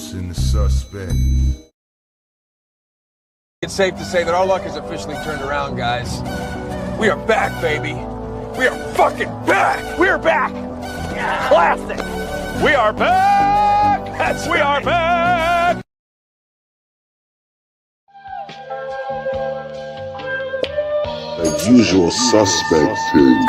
forcing the suspect. It's safe to say that our luck has officially turned around, guys. We are back, baby. We are fucking back. We're back. Yeah. Classic. We are back. We are back. The usual suspect team.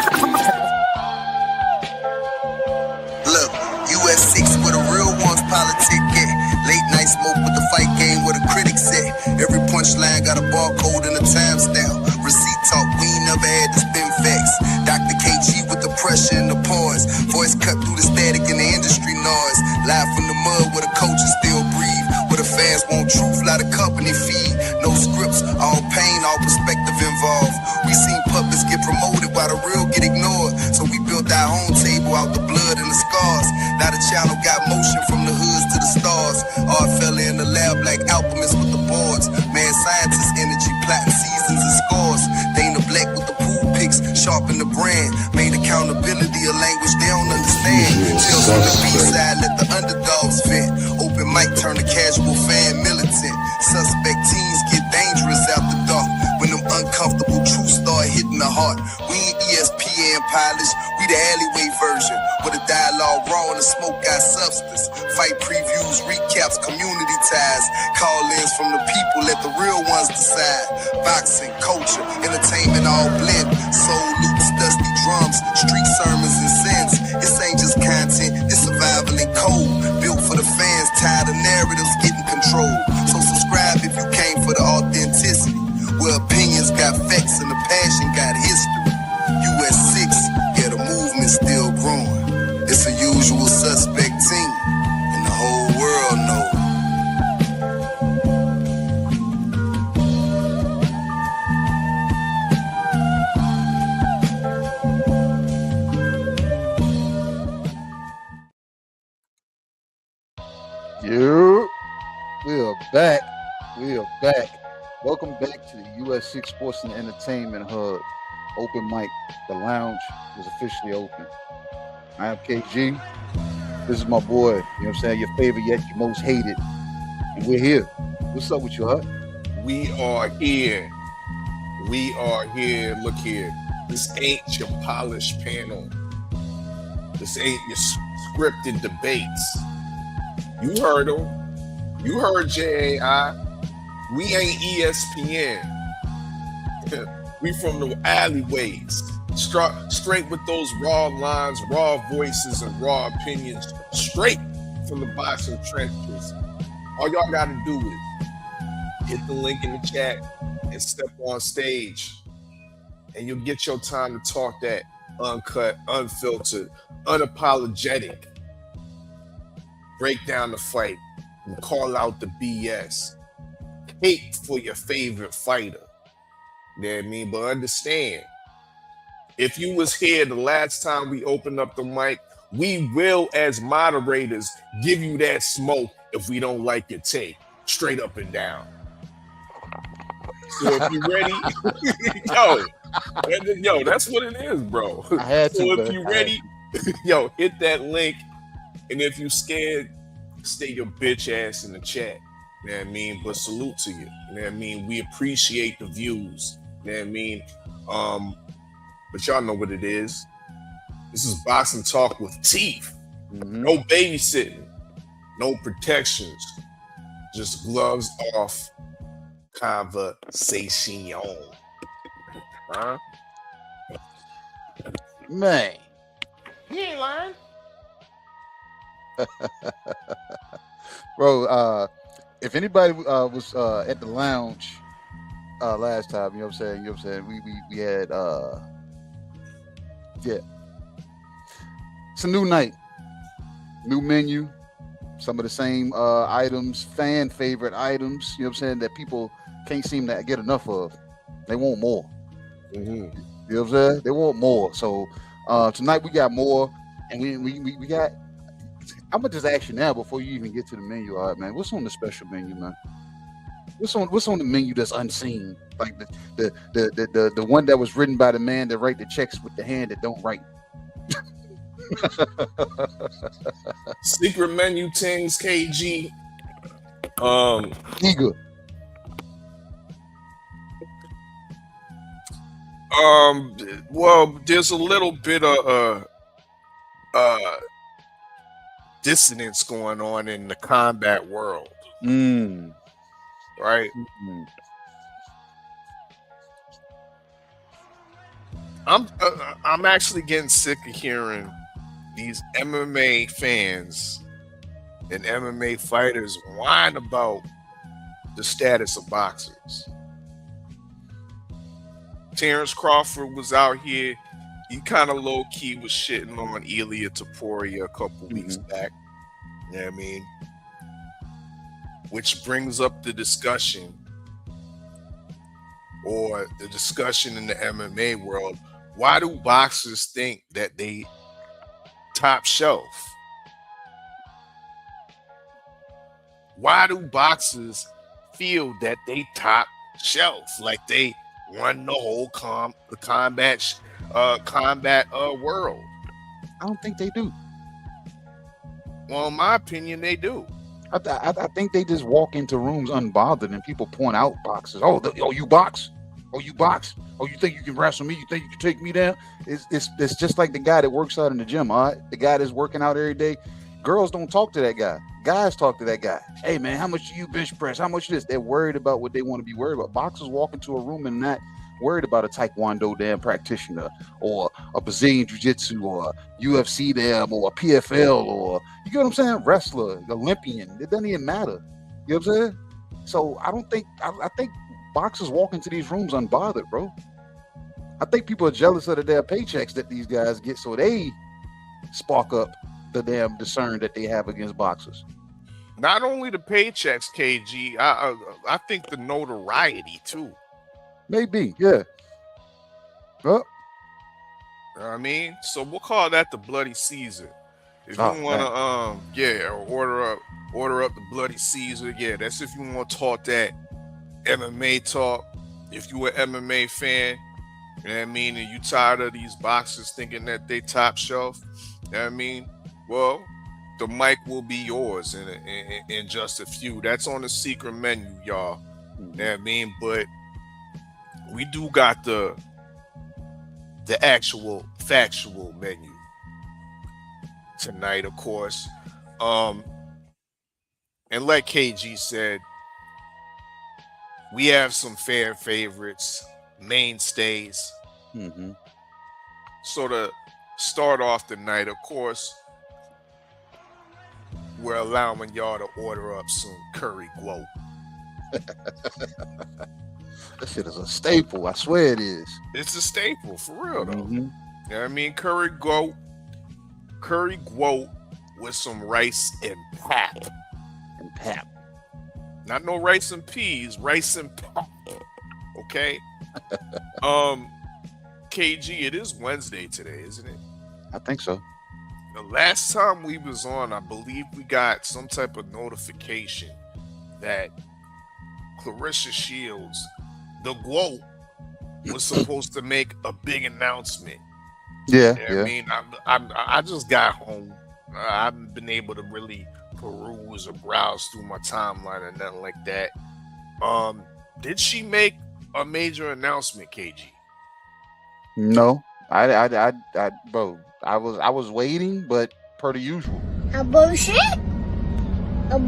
Look, US6 where the real ones politic get. Late night smoke with the fight game where the critics sit. Every punchline got a barcode and a timestamp. Receipt talk, we ain't never had to spin facts. Dr. KG with the pressure and the pause. Voice cut through the static and the industry noise. Live from the mud where the coaches still breathe. Where the fans want truth, lot of company feed. No scripts, all pain, all perspective involved. We seen puppets get promoted while the real get ignored. So we built our own table out the blood and the scars. Now the channel got motion from the hoods to the stars. Art fella in the lab like alchemists with the boards. Man, scientist energy, plotting seasons and scores. Dana Black with the pool picks, sharpen the brand. Made accountability a language they don't understand. Tales on the B-side, let the underdogs vent. Open mic, turn the casual fan militant. Suspect teens get dangerous after dark. When them uncomfortable truths start hitting the heart. We ain't ESPN pilots, we the alleyway version. Where the dialogue raw and the smoke got substance. Fight previews, recaps, community ties. Call-ins from the people, let the real ones decide. Boxing, culture, entertainment all blend. Soul loops, dusty drums, street sermons and sins. This ain't just content, it's survival and code. Built for the fans, tired of narratives getting controlled. So subscribe if you came for the authenticity. Where opinions got facts and the passion got history. US6, yeah, the movement's still growing. It's a usual suspect team, and the whole world knows. We are back. We are back. Welcome back to the US6 Sports and Entertainment Hub. Open mic. The lounge is officially open. I am KG. This is my boy. You know what I'm saying? Your favorite yet your most hated. And we're here. What's up with you, Hut? We are here. We are here. Look here. This ain't your polished panel. This ain't your scripted debates. You heard them. You heard JAI. We ain't ESPN. We from the alleyways. Straight with those raw lines, raw voices, and raw opinions. Straight from the boxing trenches. All y'all gotta do is hit the link in the chat and step on stage. And you'll get your time to talk that uncut, unfiltered, unapologetic. Break down the fight and call out the BS. Hate for your favorite fighter. You know what I mean? But understand, if you was here the last time we opened up the mic, we will, as moderators, give you that smoke if we don't like your take. Straight up and down. So if you ready, yo, that's what it is, bro. I had to, so if you ready, yo, hit that link. And if you scared, stay your bitch ass in the chat. You know what I mean? But salute to you. You know what I mean? We appreciate the views. You know what I mean? But y'all know what it is. This is boxing talk with teeth. Mm-hmm. No babysitting. No protections. Just gloves off conversation. Huh? Man. He ain't lying. Bro, if anybody was at the lounge last time, you know what I'm saying? We had it's a new night, new menu, some of the same items, fan favorite items, you know what I'm saying, that people can't seem to get enough of. They want more. Mm-hmm. You know what I'm saying? They want more. So tonight we got more, and we got. I'm gonna just ask you now before you even get to the menu. All right, man. What's on the special menu, man? What's on the menu that's unseen? Like the one that was written by the man that write the checks with the hand that don't write. Secret menu things, KG. Eager. Well, there's a little bit of dissonance going on in the combat world, right? I'm actually getting sick of hearing these MMA fans and MMA fighters whine about the status of boxers. Terrence Crawford was out here. He kind of low key was shitting on Ilia Topuria a couple weeks back. You know what I mean? Which brings up the discussion, or the discussion in the MMA world. Why do boxers think that they top shelf? Why do boxers feel that they top shelf, like they run the whole combat world? I don't think they do. Well, in my opinion, they do. I think they just walk into rooms unbothered and people point out boxers. Oh, you box? Oh, you box? Oh, you think you can wrestle me? You think you can take me down? It's just like the guy that works out in the gym. All right, the guy that's working out every day. Girls don't talk to that guy. Guys talk to that guy. Hey man, how much do you bench press? How much this? They're worried about what they want to be worried about. Boxers walk into a room and not worried about a Taekwondo damn practitioner or a Brazilian Jiu-Jitsu or UFC damn or a PFL or, you get what I'm saying? Wrestler, Olympian. It doesn't even matter. You know what I'm saying? So I don't think, I think boxers walk into these rooms unbothered, bro. I think people are jealous of the damn paychecks that these guys get, so they spark up the damn discern that they have against boxers. Not only the paychecks, KG, I think the notoriety too. Maybe, yeah. Well, You know what I mean? So we'll call that the Bloody Caesar. If you want to, order up the Bloody Caesar. Yeah, that's if you want to talk that MMA talk. If you an MMA fan, you know what I mean, and you tired of these boxers thinking that they top shelf, you know what I mean? Well, the mic will be yours in just a few. That's on the secret menu, y'all. You know what I mean? But we do got the actual factual menu tonight, of course. And like KG said, we have some fan favorites, mainstays. So to start off the night, of course, we're allowing y'all to order up some curry guo. That shit is a staple. I swear it is. It's a staple, for real, though. You know what I mean? Curry guo with some rice and pap. Not no rice and peas, rice and pap. Okay? KG, it is Wednesday today, isn't it? I think so. The last time we was on, I believe we got some type of notification that Clarissa Shields, the GWOAT, was supposed to make a big announcement. Yeah, I mean, I just got home. I haven't been able to really peruse or browse through my timeline or nothing like that. Did she make a major announcement, KG? No, bro. I was waiting, but per the usual. A bullshit. That's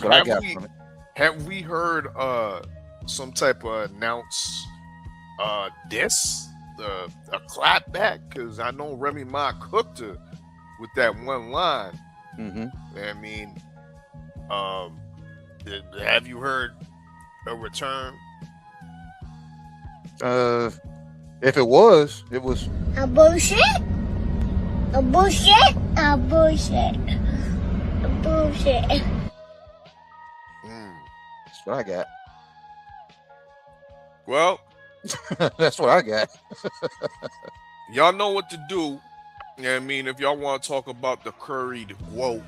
what I got from it. Have we heard some type of a clap back? Because I know Remy Ma cooked her with that one line. I mean, have you heard a return? If it was a bullshit. That's what I got. Well, that's what I got. Y'all know what to do. You know what I mean? If y'all want to talk about the curried GWOAT, you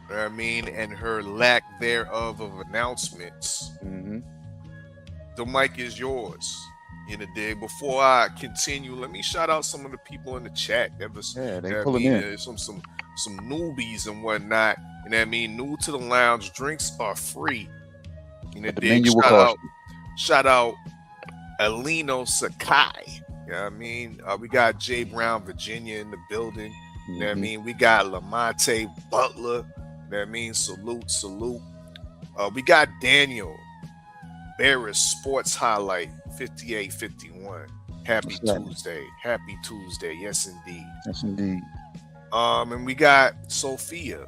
know what I mean, and her lack thereof of announcements, the mic is yours. in the day. Before I continue, let me shout out some of the people in the chat that was They that pulling in. some newbies and whatnot. You know what I mean? New to the lounge, drinks are free. You know, The menu will cost you. Shout out Alino Sakai. You know what I mean? We got Jay Brown, Virginia in the building. You know what I mean? We got Lamonte Butler. You know what I mean? Salute. We got Daniel Barris Sports Highlight 5851. Happy Tuesday. Yes, indeed. And we got Sophia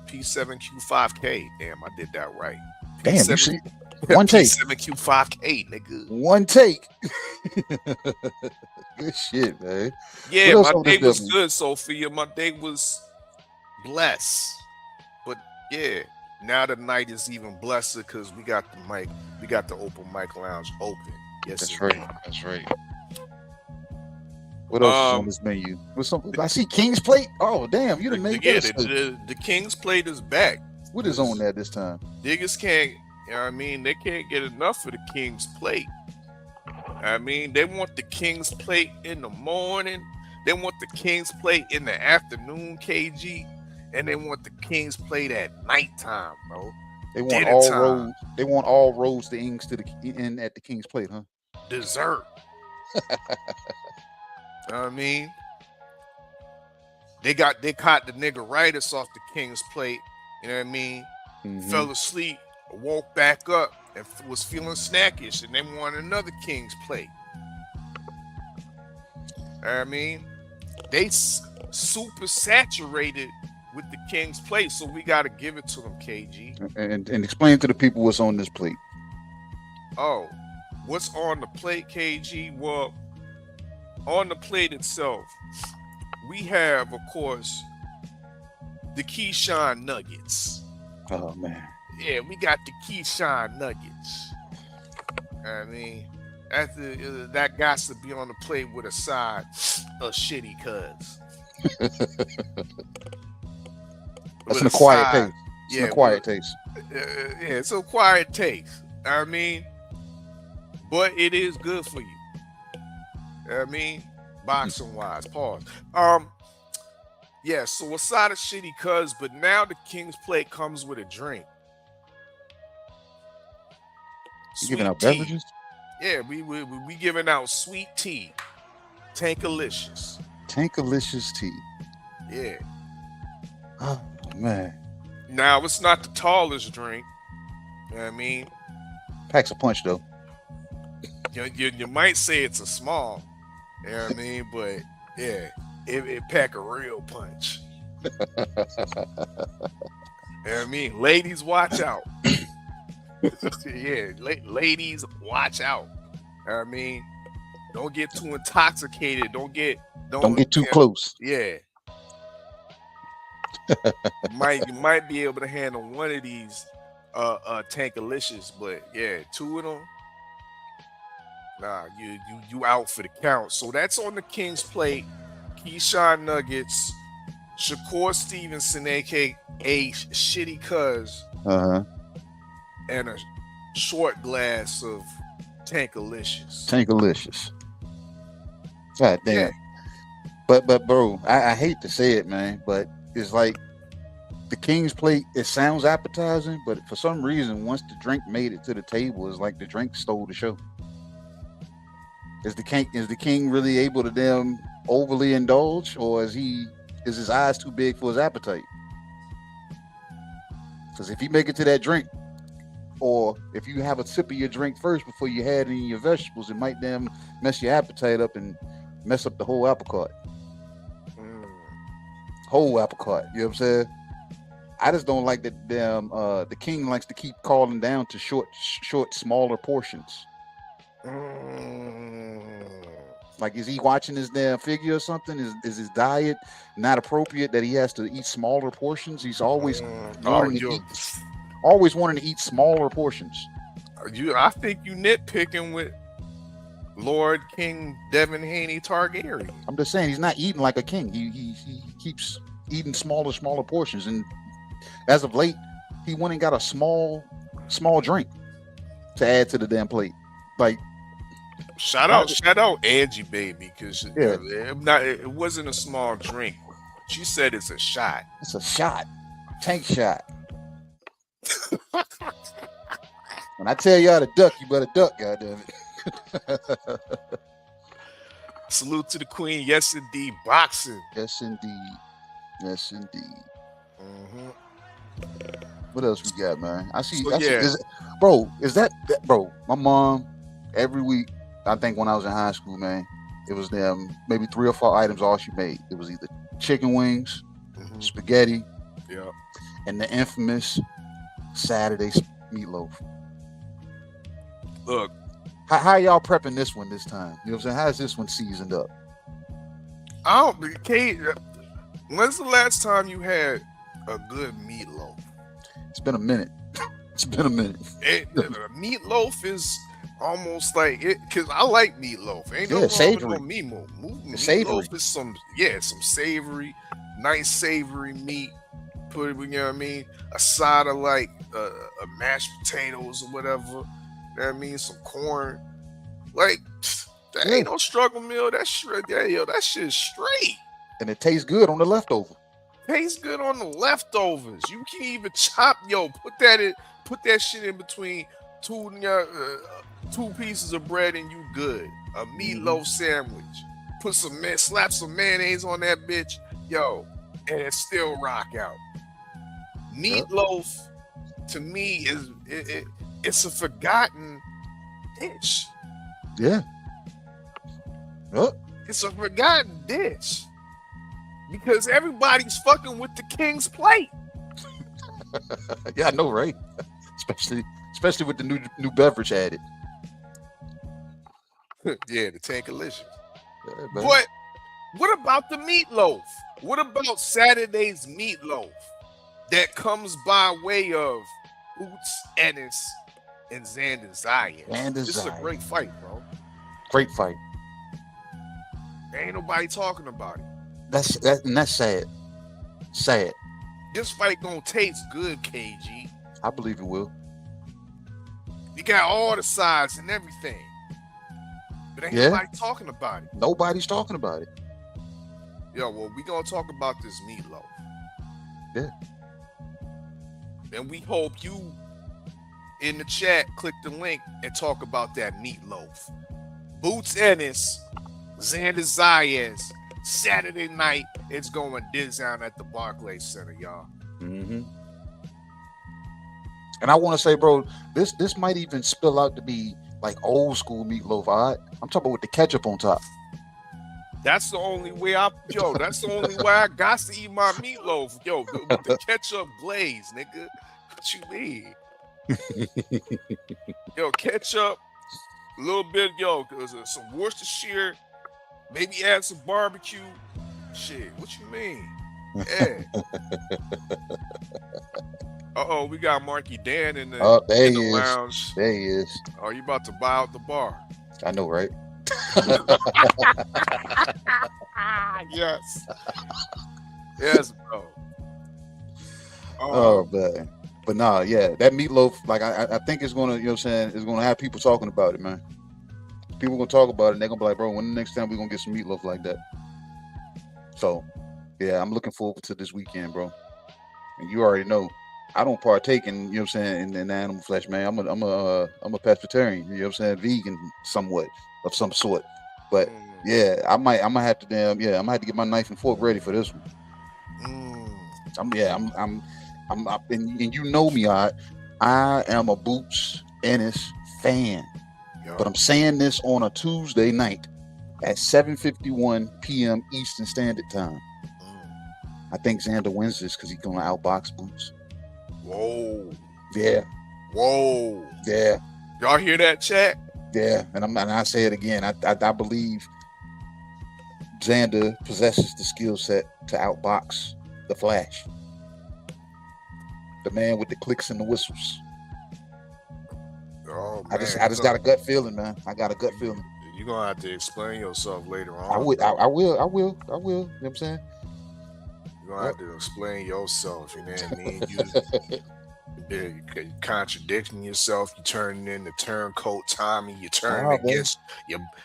P7Q5K. Damn, I did that right. Damn, you see? One take. P7Q5K, nigga. One take. Good shit, man. Yeah, my day was good, Sophia. My day was blessed. But yeah, now the night is even blessed because we got the mic. We got the open mic lounge open. Yes, that's indeed. right. That's right. What else is on this menu? I see King's Plate. Oh, damn, you done made that. The King's Plate is back. What is on there this time? Niggas can't, you know what I mean? They can't get enough of the King's Plate. I mean, they want the King's Plate in the morning. They want the King's Plate in the afternoon, KG. And they want the King's Plate at nighttime, bro. They want all roads. They want all roads to Ings to the in at the King's Plate, huh? Dessert. You know what I mean? They caught the niggeritis off the King's Plate. You know what I mean? Fell asleep, woke back up, and was feeling snackish, and they wanted another King's Plate. You know what I mean? They super saturated with the King's Plate, so we got to give it to them, KG. And explain to the people what's on this plate. Oh, what's on the plate, KG? Well, on the plate itself, we have, of course, the Keyshawn Nuggets. Oh, man. Yeah, we got the Keyshawn Nuggets. I mean, that got to be on the plate with a side of shitty cuz. That's an acquired taste. It's an acquired taste. Yeah, it's an acquired taste. I mean, but it is good for you. I mean, boxing wise, pause. Yeah, so a side of shitty cuz, but now the King's Plate comes with a drink. You giving out beverages? Yeah, we giving out sweet tea. Tankalicious. Tankalicious tea. Yeah. Oh man. Now it's not the tallest drink. You know what I mean? Packs a punch though. You might say it's a small. You know what I mean? But yeah, it pack a real punch. You know what I mean? Ladies, watch out. Yeah, ladies, watch out. You know what I mean? Don't get too intoxicated. Don't get too close. Yeah. You might be able to handle one of these Tankalicious, but yeah, two of them. Nah, you out for the count. So that's on the King's Plate. Keyshawn Nuggets, Shakur Stevenson, aka Shitty Cuz, and a short glass of Tankalicious. Tankalicious. God damn. Yeah. But bro, I hate to say it, man, but it's like the King's Plate, it sounds appetizing, but for some reason, once the drink made it to the table, it's like the drink stole the show. Is the king really able to damn overly indulge, or is his eyes too big for his appetite? Because if you make it to that drink, or if you have a sip of your drink first before you had any of your vegetables, it might damn mess your appetite up and mess up the whole apple cart. Whole apple cart, you know what I'm saying? I just don't like that damn the king likes to keep calling down to short, smaller portions. Like, is he watching his damn figure or something? Is his diet not appropriate that he has to eat smaller portions? He's always wanting to eat smaller portions. I think you nitpicking with Lord King Devin Haney Targaryen. I'm just saying he's not eating like a king. He keeps eating smaller portions, and as of late, he went and got a small drink to add to the damn plate. Like, Shout out Angie, baby, because Yeah. it wasn't a small drink. She said it's a shot. It's a shot, tank shot. When I tell you how to duck, you better duck, goddamn it. Salute to the queen. Yes, indeed. Boxing. Yes, indeed. Yes, indeed. Mm-hmm. What else we got, man? I see. So, I see yeah. Is that bro? My mom every week. I think when I was in high school, man, it was them maybe 3 or 4 items all she made. It was either chicken wings, spaghetti, yeah, and the infamous Saturday meatloaf. Look, how y'all prepping this one this time? You know what I'm saying? How's this one seasoned up? When's the last time you had a good meatloaf? It's been a minute. It's been a minute. Meatloaf is almost like it, because I like meatloaf. Ain't no savory. wrong with no meatloaf. Savory. Meatloaf is some savory, nice savory meat. Put it, you know what I mean? A side of like a mashed potatoes or whatever. You know what I mean? Some corn. Like, that ain't no struggle meal. That shit is straight. And it tastes good on the leftover. Tastes good on the leftovers. You can even chop, put that shit in between two pieces of bread and you good. A meatloaf sandwich. Slap some mayonnaise on that bitch, and it still rock out. Meatloaf to me is it's a forgotten dish. Yeah. Yep. It's a forgotten dish. Because everybody's fucking with the king's plate. Yeah, I know, right? Especially with the new beverage added. Yeah, the Tankalicious. Yeah, but what about the meatloaf? What about Saturday's meatloaf that comes by way of Boots Ennis and Xander Zayas? This is a great fight, bro. Great fight. There ain't nobody talking about it. That's sad. Sad. This fight gonna taste good, KG. I believe it will. You got all the sides and everything. But ain't nobody talking about it. Nobody's talking about it. Well, we gonna talk about this meatloaf. Yeah. And we hope you in the chat click the link and talk about that meatloaf. Boots Ennis, Xander Zayas, Saturday night, it's going down at the Barclays Center, y'all. Mm-hmm. And I want to say, bro, this might even spill out to be like old school meatloaf. All right? I'm talking about with the ketchup on top. That's the only way that's the only way I got to eat my meatloaf. With the ketchup glaze, nigga. What you mean? Ketchup, a little bit, some Worcestershire, maybe add some barbecue. Shit, what you mean? Yeah. We got Marky Dan in the lounge. There he is. Oh, you about to buy out the bar? I know, right? Yes. Yes, bro. Oh man. But nah, yeah, that meatloaf, like I think it's gonna, it's gonna have people talking about it, man. People gonna talk about it and they're gonna be like, bro, when the next time we gonna get some meatloaf like that? So yeah, I'm looking forward to this weekend, bro. And you already know I don't partake in, in animal flesh, man. I'm a pescatarian, vegan somewhat of some sort. But yeah, I'm gonna have to get my knife and fork ready for this one. And you know me, I am a Boots Ennis fan. But I'm saying this on a Tuesday night at 7:51 p.m. Eastern Standard Time. I think Xander wins this because he's gonna outbox Boots. Whoa. Yeah. Whoa. Yeah. Y'all hear that, chat? Yeah. And I say it again. I believe Xander possesses the skill set to outbox the Flash. The man with the clicks and the whistles. Oh, man. I just got a gut feeling, man. I got a gut feeling. You're gonna have to explain yourself later on. I will. You know what I'm saying? You're gonna have to explain yourself, you know what I mean? You're contradicting yourself. You're turning into turncoat Tommy. You're turning Nah, bro. against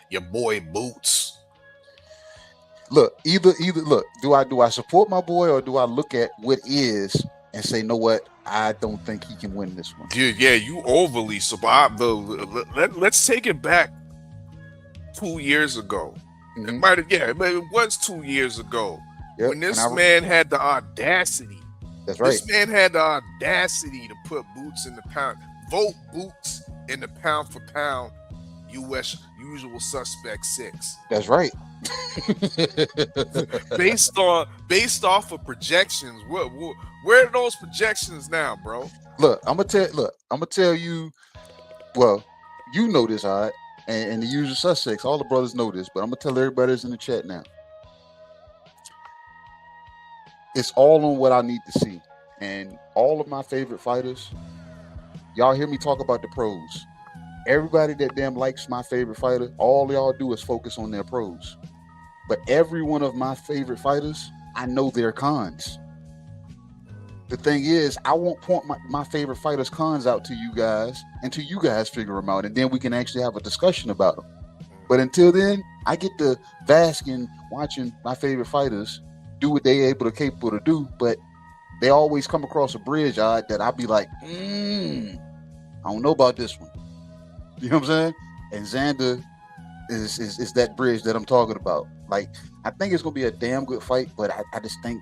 your boy Boots. Look, either look, do I support my boy, or do I look at what is and say, know what, I don't think he can win this one. Yeah, you overly so. Let's take it back 2 years ago. Mhm. It might have, yeah, but it was 2 years ago Yep, when this and I- man had the audacity. That's right. This man had the audacity to put Boots in the pound, vote Boots in the pound for pound US usual suspect 6. That's right. based off of projections. Where are those projections now, bro? Look, I'm gonna tell you. Well, you know this, all right, and the usual suspects. All the brothers know this, but I'm gonna tell everybody that's in the chat now. It's all on what I need to see, and all of my favorite fighters. Y'all hear me talk about the pros. Everybody that damn likes my favorite fighter, all y'all do is focus on their pros. But every one of my favorite fighters, I know their cons. The thing is, I won't point my favorite fighters' cons out to you guys until you guys figure them out, and then we can actually have a discussion about them. But until then, I get to bask in watching my favorite fighters do what they capable to do, but they always come across a bridge that I'll be like, I don't know about this one. You know what I'm saying? And Xander is that bridge that I'm talking about. Like, I think it's gonna be a damn good fight, but I just think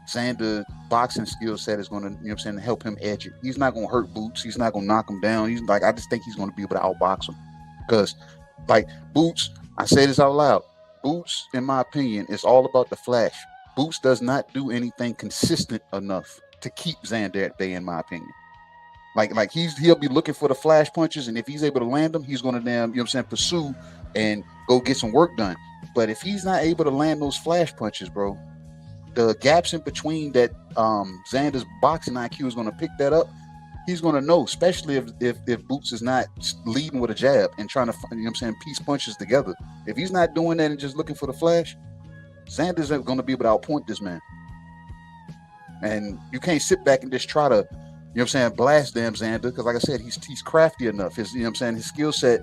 Xander's boxing skill set is gonna, you know what I'm saying, help him edge it. He's not gonna hurt Boots. He's not gonna knock him down. He's like, I just think he's gonna be able to outbox him. Because, like, Boots, I say this out loud. Boots, in my opinion, is all about the flash. Boots does not do anything consistent enough to keep Xander at bay, in my opinion. Like he'll be looking for the flash punches, and if he's able to land them, he's gonna damn, you know what I'm saying, pursue and go get some work done. But if he's not able to land those flash punches, bro, the gaps in between that Xander's boxing IQ is gonna pick that up. He's gonna know, especially if Boots is not leading with a jab and trying to, you know what I'm saying, piece punches together. If he's not doing that and just looking for the flash, Xander's gonna be able to outpoint this man. And you can't sit back and just try to, you know what I'm saying, blast damn Xander, because like I said, he's crafty enough. His, you know what I'm saying, his skill set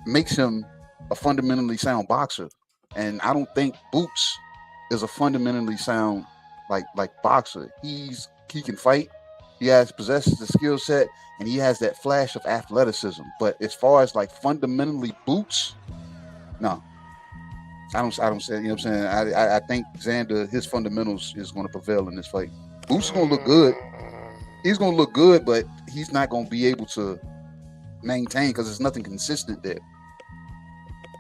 makes him a fundamentally sound boxer. And I don't think Boots is a fundamentally sound like boxer. He can fight. He possesses the skill set, and he has that flash of athleticism. But as far as like fundamentally Boots, no. I don't say, you know what I'm saying? I think Xander, his fundamentals is going to prevail in this fight. Boots is going to look good. He's going to look good, but he's not going to be able to maintain because there's nothing consistent there.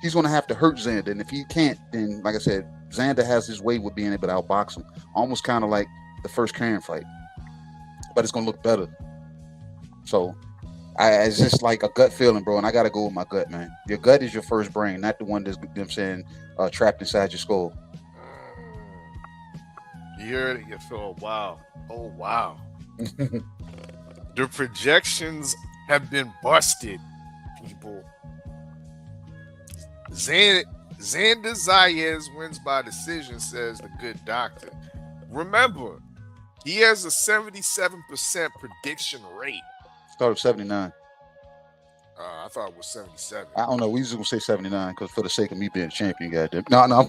He's going to have to hurt Xander, and if he can't, then, like I said, Xander has his way with being able to outbox him, almost kind of like the first Karen fight, but it's going to look better. So it's just like a gut feeling, bro, and I got to go with my gut, man. Your gut is your first brain, not the one that's, you know what I'm saying, trapped inside your skull. You hear it, you feel, wow. Oh, wow. The projections have been busted, people. Xander Zayas wins by decision, says the good doctor. Remember, he has a 77% prediction rate. Start of 79. I thought it was 77. I don't know. We just gonna say 79 because for the sake of me being a champion, goddamn. No.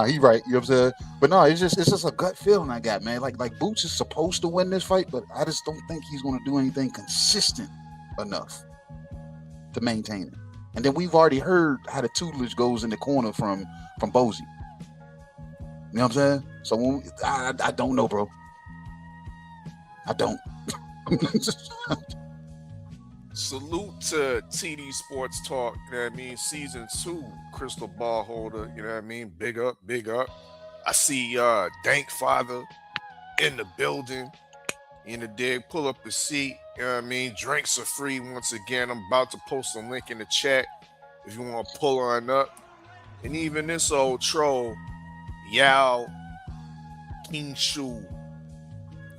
He right. You know what I'm saying? But no, it's just a gut feeling I got, man. Like Boots is supposed to win this fight, but I just don't think he's gonna do anything consistent enough to maintain it. And then we've already heard how the tutelage goes in the corner from Bozy. You know what I'm saying? So I don't know, bro. I don't. Salute to TD Sports Talk, you know what I mean? Season 2, crystal ball holder, you know what I mean? Big up, big up. I see Dank Father in the building, in the dig, pull up a seat, you know what I mean? Drinks are free once again. I'm about to post a link in the chat if you want to pull on up. And even this old troll, Yao King Shu,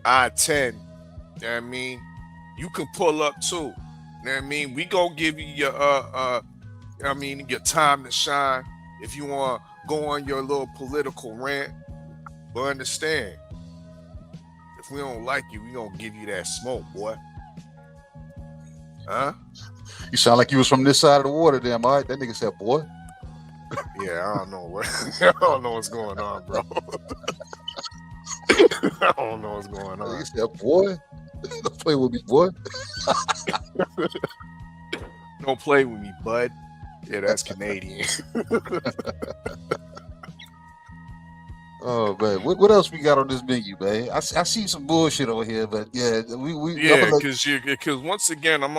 I-10, you know what I mean? You can pull up too. You know what I mean? We gonna give you your your time to shine. If you want to go on your little political rant, But understand, if we don't like you, we gonna give you that smoke, boy. Huh? You sound like you was from this side of the water, damn. All right, that nigga said, boy. Yeah, I don't know what I don't know what's going on, bro. I don't know what's going on. He said, boy. Don't play with me, boy. Don't play with me, bud. Yeah, that's Canadian. Oh man, what else we got on this menu, man? I see some bullshit over here, but yeah, we Yeah, because once again, I'm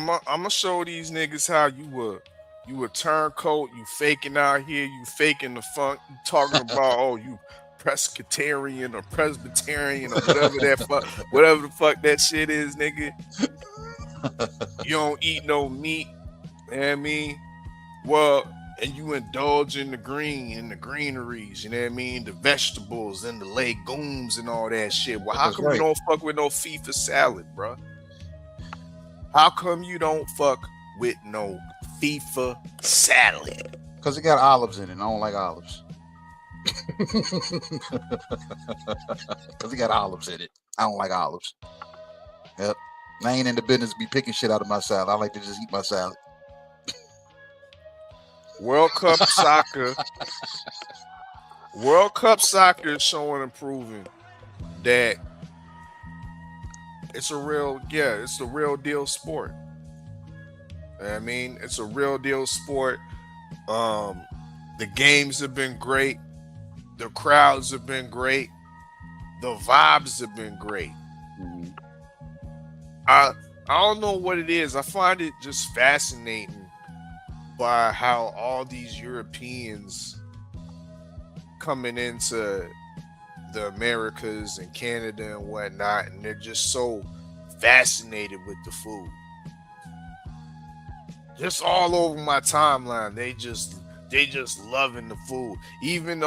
gonna show these niggas how you a turncoat, you faking out here, you faking the funk, you talking about oh you Presbyterian or Presbyterian or whatever the fuck that shit is, nigga. You don't eat no meat, you know what I mean? Well, and you indulge in the greeneries, you know what I mean? The vegetables and the legumes and all that shit. Well, how come you don't fuck with no FIFA salad, bro? How come you don't fuck with no FIFA salad? Because it got olives in it. I don't like olives. Because it got olives in it. I don't like olives. Yep. I ain't in the business to be picking shit out of my salad. I like to just eat my salad. World Cup soccer is showing and proving that it's a real deal sport. I mean, it's a real deal sport. The games have been great. The crowds have been great. The vibes have been great. Mm-hmm. I don't know what it is. I find it just fascinating by how all these Europeans coming into the Americas and Canada and whatnot, and they're just so fascinated with the food. Just all over my timeline, they just loving the food. Even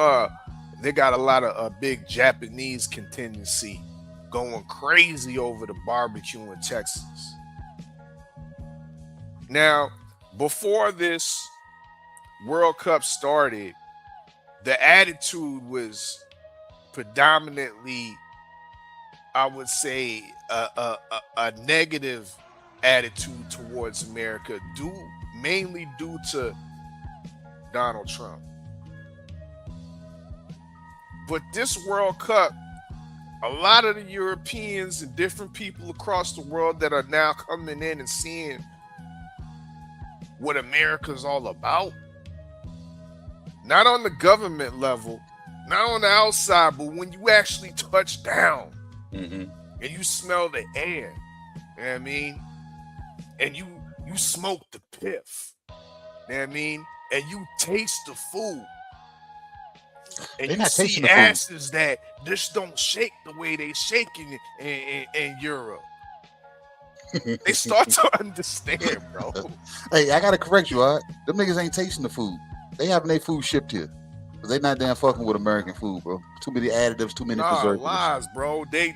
they got a lot of big Japanese contingency going crazy over the barbecue in Texas. Now, before this World Cup started, the attitude was predominantly, I would say, a negative attitude towards America, mainly due to Donald Trump. But this World Cup, a lot of the Europeans and different people across the world that are now coming in and seeing what America's all about, not on the government level, not on the outside, but when you actually touch down and you smell the air, you know what I mean? And you smoke the piff, you know what I mean? And you taste the food. And you see asses that just don't shake the way they shake in Europe. They start to understand, bro. Hey, I gotta correct you, all right? Them niggas ain't tasting the food. They having their food shipped here. Cause they not damn fucking with American food, bro. Too many additives, too many preservatives. Lies, bro. They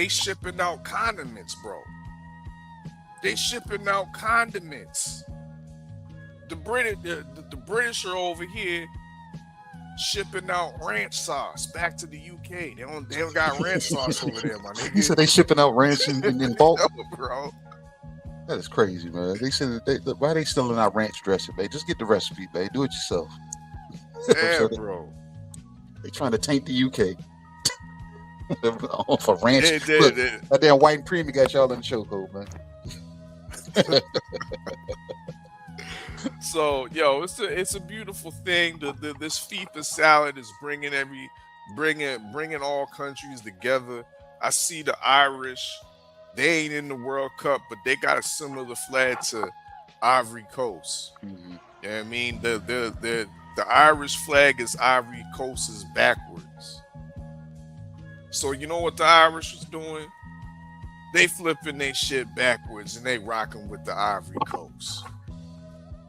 shipping out condiments, bro. They shipping out condiments. The British are over here shipping out ranch sauce back to the UK. They don't got ranch sauce over there, my nigga. You said they shipping out ranch in bulk, no, bro. That is crazy, man. They said why are they still in our ranch dressing, babe? Just get the recipe, babe. Do it yourself. Yeah, bro. They trying to taint the UK for ranch. Look, that damn white and premium got y'all in the chokehold, man. So, yo, it's a beautiful thing. This FIFA salad is bringing all countries together. I see the Irish. They ain't in the World Cup, but they got a similar flag to Ivory Coast. Mm-hmm. You know what I mean? The Irish flag is Ivory Coast's backwards. So you know what the Irish was doing? They flipping their shit backwards and they rocking with the Ivory Coast.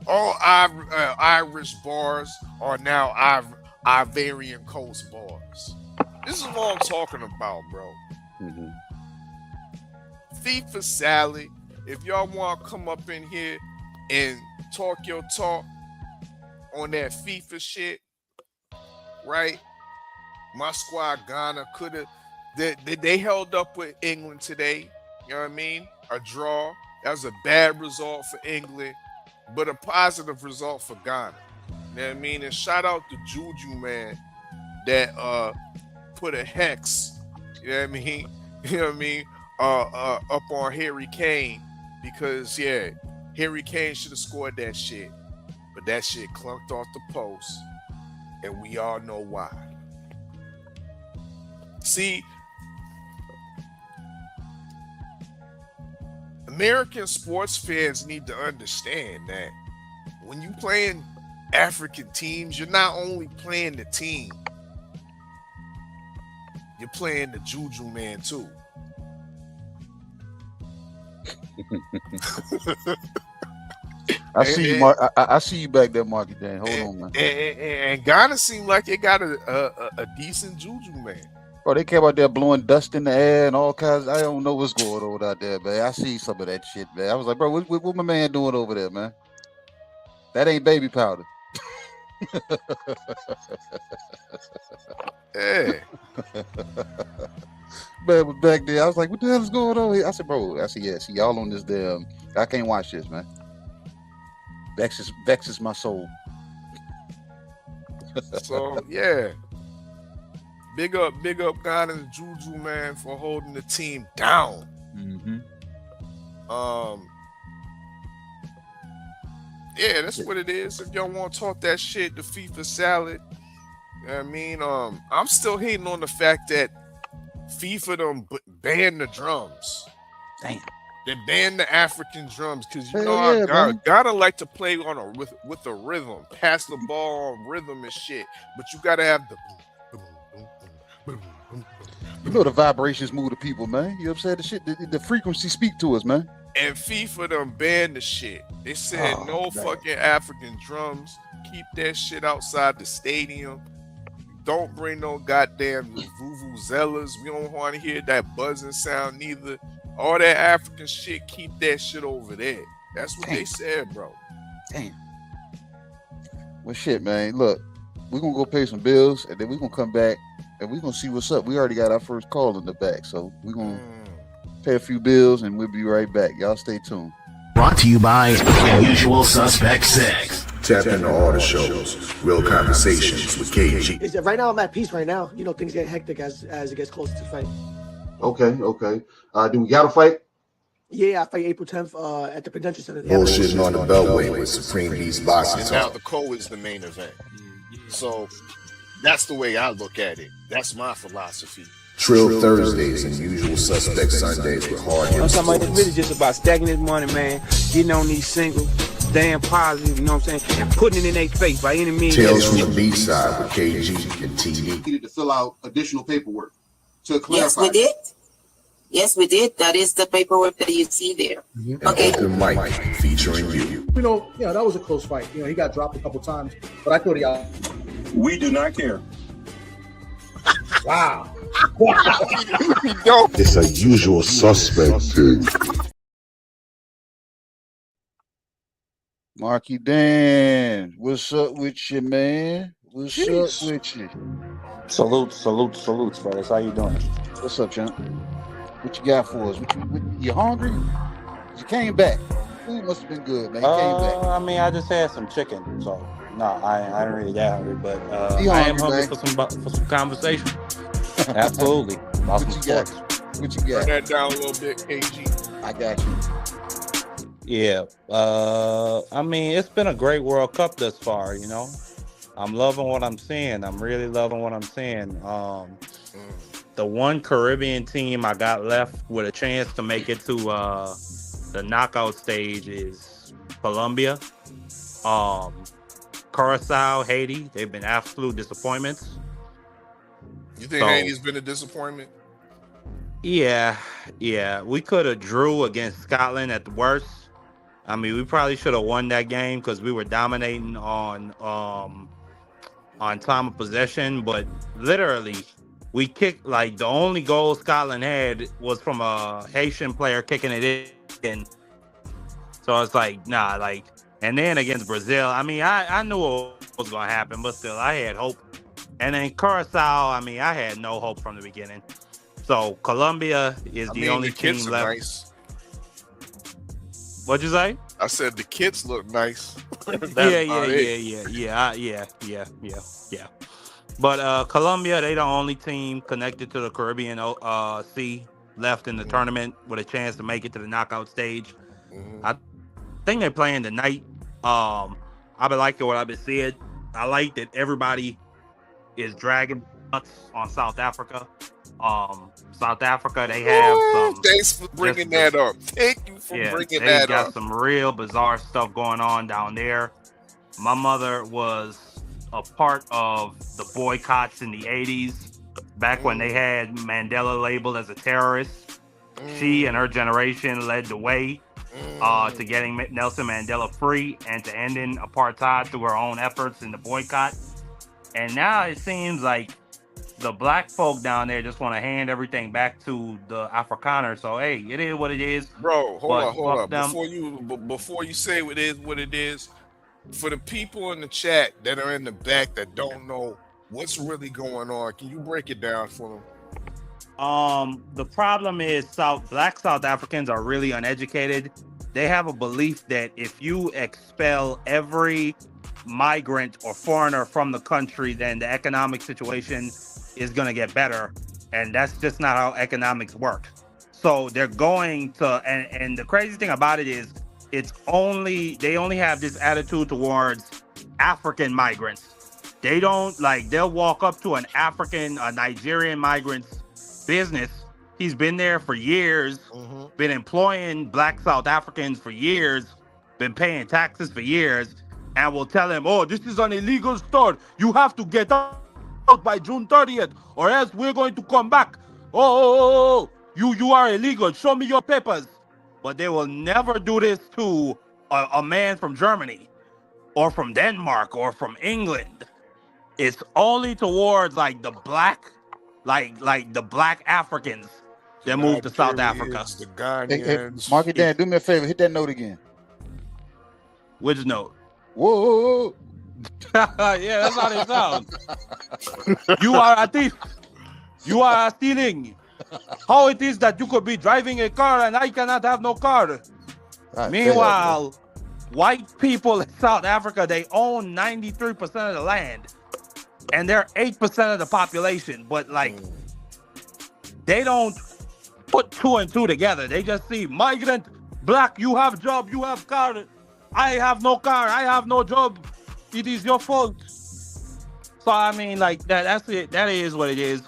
All Irish bars are now Ivorian Coast bars. This is what I'm talking about, bro. Mm-hmm. FIFA salad. If y'all want to come up in here and talk your talk on that FIFA shit, right? My squad, Ghana, could have. They held up with England today. You know what I mean? A draw. That was a bad result for England, but a positive result for Ghana. You know what I mean? And shout out to Juju, man, that put a hex, you know what I mean? You know what I mean? Up on Harry Kane, because yeah, Harry Kane should have scored that shit, but that shit clunked off the post, and we all know why. See, American sports fans need to understand that when you playing African teams, you're not only playing the team, you're playing the Juju man too. I see you, Mark. I see you back there, Marky Dan. Hold on, man. And Ghana seemed like it got a decent Juju man. Bro, they came out there blowing dust in the air and all kinds. I don't know what's going on out there, man. I see some of that shit, man. I was like, bro, what my man doing over there, man? That ain't baby powder. Yeah. Man was back there. I was like, what the hell is going on here? I said, bro, yeah, see y'all on this damn. I can't watch this, man. Vexes my soul. So yeah. Big up Ghana and Juju, man, for holding the team down. Mm-hmm. Yeah, that's what it is. If y'all want to talk that shit, the FIFA salad. You know what I mean? I'm still hating on the fact that FIFA them banned the drums. Damn. They banned the African drums because you Hell know yeah, how man. gotta like to play on with a rhythm, pass the ball on rhythm and shit. But you gotta have the boom, boom, boom, boom, boom, boom. You know the vibrations move the people, man. You know what I'm saying? The shit, the frequency speak to us, man. And FIFA them banned the shit. They said no fucking African drums. Keep that shit outside the stadium. Don't bring no goddamn vuvuzelas. We don't want to hear that buzzing sound neither. All that African shit, keep that shit over there. That's what they said, bro. Damn. Well, shit, man. Look, we're going to go pay some bills, and then we're going to come back, and we're going to see what's up. We already got our first call in the back, so we're going to pay a few bills, and we'll be right back. Y'all stay tuned. Brought to you by The Usual Suspect 6. Tap into all the shows. Real conversations with KG. Right now, I'm at peace right now. You know, things get hectic as it gets closer to fight. Okay. Do we got to fight? Yeah, I fight April 10th at the Prudential Center. Bullshitting on the Beltway with Supreme Beast Boxing And now Talk. the co is the main event. So that's the way I look at it. That's my philosophy. Trill Thursdays and Usual Suspect Sundays with hard hits. I'm talking about it's really just about stacking this money, man, getting on these singles, staying positive, you know what I'm saying, and putting it in their face by any means. Tales from the B-side with KG and TD. Needed to fill out additional paperwork to clarify. Yes, we did. Yes, we did. That is the paperwork that you see there. An open mic featuring you. You know, that was a close fight. You know, he got dropped a couple times, but I thought he out. We do not care. Wow. It's a Usual Suspect thing. Marky Dan, what's up with you, man? What's up with you? Salutes, fellas. How you doing? What's up, champ? What you got for us? You hungry? You came back. Food must have been good, man. You came back. I mean, I just had some chicken, so no, I ain't really that hungry, but I am hungry for some conversation. Absolutely. What you got? Turn that down a little bit, KG. I got you. Yeah. I mean, it's been a great World Cup thus far, you know. I'm loving what I'm seeing. I'm really loving what I'm seeing. The one Caribbean team I got left with a chance to make it to the knockout stage is Colombia. Curacao, Haiti, they've been absolute disappointments. You think Haiti's been a disappointment? Yeah. We could have drew against Scotland at the worst. I mean, we probably should have won that game because we were dominating on time of possession, but literally we kicked, like, the only goal Scotland had was from a Haitian player kicking it in. So it's like, nah, like, and then against Brazil, I mean, I knew what was going to happen, but still, I had hope. And then Curacao, I mean, I had no hope from the beginning. So Colombia is the only the kids team are left. nice. What'd you say? I said the kids look nice. Yeah. But Colombia, they the only team connected to the Caribbean Sea left in the tournament with a chance to make it to the knockout stage. I think they're playing tonight. I've been liking what I've been seeing. I like that everybody is dragging nuts on South Africa. South Africa, they have some. Thanks for bringing that up. Thank you for bringing they that got up. some real bizarre stuff going on down there. My mother was a part of the boycotts in the 80s, back when they had Mandela labeled as a terrorist. She and her generation led the way to getting Nelson Mandela free and to ending apartheid through her own efforts in the boycott. And now it seems like the black folk down there just want to hand everything back to the Afrikaners. So hey, it is what it is. Bro, hold on. Them. Before you say what it is, for the people in the chat that are in the back that don't know what's really going on, can you break it down for them? The problem is black South Africans are really uneducated. They have a belief that if you expel every migrant or foreigner from the country, then the economic situation is going to get better. And that's just not how economics work. So they're going to, and the crazy thing about it is they only have this attitude towards African migrants. They don't they'll walk up to a Nigerian migrant's business. He's been there for years, been employing black South Africans for years, been paying taxes for years, and will tell him, oh, this is an illegal store. You have to get out by June 30th, or else we're going to come back. Oh, you are illegal. Show me your papers. But they will never do this to a man from Germany or from Denmark or from England. It's only towards the black, the black Africans that move to South Africa. The Ghanaians. Hey, mark it down. Do me a favor. Hit that note again. Which note? Whoa. Yeah, that's how they sound. You are a thief. You are stealing. How it is that you could be driving a car and I cannot have no car? Meanwhile, white people in South Africa, they own 93% of the land. And they're 8% of the population. But they don't put two and two together. They just see migrant, black, you have job, you have car. I have no car, I have no job. It is your fault. So I mean, that's it. That is what it is.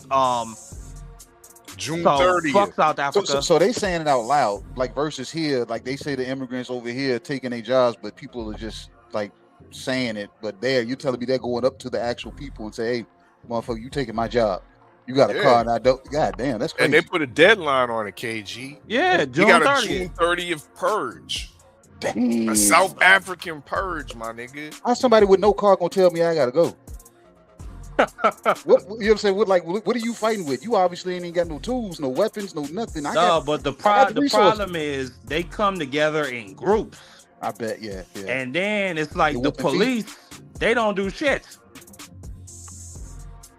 June 30th. Fuck South Africa. So they saying it out loud, versus here, they say the immigrants over here taking their jobs, but people are just saying it. But there, you're telling me they're going up to the actual people and say, hey, motherfucker, you taking my job. You got a car and I don't. God damn, that's crazy. And they put a deadline on it, KG. Yeah, June 30th. You got a June 30th purge. Damn. A South African purge, my nigga. How somebody with no car gonna tell me I gotta go? What you know what I'm saying? What are you fighting with? You obviously ain't got no tools, no weapons, no nothing. But the problem is they come together in groups. I bet, yeah. And then it's the police, they don't do shit.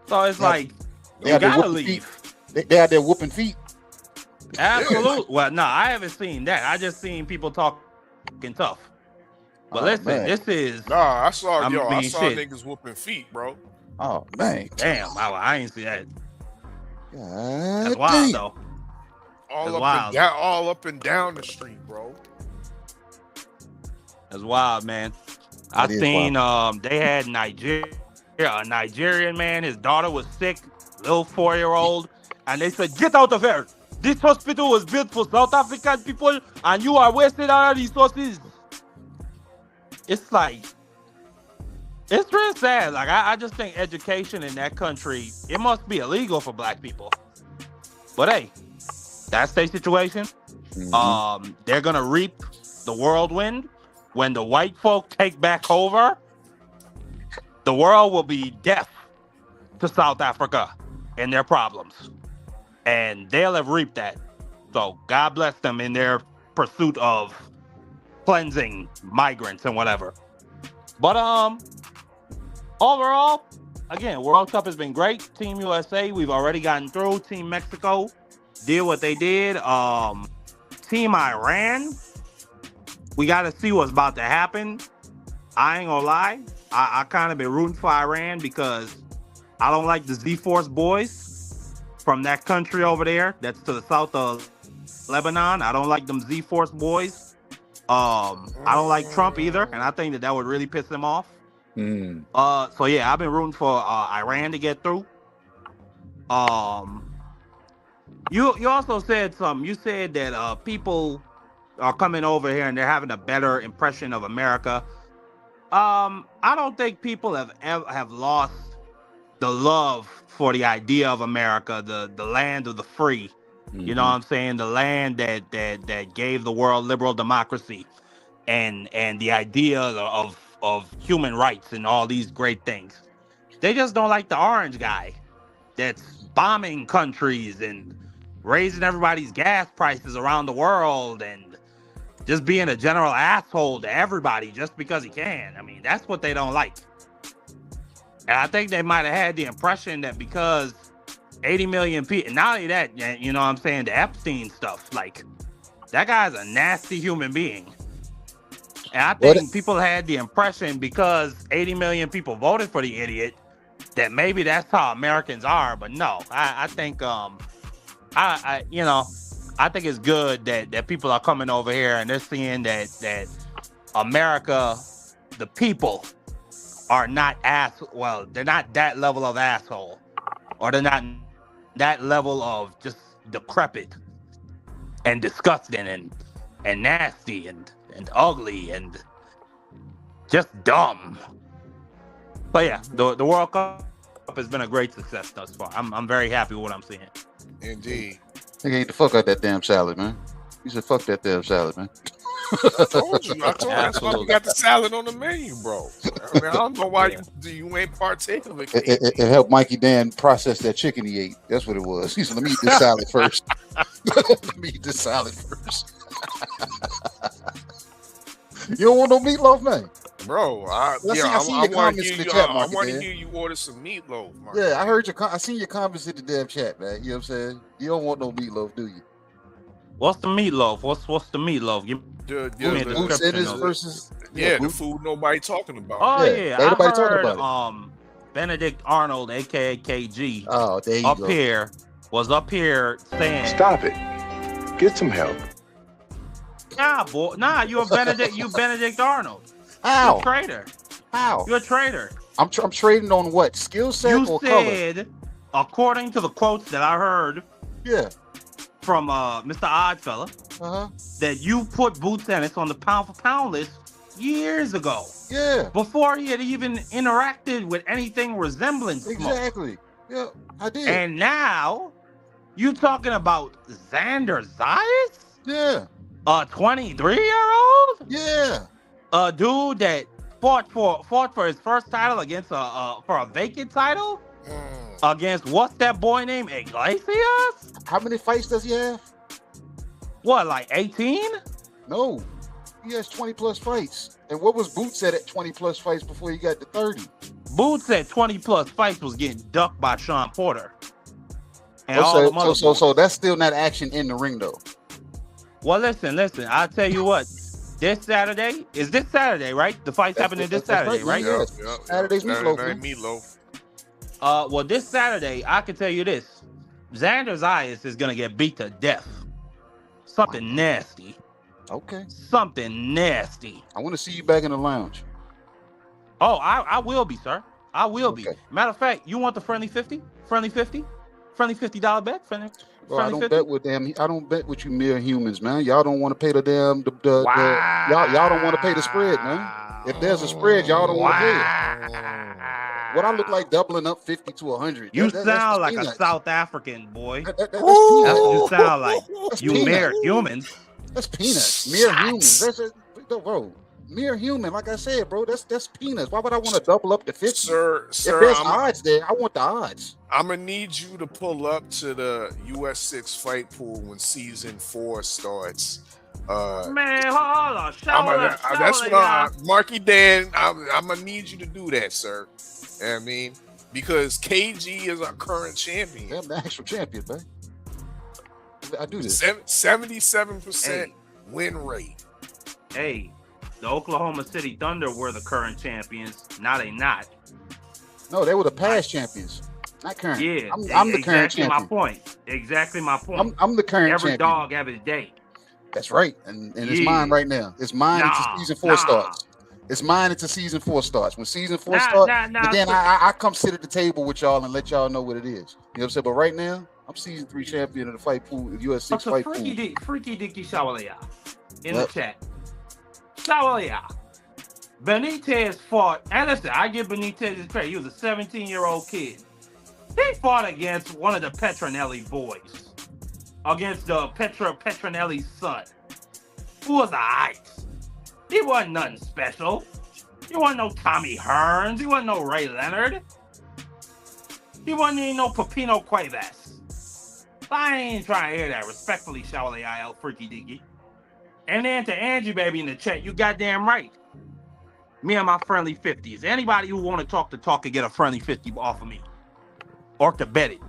So it's you gotta leave. They out there whooping feet. Absolutely. Well, no, I haven't seen that. I just seen people talking tough. But listen, man. This is. Nah, I saw shit. niggas whooping feet, bro. Oh man, damn! I ain't see that. God That's wild though. All up and down the street, bro. That's wild, man. I seen they had a Nigerian man. His daughter was sick, little 4-year-old, and they said, "Get out of here! This hospital was built for South African people, and you are wasting our resources." It's it's real sad. I just think education in that country, it must be illegal for black people. But hey, that's their situation. Mm-hmm. They're gonna reap the whirlwind when the white folk take back over. The world will be deaf to South Africa and their problems, and they'll have reaped that. So God bless them in their pursuit of cleansing migrants and whatever. But overall, again, World Cup has been great. Team USA, we've already gotten through. Team Mexico did what they did. Team Iran, we got to see what's about to happen. I ain't gonna lie. I kind of been rooting for Iran because I don't like the Z-Force boys from that country over there. That's to the south of Lebanon. I don't like them Z-Force boys. I don't like Trump either, and I think that would really piss him off. So yeah, I've been rooting for Iran to get through. You also said something. You said that people are coming over here and they're having a better impression of America. I don't think people have lost the love for the idea of America, the land of the free. You know what I'm saying? The land that gave the world liberal democracy and the idea of human rights and all these great things. They just don't like the orange guy that's bombing countries and raising everybody's gas prices around the world and just being a general asshole to everybody just because he can. I mean, that's what they don't like. And I think they might have had the impression that because 80 million people, not only that, you know what I'm saying, the Epstein stuff, like, that guy's a nasty human being. And I think people had the impression because 80 million people voted for the idiot that maybe that's how Americans are. But no, I think, I think it's good that people are coming over here and they're seeing that America, the people, are not they're not that level of asshole, or they're not that level of just decrepit and disgusting and nasty and ugly and just dumb. But yeah, the World Cup has been a great success thus far. I'm very happy with what I'm seeing. Indeed. Nigga ate the fuck out that damn salad, man. You said fuck that damn salad, man. I told you. That's why we got the salad on the menu, bro. I mean, I don't know why you ain't partake of it. It helped Mikey Dan process that chicken he ate. That's what it was. He said, let me eat this salad first. Let me eat this salad first. You don't want no meatloaf, man? Bro, I want to hear you order some meatloaf, Mark. Yeah, I heard I seen your comments in the damn chat, man. You know what I'm saying? You don't want no meatloaf, do you? What's the meatloaf? What's the meatloaf? The food nobody talking about. Oh yeah, I heard, talking about it. Benedict Arnold, aka KG, there you go. was up here saying, "Stop it, get some help." Nah, boy, you're Benedict Arnold. How? You're a traitor. How? You're a traitor. I'm trading on what? Skill set or color? You said, according to the quotes that I heard, from Mr. Oddfella, that you put Boots Ennis on the pound for pound list years ago. Yeah. Before he had even interacted with anything resembling smoke. Exactly. Yeah, I did. And now you talking about Xander Zayas? Yeah. A 23-year-old? Yeah. A dude that fought for his first title against for a vacant title against what's that boy named Iglesias? How many fights does he have? What, like 18? No, he has 20 plus fights. And what was Boots at 20 plus fights before he got to 30? Boots at 20 plus fights was getting ducked by Sean Porter. And so that's still not action in the ring though. Well, listen. I'll tell you what. This Saturday, right? The fight's happening this Saturday, right? Yeah. Saturday's meatloaf. Well, this Saturday, I can tell you this: Xander Zayas is gonna get beat to death. Something nasty. Okay. Something nasty. I want to see you back in the lounge. Oh, I will be, sir. I will be. Matter of fact, you want the friendly 50? Friendly $50 bet? Bro, I don't bet with them. I don't bet with you mere humans, man. Y'all don't want to pay the damn y'all don't want to pay the spread, man. If there's a spread, y'all don't want to pay it. What I look like doubling up 50 to 100. You sound like a South African boy. That's what you sound like. You mere humans. That's peanuts. Mere humans. Bro. Mere human, like I said, bro. That's peanuts. Why would I want to double up to 50? Sir, if there's odds there, I want the odds. I'm gonna need you to pull up to the US6 fight pool when season 4 starts. Man, hold on. That's what Marky Dan. I'm gonna need you to do that, sir. You know what I mean, because KG is our current champion. I'm the actual champion, man. I do this. 77% win rate. Hey, the Oklahoma City Thunder were the current champions. Now they not. No, they were the past champions, not current. Yeah, I'm the current champion. Exactly my point. I'm the current Every champion. dog have his day. That's right, and it's mine right now. It's mine until season 4 starts. It's mine until season 4 starts. When season 4 starts, then I come sit at the table with y'all and let y'all know what it is. You know what I'm saying? But right now, I'm season 3 champion of the fight pool, US6 fight pool. Freaky Dicky Shawalea in the chat. Shawalea. Benitez fought, and listen, I give Benitez his credit. He was a 17-year-old kid. He fought against one of the Petronelli boys, against the Petronelli's son, who was ice. He wasn't nothing special. He wasn't no Tommy Hearns. He wasn't no Ray Leonard. He wasn't even no Pepino Cuevas. I ain't trying to hear that. Respectfully, Shawalea El Freaky Dicky. And then to Angie Baby in the chat, you goddamn right. Me and my friendly 50s. Anybody who want to talk can get a friendly 50 off of me. Or to bet it.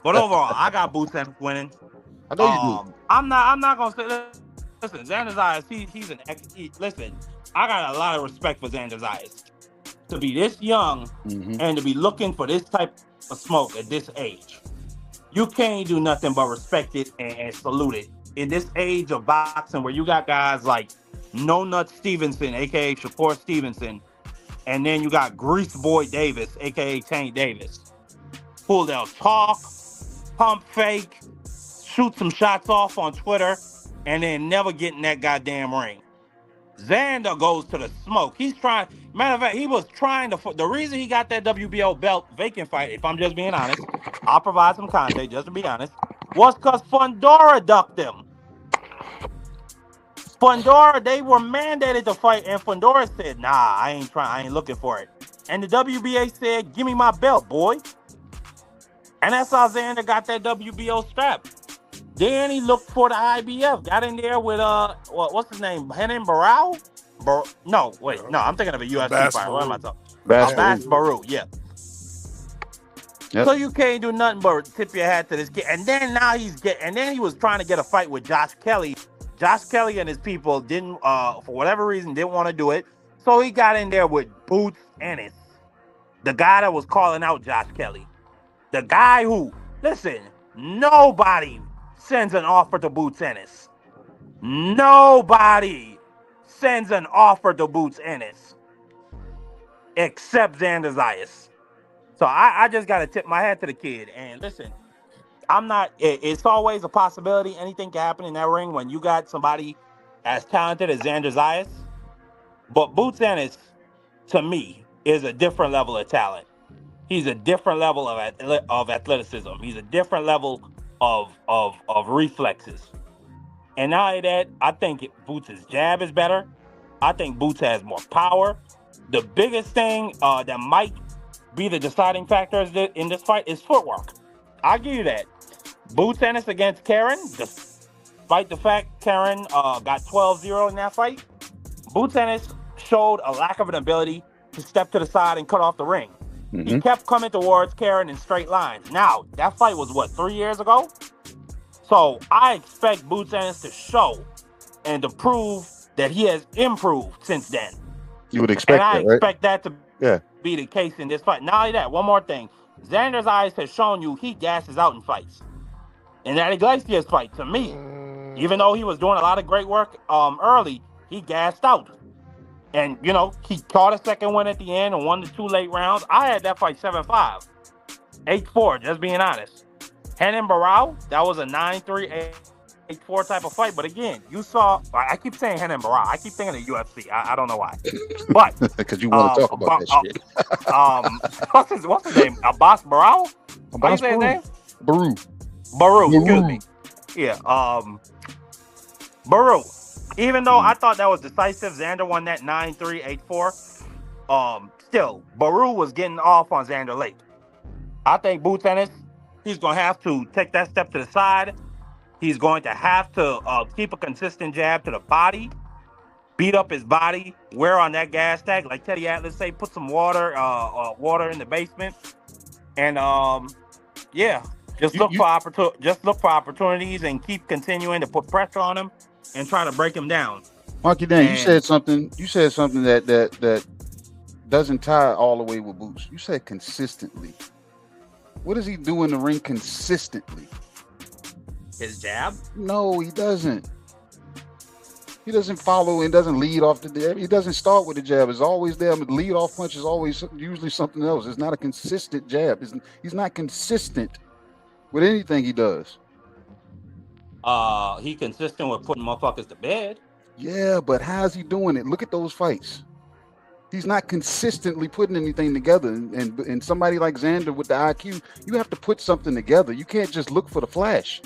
But overall, I got Boots Ennis winning. I know you do. I'm not gonna say. Listen, Xander Zayas, he's an listen. I got a lot of respect for Xander Zayas to be this young and to be looking for this type of smoke at this age. You can't do nothing but respect it and salute it. In this age of boxing, where you got guys like No Nut Stevenson, aka Shakur Stevenson, and then you got Grease Boy Davis, aka Tank Davis, who they'll talk, pump fake, shoot some shots off on Twitter, and then never get in that goddamn ring. Xander goes to the smoke. He's trying. Matter of fact, he was trying to. The reason he got that WBO belt vacant fight, if I'm just being honest, I'll provide some context just to be honest, was because Fundora ducked him. Fundora, they were mandated to fight, and Fundora said, "Nah, I ain't looking for it." And the WBA said, "Give me my belt, boy." And that's how Xander got that WBO strap. Then he looked for the IBF, got in there with what's his name, Henan Barrow? No, I'm thinking of a UFC fighter. What am I talking? Bass Baru, yeah. Yep. So you can't do nothing but tip your hat to this kid. And then he was trying to get a fight with Josh Kelly. Josh Kelly and his people didn't, for whatever reason, didn't want to do it. So he got in there with Boots Ennis, the guy that was calling out Josh Kelly. The guy who, listen, nobody sends an offer to Boots Ennis. Nobody sends an offer to Boots Ennis except Xander Zayas. So I just got to tip my hat to the kid. And listen, it's always a possibility. Anything can happen in that ring when you got somebody as talented as Xander Zayas. But Boots Ennis, to me, is a different level of talent. He's a different level of athleticism. He's a different level of reflexes. And not only that, I think Boots' jab is better. I think Boots has more power. The biggest thing that might be the deciding factor in this fight is footwork. I'll give you that. Boots Ennis against Karen, despite the fact Karen got 12-0 in that fight, Boots Ennis showed a lack of an ability to step to the side and cut off the ring. He kept coming towards Karen in straight lines. Now, that fight was, 3 years ago? So I expect Boots Ennis to show and to prove that he has improved since then. You would expect that, right? And I expect that to be the case in this fight. Not only that, one more thing. Xander's eyes has shown you he gasses out in fights. In that Iglesias fight, to me, even though he was doing a lot of great work early, he gassed out. And, he caught a second win at the end and won the 2 late rounds. I had that fight 7-5. 8-4, just being honest. Henan Barrow, that was a 9-3, 8-4 type of fight. But again, you saw, I keep saying Henan Barrow. I keep thinking of UFC. I don't know why. But because you want to talk about that shit. What's his name? Abbas Barrow? How you say his name? Baru, excuse me. Yeah, Baru. Even though I thought that was decisive, Xander won that 9-3, 8-4. Still, Baru was getting off on Xander late. I think Boots Ennis, he's going to have to take that step to the side. He's going to have to keep a consistent jab to the body, beat up his body, wear on that gas tank, like Teddy Atlas say, put some water in the basement, And yeah, just look for opportunities and keep continuing to put pressure on him and try to break him down. Marky Dan, you said something that doesn't tie all the way with Boots. You said consistently. What does he do in the ring consistently? His jab? No, he doesn't. He doesn't follow and doesn't lead off the jab. He doesn't start with the jab. It's always there. The lead off punch is always usually something else. It's not a consistent jab. He's not consistent with anything he does. He consistent with putting motherfuckers to bed. Yeah, but how's he doing it? Look at those fights. He's not consistently putting anything together. And somebody like Xander with the IQ, you have to put something together. You can't just look for the flash.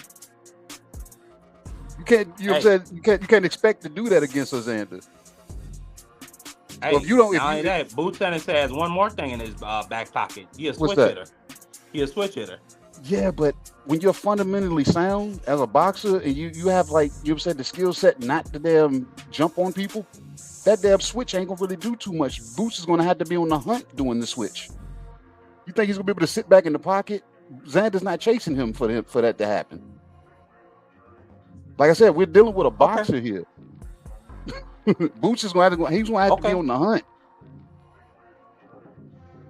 You can't. You can't expect to do that against a Xander. Hey, well, if you don't, that Boots Ennis has one more thing in his back pocket. He a switch hitter. He a switch hitter. Yeah, but when you're fundamentally sound as a boxer and you have, like you said, the skill set not to damn jump on people, that damn switch ain't gonna really do too much. Boots is gonna have to be on the hunt doing the switch. You think he's gonna be able to sit back in the pocket? Xander's not chasing him for that to happen. Like I said, we're dealing with a boxer here. Boots is gonna have to be on the hunt.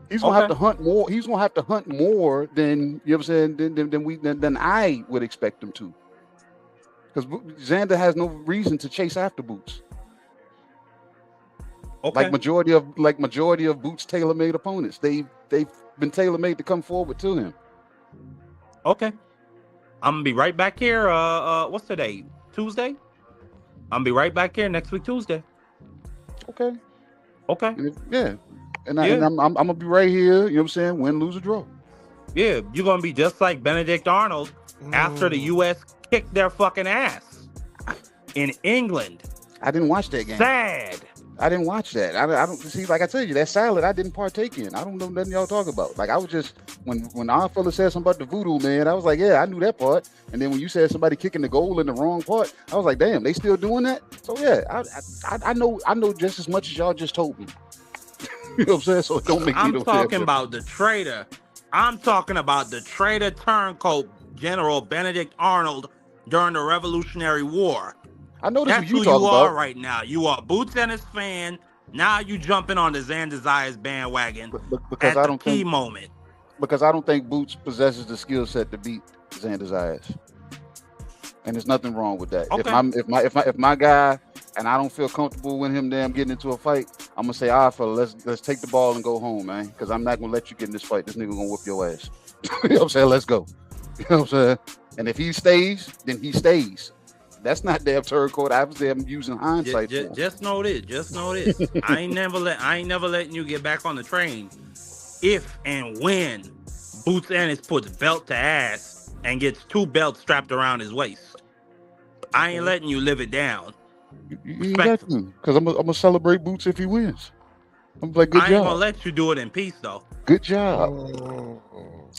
He's gonna have to hunt more. He's gonna have to hunt more than than I would expect him to. Because Xander has no reason to chase after Boots. Okay. Like majority of Boots' tailor-made opponents, they've been tailor-made to come forward to him. Okay. I'm gonna be right back here. What's today? Tuesday? I'm gonna be right back here next week Tuesday. Okay. Okay. And I'm gonna be right here, you know what I'm saying? Win, lose, or draw. Yeah, you're gonna be just like Benedict Arnold after the US kicked their fucking ass in England. I didn't watch that game. Sad. I didn't watch that. I don't see, like I tell you, that salad I didn't partake in. I don't know nothing y'all talk about. Like I was just when our fella said something about the voodoo man, I was like, yeah, I knew that part. And then when you said somebody kicking the goal in the wrong part, I was like, damn, they still doing that? So yeah, I know just as much as y'all just told me. You know what I'm saying? So it don't make me no talking about the traitor. I'm talking about the traitor turncoat General Benedict Arnold during the Revolutionary War. I know that's who you you talking are about right now. You are Boots Ennis fan. Now you jumping on the Xander Zayas bandwagon because at the key moment. Because I don't think Boots possesses the skill set to beat Xander Zayas, and there's nothing wrong with that. Okay. If my guy and I don't feel comfortable with him getting into a fight, I'm gonna say, all right, fella, let's take the ball and go home, man. Because I'm not gonna let you get in this fight. This nigga gonna whoop your ass. You know what I'm saying? Let's go. You know what I'm saying? And if he stays, then he stays. That's not damn turncoat. I was damn using hindsight. Just know this. Just know this. I ain't never letting you get back on the train if and when Boots Ennis puts belt to ass and gets 2 belts strapped around his waist. I ain't letting you live it down. You ain't got to, because I'm gonna celebrate Boots if he wins. I'm like, good job. I ain't gonna let you do it in peace though. Good job.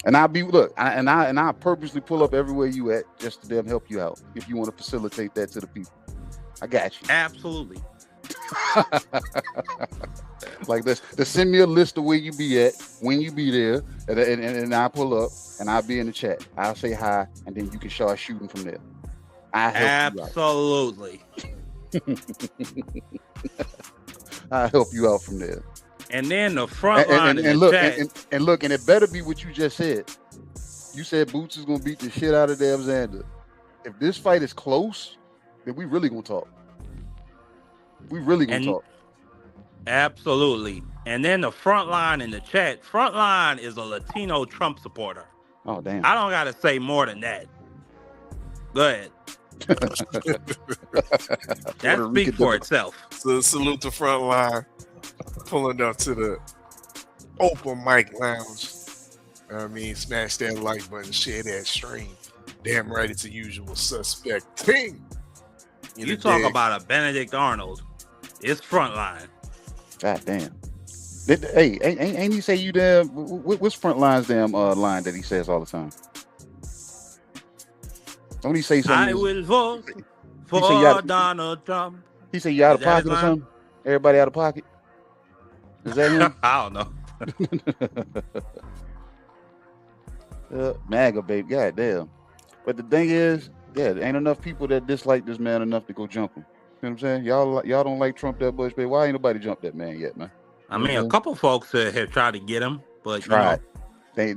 And I purposely pull up everywhere you at just to damn help you out if you want to facilitate that to the people. I got you. Absolutely. Like this, to send me a list of where you be at when you be there, and I pull up and I'll be in the chat. I'll say hi, and then you can start shooting from there. Absolutely. I'll help you out from there. And then the front line and it better be what you just said. You said Boots is gonna beat the shit out of damn Xander. If this fight is close, then we really gonna talk. We really gonna talk. Absolutely. And then the front line in the chat. Front line is a Latino Trump supporter. Oh damn! I don't gotta say more than that. Go ahead. That speaks for itself. So salute the front line. Pulling up to the open mic lounge. I mean, smash that like button, share that stream. Damn right, it's a usual suspect thing. You talk about a Benedict Arnold. It's Frontline. God damn. Hey, ain't he say you damn? What's Frontline's damn line that he says all the time? Don't he say something? I will vote for Donald Trump. He said you out of pocket or something? Everybody out of pocket? Is that him? I don't know. MAGA baby, goddamn. But the thing is, yeah, there ain't enough people that dislike this man enough to go jump him. You know what I'm saying? Y'all don't like Trump that much, baby. Why ain't nobody jumped that man yet, man? I mean, a couple folks have tried to get him, but tried. They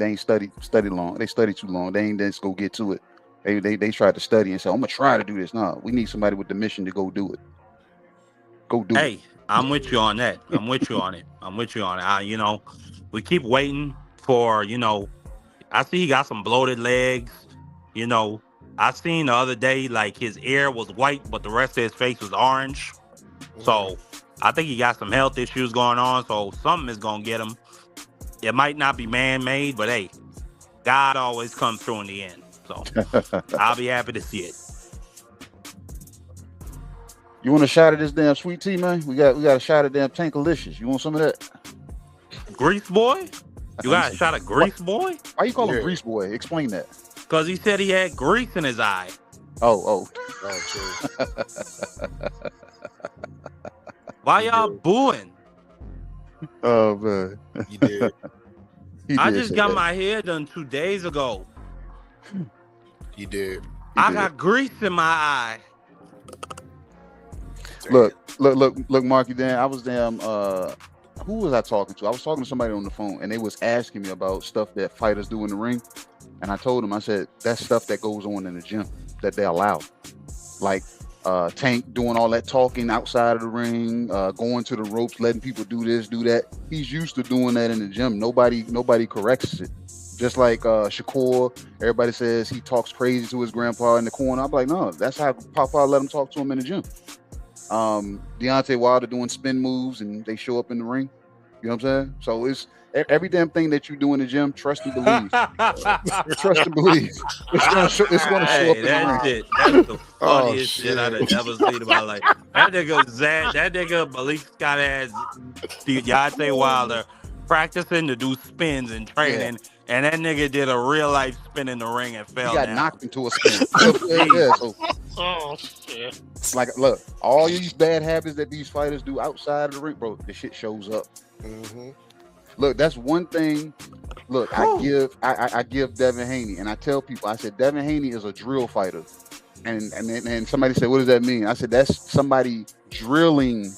ain't study long. They study too long. They ain't just go get to it. They tried to study and say, I'm gonna try to do this. No, we need somebody with the mission to go do it. Go do it. Hey, I'm with you on that. I'm with you on it. We keep waiting for, I see he got some bloated legs. I seen the other day, like, his ear was white, but the rest of his face was orange. So I think he got some health issues going on. So something is going to get him. It might not be man-made, but hey, God always comes through in the end. So I'll be happy to see it. You want a shot of this damn sweet tea, man? We got a shot of damn Tankalicious. You want some of that? Grease boy? You got a shot of Grease boy? Why you call him Grease boy? Explain that. Because he said he had grease in his eye. Oh, true. Why y'all booing? Oh man, you did. I just got my hair done 2 days ago. He did. I got grease in my eye. Look, Marky. Dan, I was damn. Who was I talking to? I was talking to somebody on the phone, and they was asking me about stuff that fighters do in the ring, and I told them, I said, that's stuff that goes on in the gym that they allow, like Tank doing all that talking outside of the ring, going to the ropes, letting people do this, do that. He's used to doing that in the gym. Nobody corrects it. Just like Shakur, everybody says he talks crazy to his grandpa in the corner. I'm like, no, that's how Papa let him talk to him in the gym. Deontay Wilder doing spin moves and they show up in the ring. You know what I'm saying? So it's every damn thing that you do in the gym, trust and believe. Trust and believe. It's gonna show up in the ring. That's the funniest shit I've ever seen in my life. That nigga Malik Scott has Deontay Wilder practicing to do spins and training. Yeah. And that nigga did a real life spin in the ring and fell down. He got knocked into a spin. Oh shit! Like, look, all these bad habits that these fighters do outside of the ring, bro, the shit shows up. Mm-hmm. Look, that's one thing. Look, I give Devin Haney, and I tell people, I said Devin Haney is a drill fighter, and somebody said, what does that mean? I said that's somebody drilling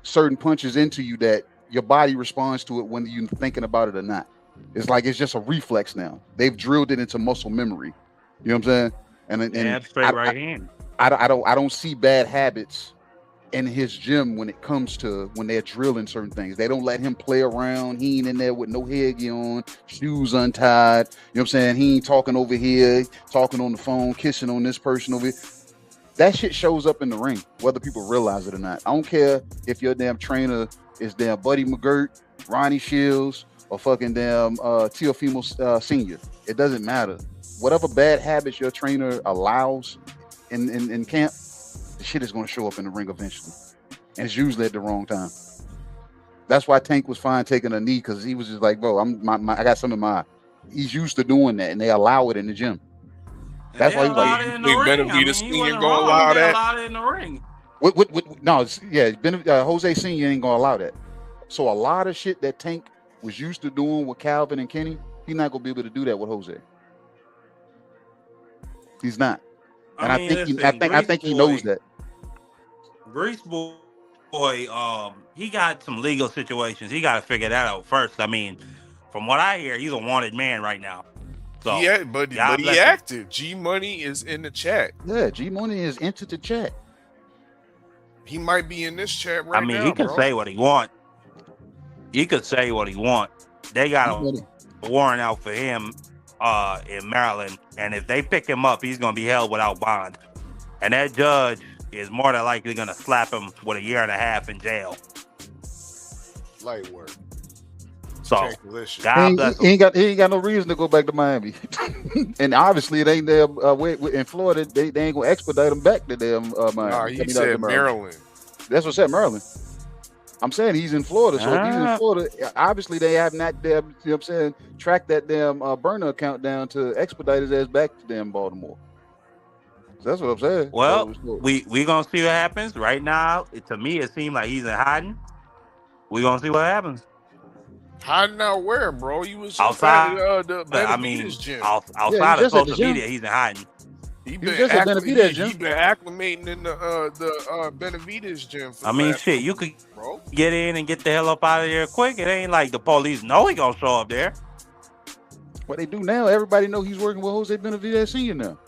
certain punches into you that your body responds to it whether you're thinking about it or not. It's like it's just a reflex now. They've drilled it into muscle memory. You know what I'm saying? And straight right hand. I don't see bad habits in his gym when it comes to when they're drilling certain things. They don't let him play around. He ain't in there with no headgear on, shoes untied. You know what I'm saying? He ain't talking over here, talking on the phone, kissing on this person over here. That shit shows up in the ring, whether people realize it or not. I don't care if your damn trainer is damn Buddy McGirt, Ronnie Shields, or fucking damn Teofimo Senior. It doesn't matter. Whatever bad habits your trainer allows in camp, the shit is going to show up in the ring eventually. And it's usually at the wrong time. That's why Tank was fine taking a knee, because he was just like, bro, I got something in my eye. He's used to doing that, and they allow it in the gym. That's why he's like, Benavidez Senior gonna allow that? In the ring. No, Jose Senior ain't gonna allow that. So a lot of shit that Tank was used to doing with Calvin and Kenny, he's not gonna be able to do that with Jose. He's not. And I think he knows that. Grease boy, he got some legal situations. He got to figure that out first. I mean, from what I hear, he's a wanted man right now. So yeah, but he active. GMoney is in the chat. Yeah, GMoney is entered the chat. He might be in this chat right now. I mean, he can say what he want. He could say what he want. They got a warrant out for him in Maryland, and if they pick him up, he's gonna be held without bond. And that judge is more than likely gonna slap him with 1.5 years in jail. Light work. So God bless him. He ain't got no reason to go back to Miami, and obviously it ain't there in Florida. They ain't gonna expedite him back to them Miami. Nah, he said Maryland. That's what said Maryland. I'm saying he's in Florida, so if he's in Florida, obviously they have not you know what I'm saying, tracked that damn burner account down to expedite his ass back to damn Baltimore. So that's what I'm saying. Well, we gonna see what happens. Right now, to me, it seems like he's in hiding. We gonna see what happens. Hiding out where, bro? You was outside. the I mean, Benavides gym. outside of social media, he's in hiding. He was just at Benavides gym. He been acclimating in the Benavides gym. For I mean, shit, you could bro. get in and get the hell up out of there quick. It ain't like the police know he gonna show up there. What they do now, everybody know he's working with Jose Benavides Senior now.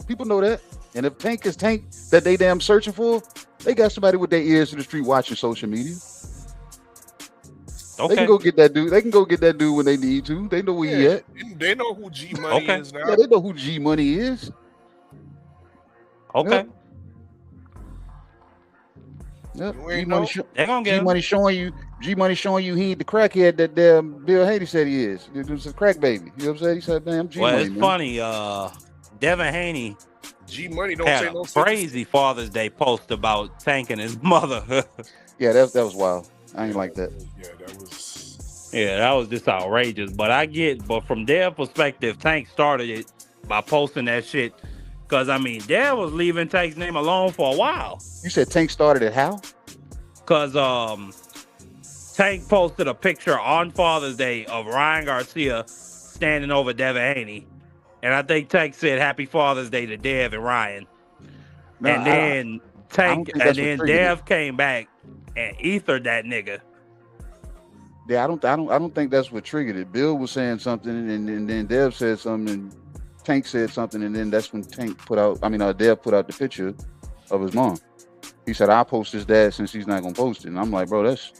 People know that. And if Tank is Tank that they damn searching for, they got somebody with their ears to the street watching social media. Okay. They can go get that dude. They can go get that dude when they need to. They know where he at. They know who GMoney is now. Yeah, they know who GMoney is. Okay. Yep. G-Money showing you. GMoney showing you he ain't the crackhead that damn Bill Hader said he is. It's a crack baby. You know what I'm saying? He said, "Damn, GMoney." Well, it's funny. Devin Haney GMoney don't had say no a crazy Father's Day post about Tank and his mother. Yeah, that was wild. I ain't like that. Yeah, that was just outrageous. But from their perspective, Tank started it by posting that shit. Because, I mean, Dev was leaving Tank's name alone for a while. You said Tank started it how? Because Tank posted a picture on Father's Day of Ryan Garcia standing over Devin Haney. And I think Tank said Happy Father's Day to Dev and Ryan. No, and then Dev came back and ethered that nigga. Yeah, I don't think that's what triggered it. Bill was saying something, and then Dev said something, and Tank said something, and then that's when Dev put out the picture of his mom. He said, "I'll post his dad since he's not gonna post it." And I'm like, bro, that's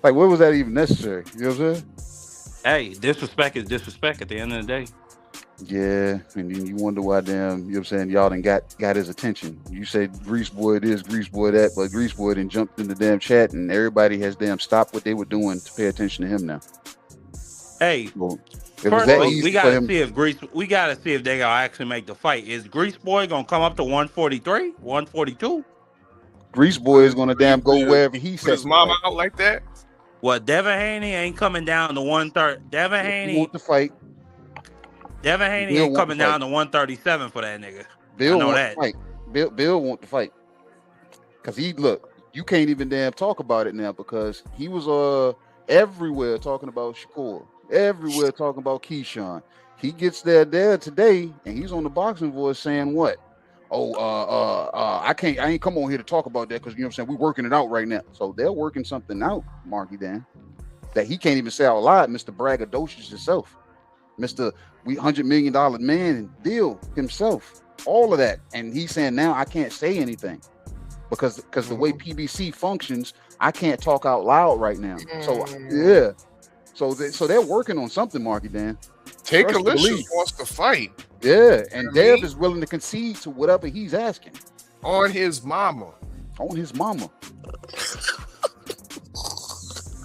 like, what was that even necessary? You know what I'm saying? Hey, disrespect is disrespect at the end of the day. Yeah, and then you wonder why damn, you know what I'm saying, y'all done got his attention. You say Grease Boy this, Grease Boy that, but Grease Boy then jumped in the damn chat and everybody has damn stopped what they were doing to pay attention to him now. Hey, firstly, we gotta see if they gonna actually make the fight. Is Grease Boy gonna come up to 143, 142? Grease Boy is gonna damn go wherever he says. His mama out like that? Well, Devin Haney ain't coming down to 130. Devin Haney want to fight. Devin Haney ain't coming down to 137 for that nigga. Bill I know want that. to fight. Bill want to fight. Cause you can't even damn talk about it now because he was everywhere talking about Shakur, everywhere talking about Keyshawn. He gets there today and he's on the Boxing Voice saying what? I ain't come on here to talk about that because you know what I'm saying, we're working it out right now. So they're working something out, Marky Dan, that he can't even say out loud, Mr. Braggadocious himself. Mr. $100 million man deal himself, all of that, and he's saying now I can't say anything because the way PBC functions, I can't talk out loud right now. So yeah, so they're working on something, Marky Dan. Take Alicious wants to fight. Yeah, and Dev is willing to concede to whatever he's asking. On his mama. On his mama.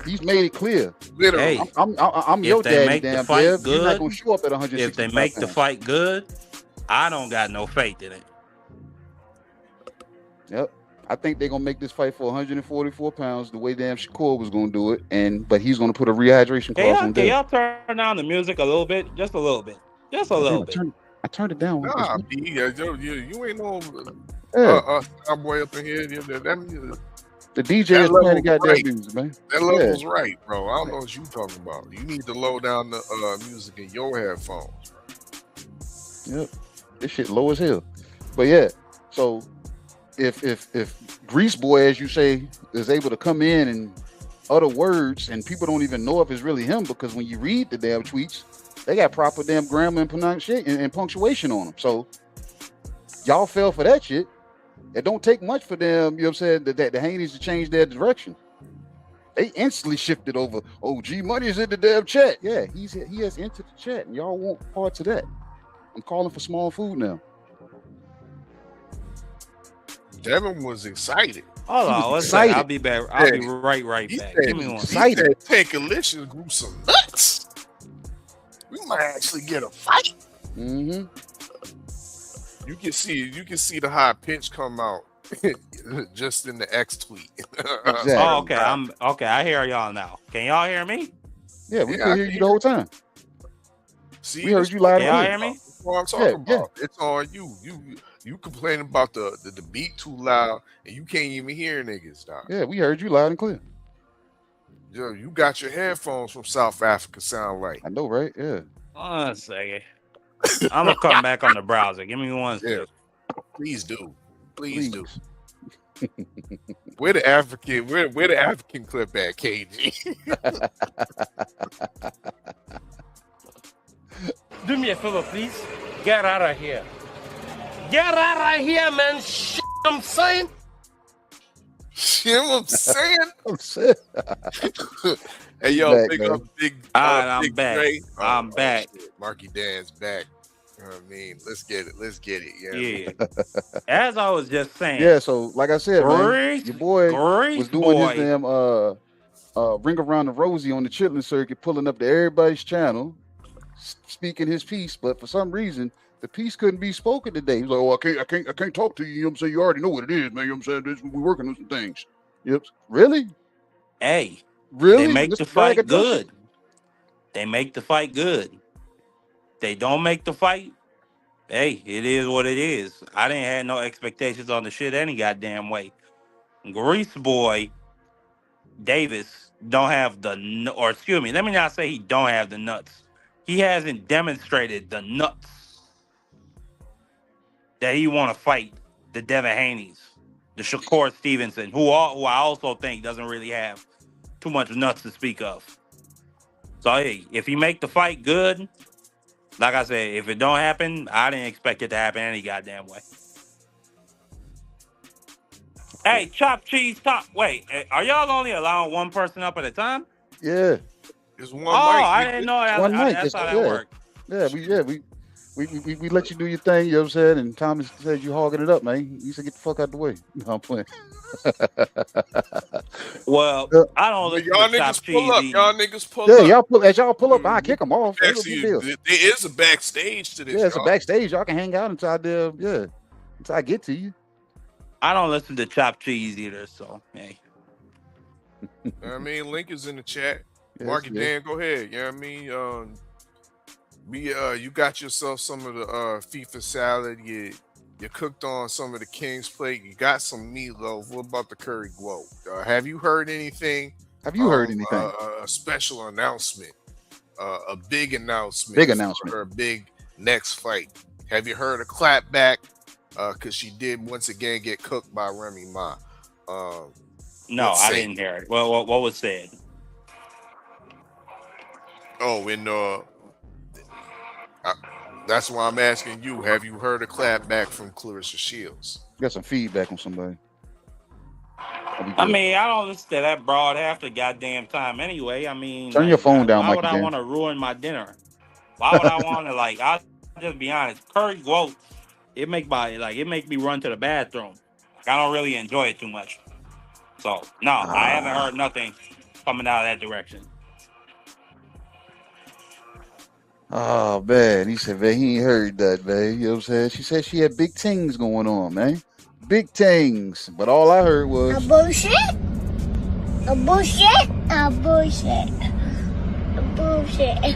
He's made it clear. Literally. Hey, I'm your daddy, damn Dev. You're not gonna show up at 160. If they make the fight good, I don't got no faith in it. Yep. I think they're gonna make this fight for 144 pounds, the way damn Shakur was gonna do it, but he's gonna put a rehydration clause on Dev. Can y'all turn down the music a little bit? Just a little bit. Just a little bit. I turned it down. Nah, you ain't no cowboy up in here. The DJ is playing the goddamn music, man. That level's right, bro. I don't know what you talking about. You need to low down the music in your headphones. Yep, this shit low as hell. But yeah, so if Grease Boy, as you say, is able to come in and utter words, and people don't even know if it's really him because when you read the damn tweets, they got proper damn grammar and pronunciation and punctuation on them. So y'all fell for that shit. It don't take much for them, you know what I'm saying, the Haneys to change their direction. They instantly shifted over. Oh, GMoney is in the damn chat. Yeah, he has entered the chat, and y'all want parts of that. I'm calling for small food now. Devin was excited. Hold on, let's say I'll be back. I'll be right back. Give me one. He said, take Alicious grew some nuts. We might actually get a fight. Mm-hmm. You can see the high pitch come out just in the X tweet. Exactly. Oh, okay. I hear y'all now. Can y'all hear me? Yeah, we can hear you the whole time. See, we heard you loud. Can y'all hear me? That's what I'm talking about. Yeah. It's on you. You complaining about the beat too loud and you can't even hear niggas, dog. Yeah, we heard you loud and clear. Yo, you got your headphones from South Africa, sound like. I know, right? Yeah. 1 second. I'm gonna come back on the browser. Give me 1 second. Please do. Please do. Where the African clip at, KG? Do me a favor, please. Get out of here. Get out of here, man. Shit, I'm saying. Shit, I'm saying. I'm saying. Hey, yo, Back, big man. up, big. I'm Big back. Dre. I'm back. Shit. Marky Dan's back. You know what I mean? Let's get it. Let's get it. Yeah. As I was just saying. Yeah, so like I said, man, your boy was doing his damn ring around the rosy on the chitlin circuit, pulling up to everybody's channel, speaking his piece, but for some reason the piece couldn't be spoken today. He was like, "Oh, I can't talk to you. You know what I'm saying? You already know what it is, man. You know what I'm saying? We're working on some things." Yep. Really? Hey, really? they make Mr. the fight Braggadocious? good. They make the fight good. They don't make the fight. Hey, it is what it is. I didn't have no expectations on the shit any goddamn way. Grease boy Davis don't have or excuse me, let me not say he don't have the nuts. He hasn't demonstrated the nuts that he want to fight the Devin Haney's, the Shakur Stevenson, who I also think doesn't really have too much nuts to speak of. So hey, if he make the fight good, like I said, if it don't happen, I didn't expect it to happen any goddamn way. Hey, chop cheese top. Wait, are y'all only allowing one person up at a time? Yeah. It's one Oh, mic. I didn't know that. One mic. That's how that Yeah. worked. Yeah, we let you do your thing, you know what I'm saying? And Thomas said you hogging it up, man. He said get the fuck out the way. No, I'm playing. Well, I don't listen Y'all to chop niggas pull cheese up. eating. Y'all niggas pull Yeah, up. as y'all pull up, I kick them off. Ain't no Actually, big deal. there is a backstage to this. Yeah, it's a y'all. backstage. Y'all can hang out until I get to you. I don't listen to chop cheese either, so hey. I mean, link is in the chat. Yes, Marky yes. Dan, go ahead. You know what I mean? You got yourself some of the FIFA salad. You cooked on some of the King's plate. You got some meatloaf. What about the curry glow? Have you heard anything? Have you heard anything? A special announcement, a big announcement. Big announcement. For her big next fight. Have you heard a clap back? Because she did once again get cooked by Remy Ma. No, I didn't hear it. Well, what was said? Oh, and that's why I'm asking you. Have you heard a clap back from Clarissa Shields? Got some feedback on somebody. I mean, I don't listen to that broad half the goddamn time anyway. I mean, Turn your phone down, why Mikey would I Dan. want to ruin my dinner? Why would I want to I'll just be honest. Curry gloat, it make me run to the bathroom. I don't really enjoy it too much. So no, I haven't heard nothing coming out of that direction. Oh man, he said, man, he ain't heard that, man. You know what I'm saying? She said she had big things going on, man. Big things. But all I heard was A bullshit. A bullshit. A bullshit. A bullshit.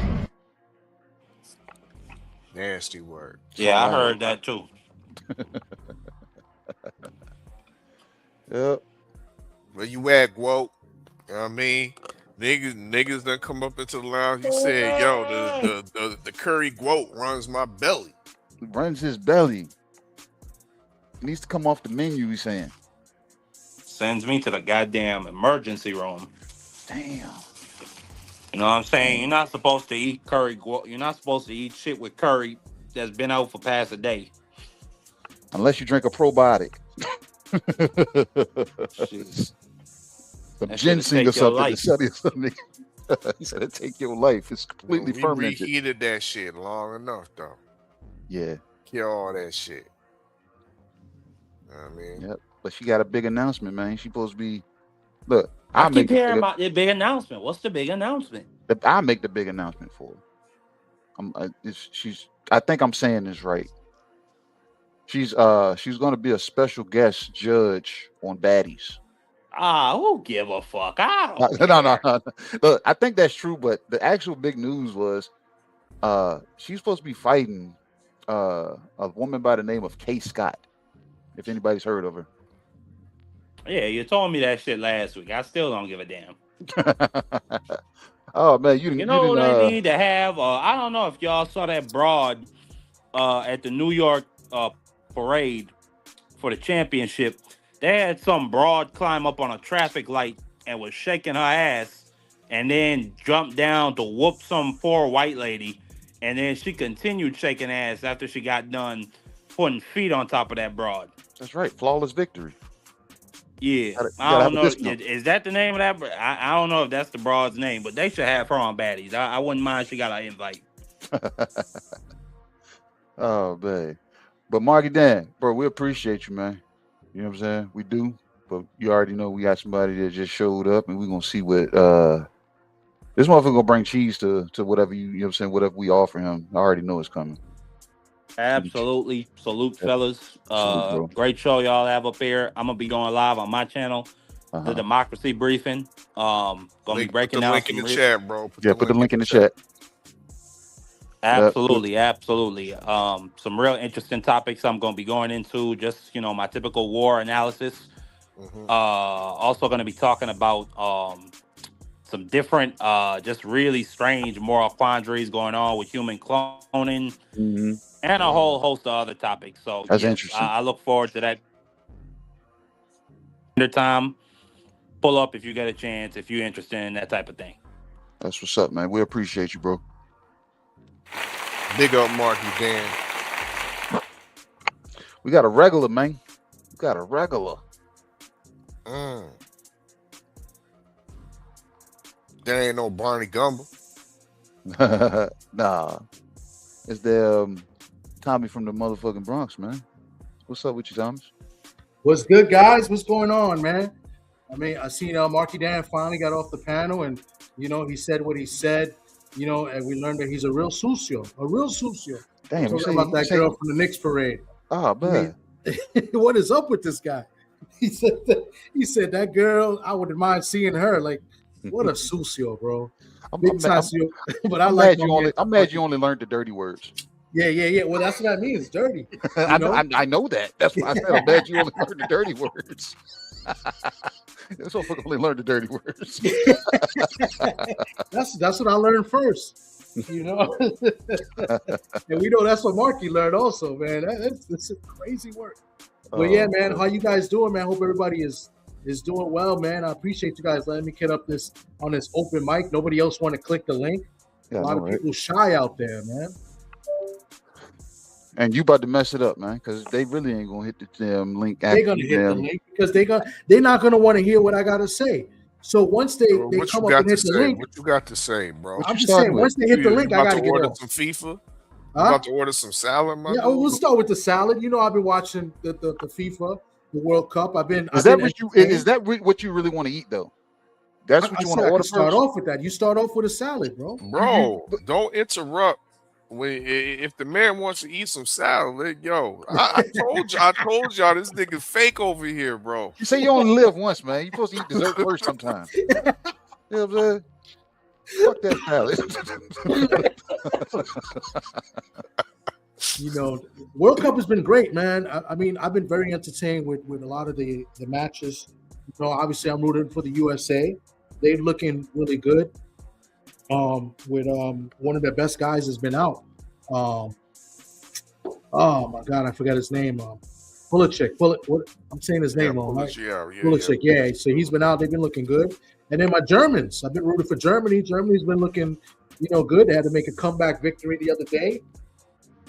Nasty word. Yeah, I heard that too. Yep. Where you at, Guo? You know what I mean? Niggas done come up into the lounge. He said, yo, the curry Guo runs my belly. Runs his belly. Needs to come off the menu, he's saying. Sends me to the goddamn emergency room. Damn. You know what I'm saying? You're not supposed to eat curry. You're not supposed to eat shit with curry that's been out for past a day. Unless you drink a probiotic. Some ginseng or something to sell you something. He said it take your life. It's completely We fermented. reheated that shit long enough, though. Yeah. Kill all that shit. I mean, Yep. But she got a big announcement, man. She supposed to be. Look, I keep hearing about the big announcement. What's the big announcement? I'll make the big announcement for her. I think I'm saying this right. She's going to be a special guest judge on Baddies. Who give a fuck? No. Look, I think that's true, but the actual big news was she's supposed to be fighting a woman by the name of Kay Scott. If anybody's heard of her. Yeah, you told me that shit last week. I still don't give a damn. Oh man, you You didn't. know they need to have. I don't know if y'all saw that broad at the New York parade for the championship. They had some broad climb up on a traffic light and was shaking her ass, and then jumped down to whoop some poor white lady, and then she continued shaking ass after she got done putting feet on top of that broad. That's right, flawless victory. Yeah, You I gotta don't have a know. discount. Is that the name of that? I don't know if that's the broad's name, but they should have her on baddies. I wouldn't mind if she got an invite. Oh man, but Marky Dan, bro, we appreciate you, man. You know what I'm saying? We do, but you already know we got somebody that just showed up, and we're gonna see what this motherfucker gonna bring cheese to whatever you know what I'm saying, whatever we offer him. I already know it's coming. Absolutely. Salute, fellas. Salute, bro. Great show y'all have up here. I'm gonna be going live on my channel, the Democracy Briefing. Gonna be breaking Put the down link in the chat, bro. Put the link in the chat. Absolutely, absolutely. Some real interesting topics I'm gonna be going into. Just my typical war analysis. Also gonna be talking about some different, just really strange moral quandaries going on with human cloning. And a whole host of other topics. So That's yes, interesting. I look forward to that. Time, pull up if you get a chance, if you're interested in that type of thing. That's what's up, man. We appreciate you, bro. Big up, Marky Dan. We got a regular, man. We got a regular. There ain't no Barney Gumble. Nah, it's the Tommy from the motherfucking Bronx, man. What's up with you, Thomas? What's good, guys? What's going on, man? I mean, I seen Marky Dan finally got off the panel, and he said what he said. And we learned that he's a real sucio. Damn, talking about that girl from the Knicks parade. Oh man, what is up with this guy? He said that girl. I wouldn't mind seeing her. Like, what a sucio, bro. Big time sucio. But I'm mad you only learned the dirty words. Yeah. Well, that's what that means. Dirty. I know that. That's why I said I'm mad you only learned the dirty words. This motherfucker only learned the dirty words. That's what I learned first. And we know that's what Marky learned also, man. That's crazy work. But yeah, man, how you guys doing, man? Hope everybody is doing well, man. I appreciate you guys letting me get up on this open mic. Nobody else want to click the link. Yeah, a lot of people shy out there, man. And you about to mess it up, man, because they really ain't gonna hit the link. They're gonna hit the link because they're not gonna want to hear what I gotta say. So once they come up and hit the link, what you got to say, bro? I'm just saying, once they hit the link, I gotta get order off. some FIFA. About to order some salad, man. Yeah, we'll start with the salad. I've been watching the FIFA, the World Cup. Is that what you really want to eat though? That's what you want to order. Start off with that. You start off with a salad, bro. Bro, don't interrupt. If the man wants to eat some salad, I told y'all this nigga fake over here, bro. You say you only live once, man. You're supposed to eat dessert first sometime. You know what I'm saying? Fuck that salad. World Cup has been great, man. I mean, I've been very entertained with a lot of the matches. Obviously, I'm rooting for the USA. They're looking really good. With one of their best guys has been out. Oh my God, I forgot his name. Pulisic. I'm saying his name wrong, right? Pulisic, yeah. So he's been out. They've been looking good. And then my Germans. I've been rooting for Germany. Germany's been looking, good. They had to make a comeback victory the other day.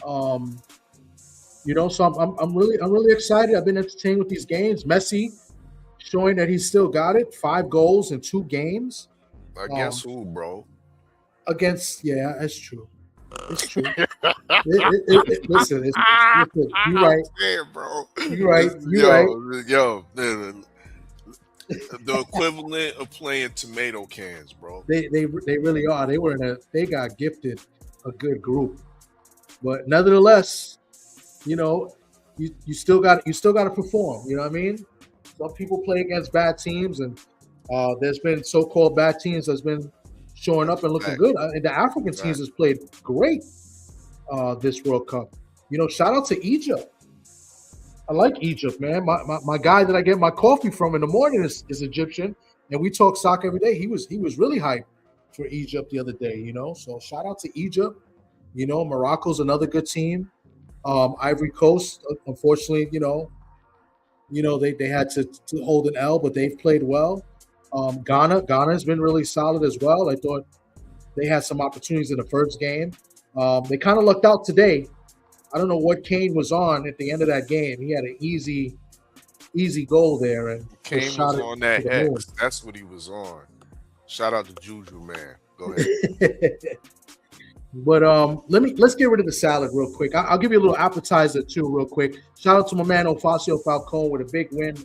So I'm really excited. I've been entertained with these games. Messi showing that he's still got it. 5 goals in 2 games. Against who, bro? Yeah, that's true. It's true. Listen, you're right. Bro. You're right. Yo, the equivalent of playing tomato cans, bro. They really are. They got gifted a good group, but nevertheless, you still got to perform. You know what I mean? Some people play against bad teams, and there's been so-called bad teams that's been showing up and looking good. And the African teams has played great this World Cup. Shout out to Egypt. I like Egypt, man. My guy that I get my coffee from in the morning is Egyptian. and we talk soccer every day. He was really hyped for Egypt the other day, you know. So shout out to Egypt. You know, Morocco's another good team. Ivory Coast, unfortunately, you know, they had to hold an L, but they've played well. Ghana has been really solid as well. I thought they had some opportunities in the first game. They kind of lucked out today. I don't know what Kane was on at the end of that game. He had an easy goal there, and Kane was on that X. That's what he was on. Shout out to Juju, man. Go ahead. But let's get rid of the salad real quick. I'll give you a little appetizer too, real quick. Shout out to my man Ofacio Falcone with a big win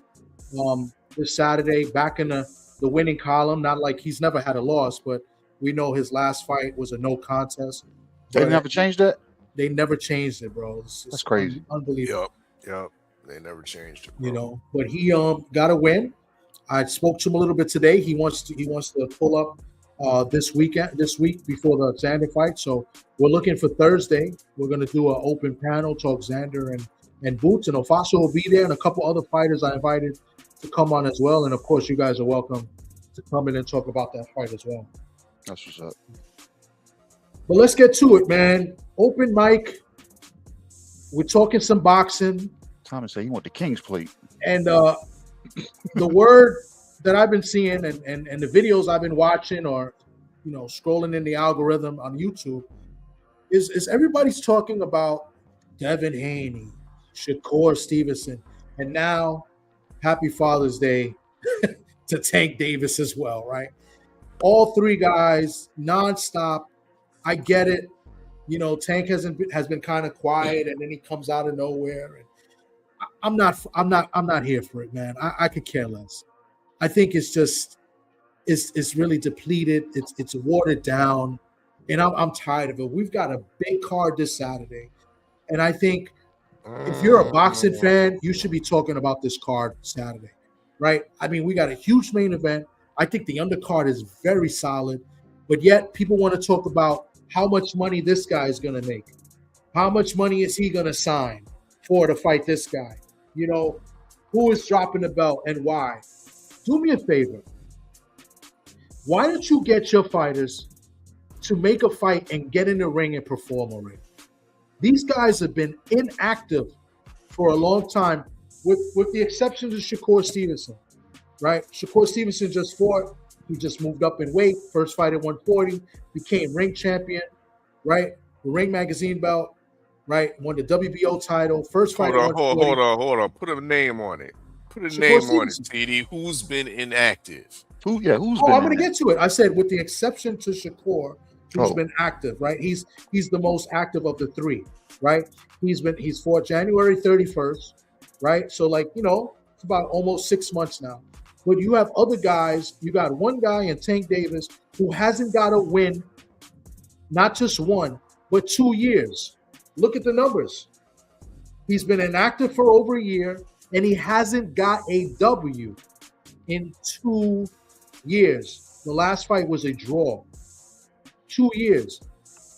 this Saturday, back in the winning column. Not like he's never had a loss, but we know his last fight was a no contest. They never changed that? They never changed it, bro. It's crazy. Unbelievable. Yep. They never changed it, bro. You know, but he got a win. I spoke to him a little bit today. He wants to pull up this week before the Xander fight. So we're looking for Thursday. We're gonna do an open panel, talk Xander and Boots, and Ofaso will be there, and a couple other fighters I invited to come on as well. And of course, you guys are welcome to come in and talk about that fight as well. That's what's up. But let's get to it, man. Open mic. We're talking some boxing. Thomas said he want the King's plate. And the word that I've been seeing and the videos I've been watching, or you know, scrolling in the algorithm on YouTube, is everybody's talking about Devin Haney, Shakur Stevenson, and now happy Father's Day to Tank Davis as well, right? All three guys nonstop. I get it. You know, Tank has been kind of quiet, and then he comes out of nowhere. And I'm not here for it, man. I could care less. I think it's just it's really depleted. It's watered down, and I'm tired of it. We've got a big card this Saturday, and I think if you're a boxing fan, you should be talking about this card Saturday, right? I mean, we got a huge main event. I think the undercard is very solid, but yet people want to talk about how much money this guy is going to make. How much money is he going to sign for to fight this guy? You know, who is dropping the belt and why? Do me a favor. Why don't you get your fighters to make a fight and get in the ring and perform already? These guys have been inactive for a long time, with the exception of Shakur Stevenson, right? Shakur Stevenson just fought. He just moved up in weight. First fight at 140, became ring champion, right? The Ring Magazine belt, right? Won the WBO title. First fight at 140. Hold on. Put a name on it. Put a name on it, TD. Who's been inactive? Who's been I'm going to get to it. I said with the exception to Shakur, who's been active, right? He's the most active of the three, right? He's fought January 31st, right? So like, you know, it's about almost 6 months now. But you have other guys. You got one guy in Tank Davis who hasn't got a win, not just one, but 2 years. Look at the numbers. He's been inactive for over a year, and he hasn't got a W in 2 years. The last fight was a draw. 2 years.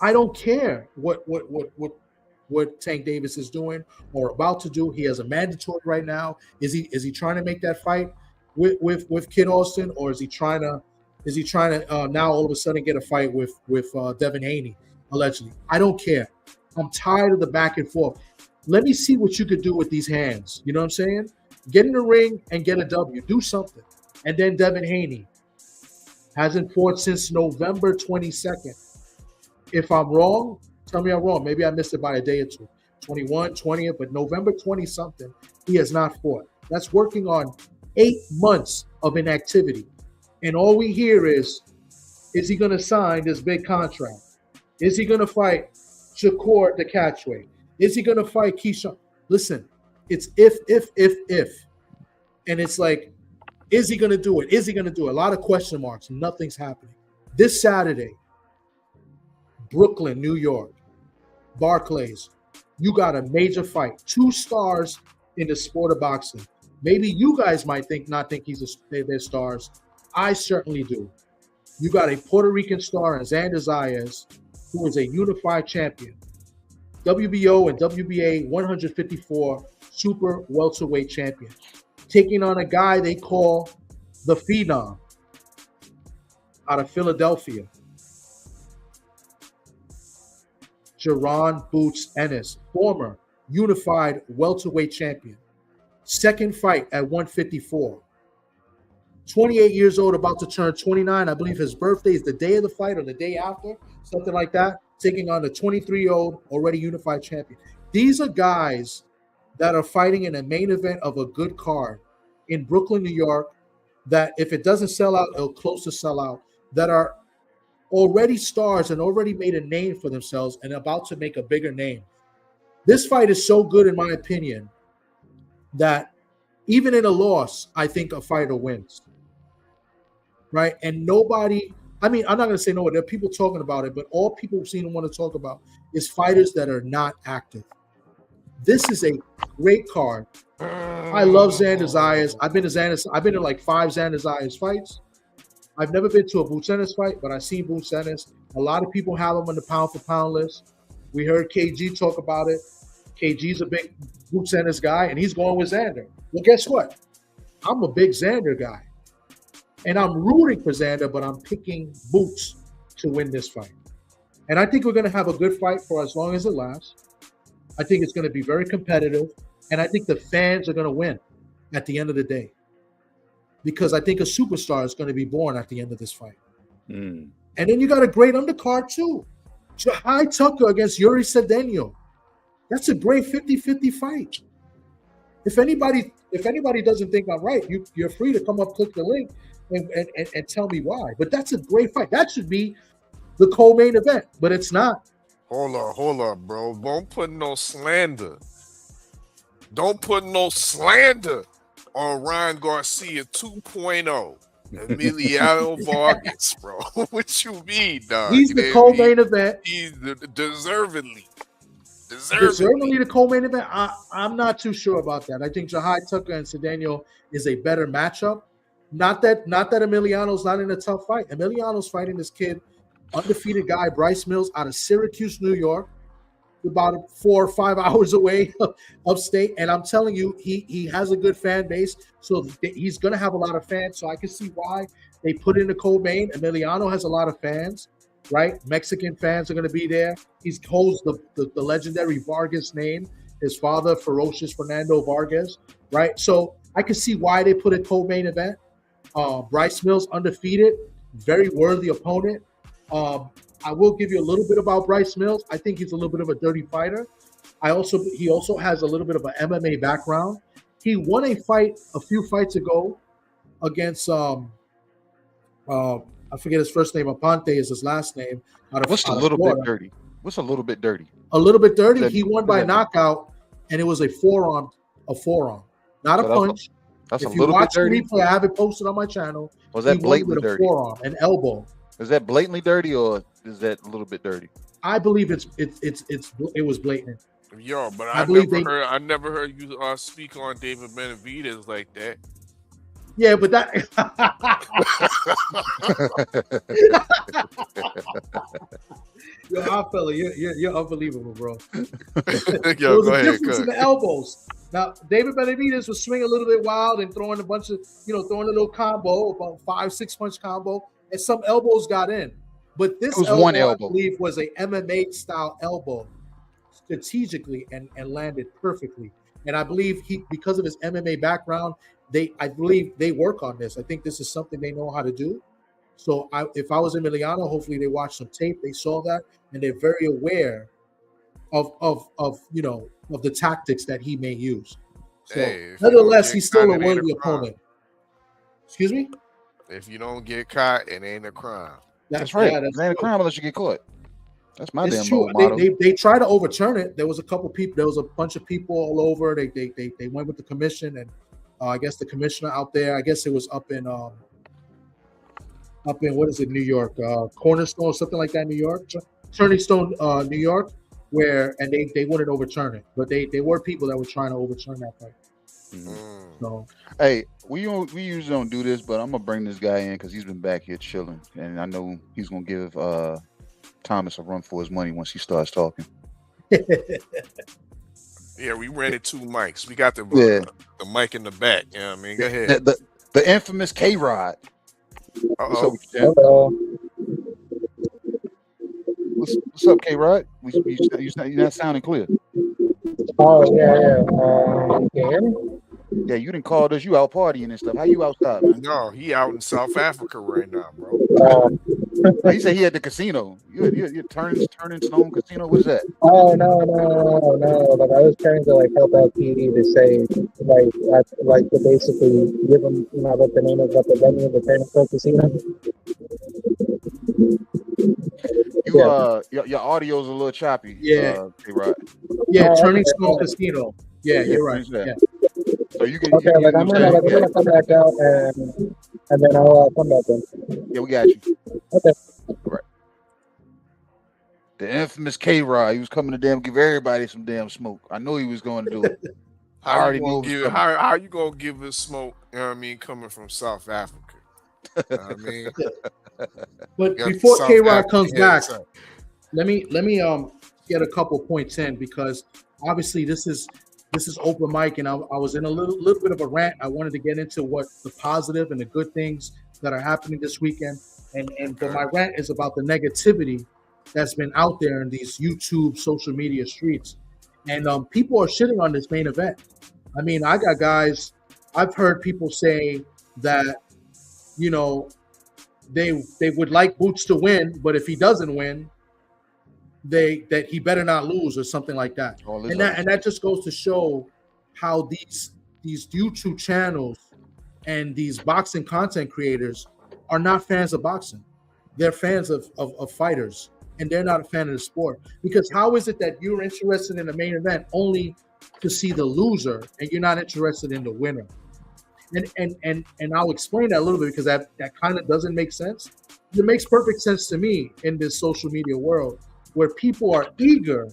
I don't care what Tank Davis is doing or about to do. He has a mandatory right now. Is he trying to make that fight with Kid Austin, or is he trying to now all of a sudden get a fight with Devin Haney, allegedly? I don't care. I'm tired of the back and forth. Let me see what you could do with these hands. You know what I'm saying? Get in the ring and get a W. Do something. And then Devin Haney hasn't fought since November 22nd. If I'm wrong, tell me I'm wrong. Maybe I missed it by a day or two. 21, 20th, but November 20-something, he has not fought. That's working on 8 months of inactivity. And all we hear is he going to sign this big contract? Is he going to fight Shakur the catchweight? Is he going to fight Keyshawn? Listen, it's if. And it's like, is he going to do it? Is he going to do it? A lot of question marks. Nothing's happening. This Saturday, Brooklyn, New York, Barclays, you got a major fight. 2 stars in the sport of boxing. Maybe you guys might not think they're stars. I certainly do. You got a Puerto Rican star in Xander Zayas, who is a unified champion. WBO and WBA 154 super welterweight champion. Taking on a guy they call the Phenom, out of Philadelphia. Jaron Boots Ennis, former unified welterweight champion. Second fight at 154. 28 years old, about to turn 29. I believe his birthday is the day of the fight or the day after, something like that. Taking on the 23-year-old already unified champion. These are guys that are fighting in a main event of a good card in Brooklyn, New York, that if it doesn't sell out, it'll close to sell out, that are already stars and already made a name for themselves and about to make a bigger name. This fight is so good, in my opinion, that even in a loss, I think a fighter wins. Right? And nobody, I mean, I'm not going to say no, there are people talking about it, but all people seem to want to talk about is fighters that are not active. This is a great card. I love Xander Zayas. I've been to like 5 Xander Zayas fights. I've never been to a Boots Ennis fight, but I've seen Boots Ennis. A lot of people have him on the pound for pound list. We heard KG talk about it. KG's a big Boots Ennis guy, and he's going with Xander. Well, guess what? I'm a big Xander guy. And I'm rooting for Xander, but I'm picking Boots to win this fight. And I think we're going to have a good fight for as long as it lasts. I think it's going to be very competitive. And I think the fans are going to win at the end of the day. Because I think a superstar is going to be born at the end of this fight. And then you got a great undercard too. Jahai Tucker against Yuri Cedeno. That's a great 50-50 fight. If anybody doesn't think I'm right, you're free to come up, click the link, and tell me why. But that's a great fight. That should be the co-main event, but it's not. Hold on, bro. Don't put no slander. Don't put no slander on Ryan Garcia 2.0. Emiliano Vargas, bro. What you mean, dog? He's the co-main event. He's deservedly the co-main event. I'm not too sure about that. I think Jahai Tucker and Cedeno is a better matchup. Not that Emiliano's not in a tough fight. Emiliano's fighting this kid, undefeated guy, Bryce Mills, out of Syracuse, New York, about 4 or 5 hours away upstate. And I'm telling you, he has a good fan base, so he's going to have a lot of fans. So I can see why they put in the co-main. Emiliano has a lot of fans, right? Mexican fans are going to be there. He holds the legendary Vargas name. His father, Ferocious Fernando Vargas, right? So I can see why they put a co-main event. Bryce Mills, undefeated, very worthy opponent. I will give you a little bit about Bryce Mills. I think he's a little bit of a dirty fighter. He also has a little bit of an MMA background. He won a fight a few fights ago against I forget his first name. Aponte is his last name. What's a little bit dirty? What's a little bit dirty? A little bit dirty. He won by knockout, and it was a forearm, not a punch. That's if a you little watch bit dirty. The replay, I have it posted on my channel. Was that blatantly dirty? Forearm, an elbow. Is that blatantly dirty, or is that a little bit dirty? I believe it was blatant. Yo, but I never heard you speak on David Benavidez like that. Yeah, but that. Yo, fella, you're unbelievable, bro. There was a difference in the elbows. Now, David Benavidez was swinging a little bit wild and throwing a bunch of, throwing a little combo, about 5-6 punch combo, and some elbows got in. But this one elbow, I believe, was a MMA style elbow, strategically and landed perfectly. And I believe because of his MMA background, I believe they work on this. I think this is something they know how to do. So if I was Emiliano, hopefully they watched some tape, they saw that, and they're very aware of the tactics that he may use. So nevertheless, he's still a worthy opponent. Excuse me? If you don't get caught, it ain't a crime. That's right. It ain't a crime unless you get caught. That's my damn true. motto. They try to overturn it. There was a couple people. There was a bunch of people all over. They went with the commission, and I guess the commissioner out there. I guess it was up in what is it, New York, Cornerstone or something like that, New York, Turning Stone, New York, and they wouldn't overturn it, but they were people that were trying to overturn that fight. So hey, we usually don't do this, but I'm gonna bring this guy in because he's been back here chilling, and I know he's gonna give Thomas a run for his money once he starts talking. Yeah, we rented 2 mics. We got the mic in the back. You know what I mean? Go ahead. The infamous K-Rod. What's up Uh-oh. with you, champ? Hello. What's up, K-Rod? You're not sounding clear. Oh, yeah. Can you hear me? Yeah, you didn't call us. You out partying and stuff. How you outside, man? No, he out in South Africa right now, bro. He said he at the casino. You're turning Stone Casino. What is that? Oh, no. Like, I was trying to, like, help out PD to say, like, to basically give him, what the name is, what the venue of the Turning Stone Casino. Your audio's a little choppy. Yeah. K-Rod. Yeah, Oh, Turning okay. Stone Casino. Yeah, you're right. Yeah. So you can. Okay, like, I'm gonna come back out and then I'll come back in. Yeah, we got you. Okay. All right. The infamous K-Rod. He was coming to give everybody some damn smoke. I knew he was going to do it. I already knew. How you gonna give us smoke? You know what I mean, coming from South Africa. You know what I mean, But Yeah, before South K-Rod Africa, comes yeah, back, so- let me get a couple points in, because obviously this is open mic, and I was in a little bit of a rant. I wanted to get into what the positive and the good things that are happening this weekend, but my rant is about the negativity that's been out there in these YouTube social media streets, and people are shitting on this main event. I mean, I got guys. I've heard people say that, you know, they would like Boots to win, but if he doesn't win, that he better not lose or something like that. And that just goes to show how these YouTube channels and these boxing content creators are not fans of boxing. They're fans of fighters, and they're not a fan of the sport. Because how is it that you're interested in the main event only to see the loser, and you're not interested in the winner? And I'll explain that a little bit, because that kind of doesn't make sense. It makes perfect sense to me in this social media world, where people are eager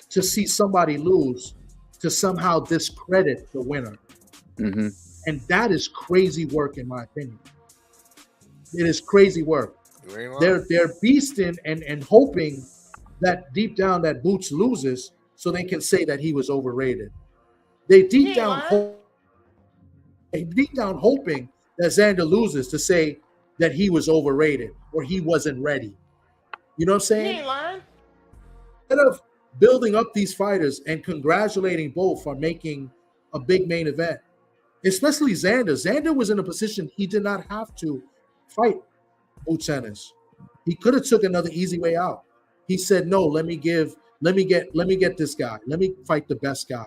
to see somebody lose to somehow discredit the winner. Mm-hmm. And that is crazy work, in my opinion. It is crazy work. They're beasting and hoping that deep down that Boots loses so they can say that he was overrated. They deep down hoping that Xander loses to say that he was overrated or he wasn't ready. You know what I'm saying? Instead of building up these fighters and congratulating both for making a big main event, especially Xander. Xander was in a position he did not have to fight Boots Ennis. He could have took another easy way out. He said, "No, let me get this guy. Let me fight the best guy.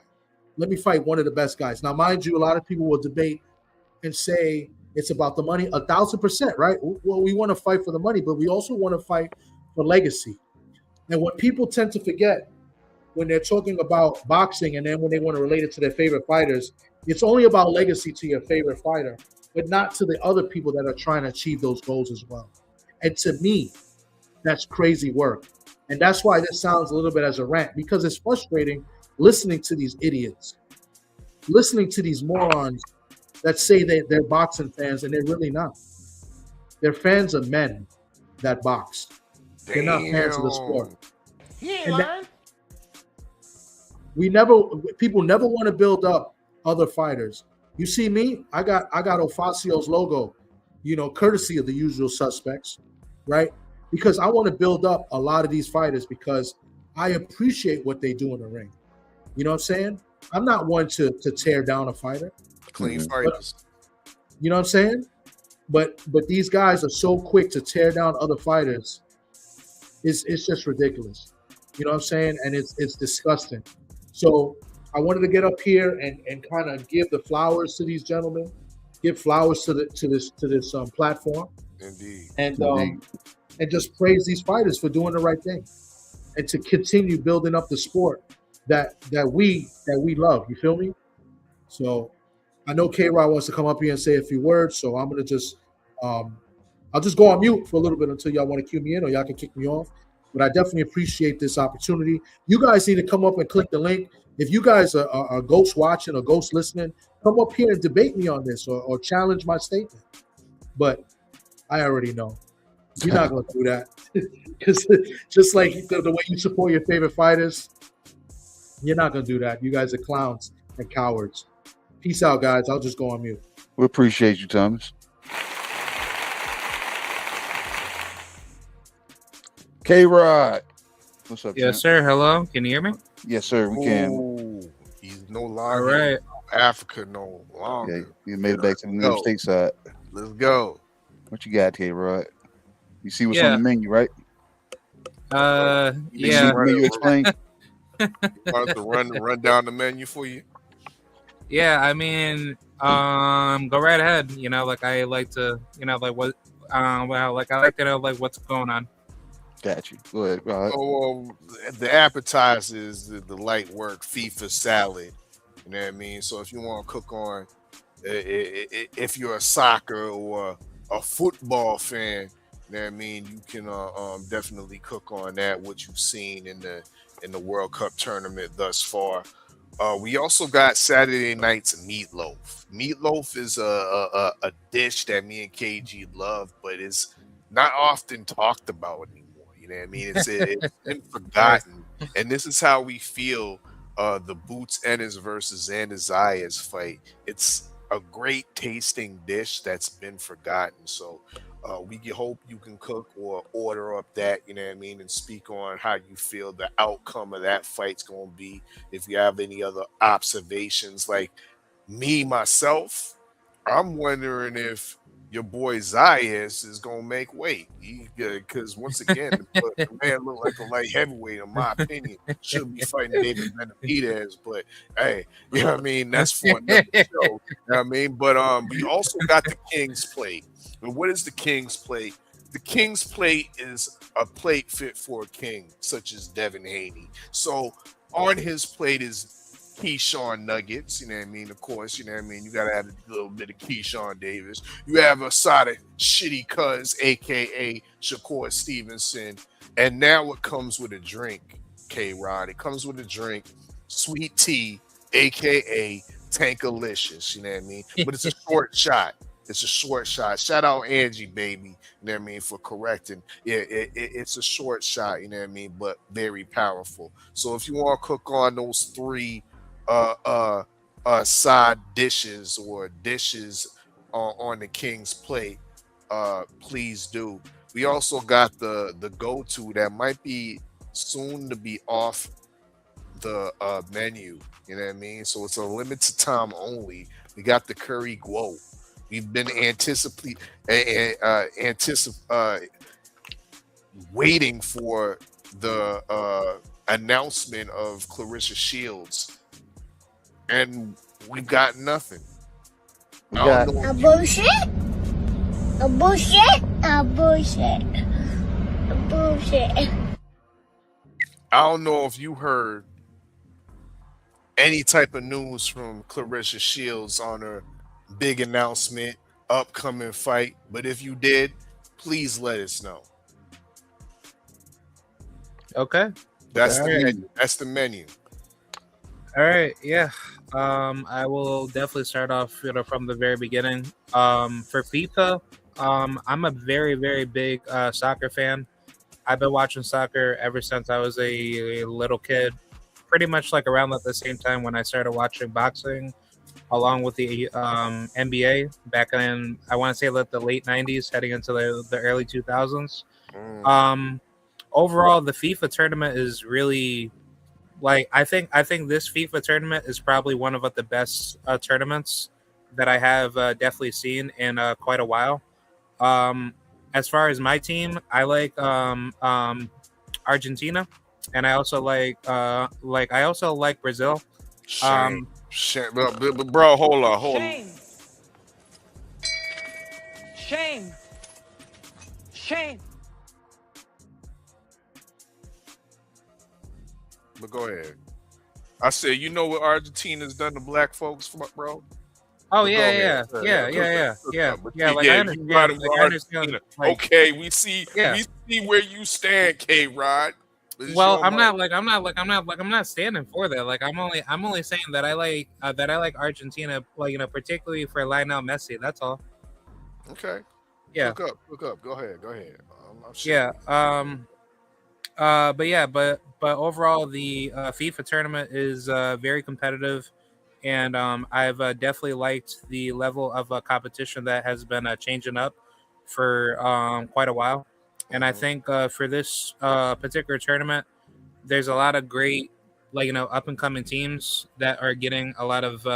Let me fight one of the best guys." Now, mind you, a lot of people will debate and say it's about the money. 1,000%, right? Well, we want to fight for the money, but we also want to fight for legacy. And what people tend to forget when they're talking about boxing, and then when they want to relate it to their favorite fighters, it's only about legacy to your favorite fighter, but not to the other people that are trying to achieve those goals as well. And to me, that's crazy work. And that's why this sounds a little bit as a rant, because it's frustrating listening to these idiots, listening to these morons that say that they're boxing fans, and they're really not. They're fans of men that box. They're not fans of the sport. And people never want to build up other fighters. You see me, I got Ofacio's logo, courtesy of the Usual Suspects, right? Because I want to build up a lot of these fighters, because I appreciate what they do in the ring. You know what I'm saying? I'm not one to tear down a fighter. Clean fighters. You know what I'm saying? But these guys are so quick to tear down other fighters. It's just ridiculous. You know what I'm saying? And it's disgusting. So I wanted to get up here and kind of give the flowers to these gentlemen, give flowers to this platform. Indeed. And just praise these fighters for doing the right thing, and to continue building up the sport that we love. You feel me? So I know K-Rod wants to come up here and say a few words, so I'm gonna just I'll just go on mute for a little bit until y'all want to cue me in, or y'all can kick me off. But I definitely appreciate this opportunity. You guys need to come up and click the link. If you guys are ghost watching or ghost listening, come up here and debate me on this, or challenge my statement. But I already know you're not going to do that, because just like the way you support your favorite fighters, you're not going to do that. You guys are clowns and cowards. Peace out, guys. I'll just go on mute. We appreciate you, Thomas. K-Rod. What's up, Yes, champ? sir. Hello. Can you hear me? Yes, sir. We can. Ooh, he's no All longer right. in Africa no Yeah, longer. you made it back to the New York Go. State side. Let's go. What you got, K-Rod? You see what's on Yeah. the menu, right? You Yeah. need me to explain? You want us to run down the menu for you? Yeah. I mean, go right ahead. You know, like I like to, you know, like what, well, like I like to know like what's going on. Got you. Go ahead. Go ahead. Oh, the appetizers, the light work, FIFA salad. You know what I mean? So if you want to cook on, if you're a soccer or a football fan, you know what I mean, you can definitely cook on that. What you've seen in the World Cup tournament thus far. We also got Saturday night's meatloaf. Meatloaf is a dish that me and KG love, but it's not often talked about anymore. You know what I mean? It's been forgotten, and this is how we feel. The Boots Ennis versus Zayas fight. It's a great tasting dish that's been forgotten. So we hope you can cook or order up that, you know what I mean, and speak on how you feel the outcome of that fight's going to be. If you have any other observations, like me, myself, I'm wondering if your boy Zayas is going to make weight. Because once again, the man look like a light heavyweight, in my opinion. Should be fighting David Benavidez, but hey, you know what I mean? That's for another show. You know what I mean? But we also got the King's Plate. And what is the King's Plate? The King's Plate is a plate fit for a king, such as Devin Haney. So on his plate is Keyshawn Nuggets, you know what I mean? Of course, you know what I mean? You got to have a little bit of Keyshawn Davis. You have a side of Shitty Cuz, a.k.a. Shakur Stevenson. And now it comes with a drink, K-Rod. It comes with a drink, Sweet Tea, a.k.a. Tankalicious, you know what I mean? But it's a short shot. It's a short shot. Shout out Angie, baby. You know what I mean, for correcting. Yeah, it's a short shot, you know what I mean, but very powerful. So if you want to cook on those three side dishes or dishes on the King's Plate, please do. We also got the go-to that might be soon to be off the menu, you know what I mean? So it's a limited time only. We got the curry guo. We've been waiting for the announcement of Clarissa Shields, and we've got nothing. We got A bullshit. A bullshit. A bullshit. A bullshit. I don't know if you heard any type of news from Clarissa Shields on her big announcement, upcoming fight, but if you did, please let us know. Okay. That's All the right. menu. That's the menu. All right, yeah. I will definitely start off, you know, from the very beginning. For FIFA, I'm a very, very big soccer fan. I've been watching soccer ever since I was a little kid. Pretty much like around at the same time when I started watching boxing, along with the NBA back in, I want to say, like the late '90s, heading into the early 2000s. Overall, the FIFA tournament is really, like, I think this FIFA tournament is probably one of the best tournaments that I have definitely seen in quite a while. As far as my team, I like Argentina, and I also like Brazil. Shame. Bro, hold on. Shame. But go ahead. I said, you know what Argentina's done to black folks, bro? Oh But yeah. But yeah, Like I understand. you got it Like, with I understand. Argentina. Like, Okay, we see yeah. where you stand, K-Rod. Well, I'm not standing for that. Like I'm only saying that I like Argentina, like, you know, particularly for Lionel Messi. That's all. Okay. Yeah. Look up. Go ahead. I'm sure. Yeah. But overall, the FIFA tournament is very competitive, and I've definitely liked the level of competition that has been changing up for quite a while. And I think for this particular tournament, there's a lot of great, up and coming teams that are getting a lot of,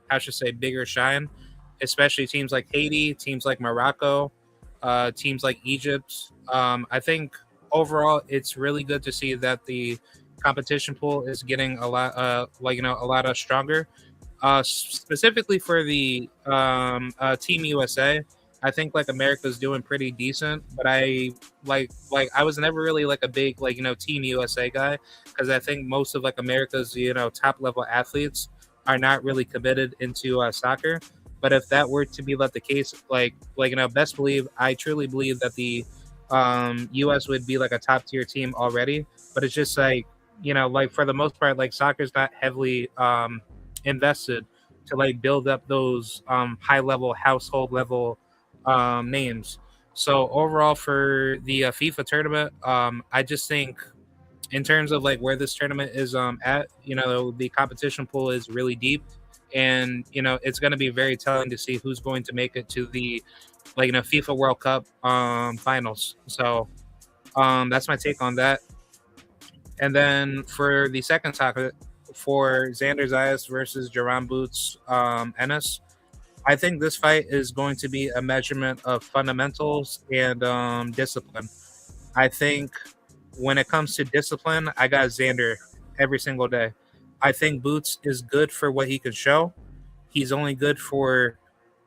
I should say, bigger shine, especially teams like Haiti, teams like Morocco, teams like Egypt. I think overall, it's really good to see that the competition pool is getting a lot, a lot stronger. Specifically for the Team USA, I think like America's doing pretty decent, but I was never really like a big Team USA guy because I think most of like America's top level athletes are not really committed into soccer. But if that were to be the case, best believe I truly believe that the US would be like a top tier team already. But it's just like for the most part, like soccer's not heavily invested to like build up those high level household level names. So overall for the FIFA tournament, I just think in terms of like where this tournament is at, the competition pool is really deep, and it's going to be very telling to see who's going to make it to the FIFA World Cup finals. So that's my take on that. And then for the second topic, for Xander Zayas versus Jerome Boots Ennis, I think this fight is going to be a measurement of fundamentals and discipline. I think when it comes to discipline, I got Xander every single day. I think Boots is good for what he can show. He's only good for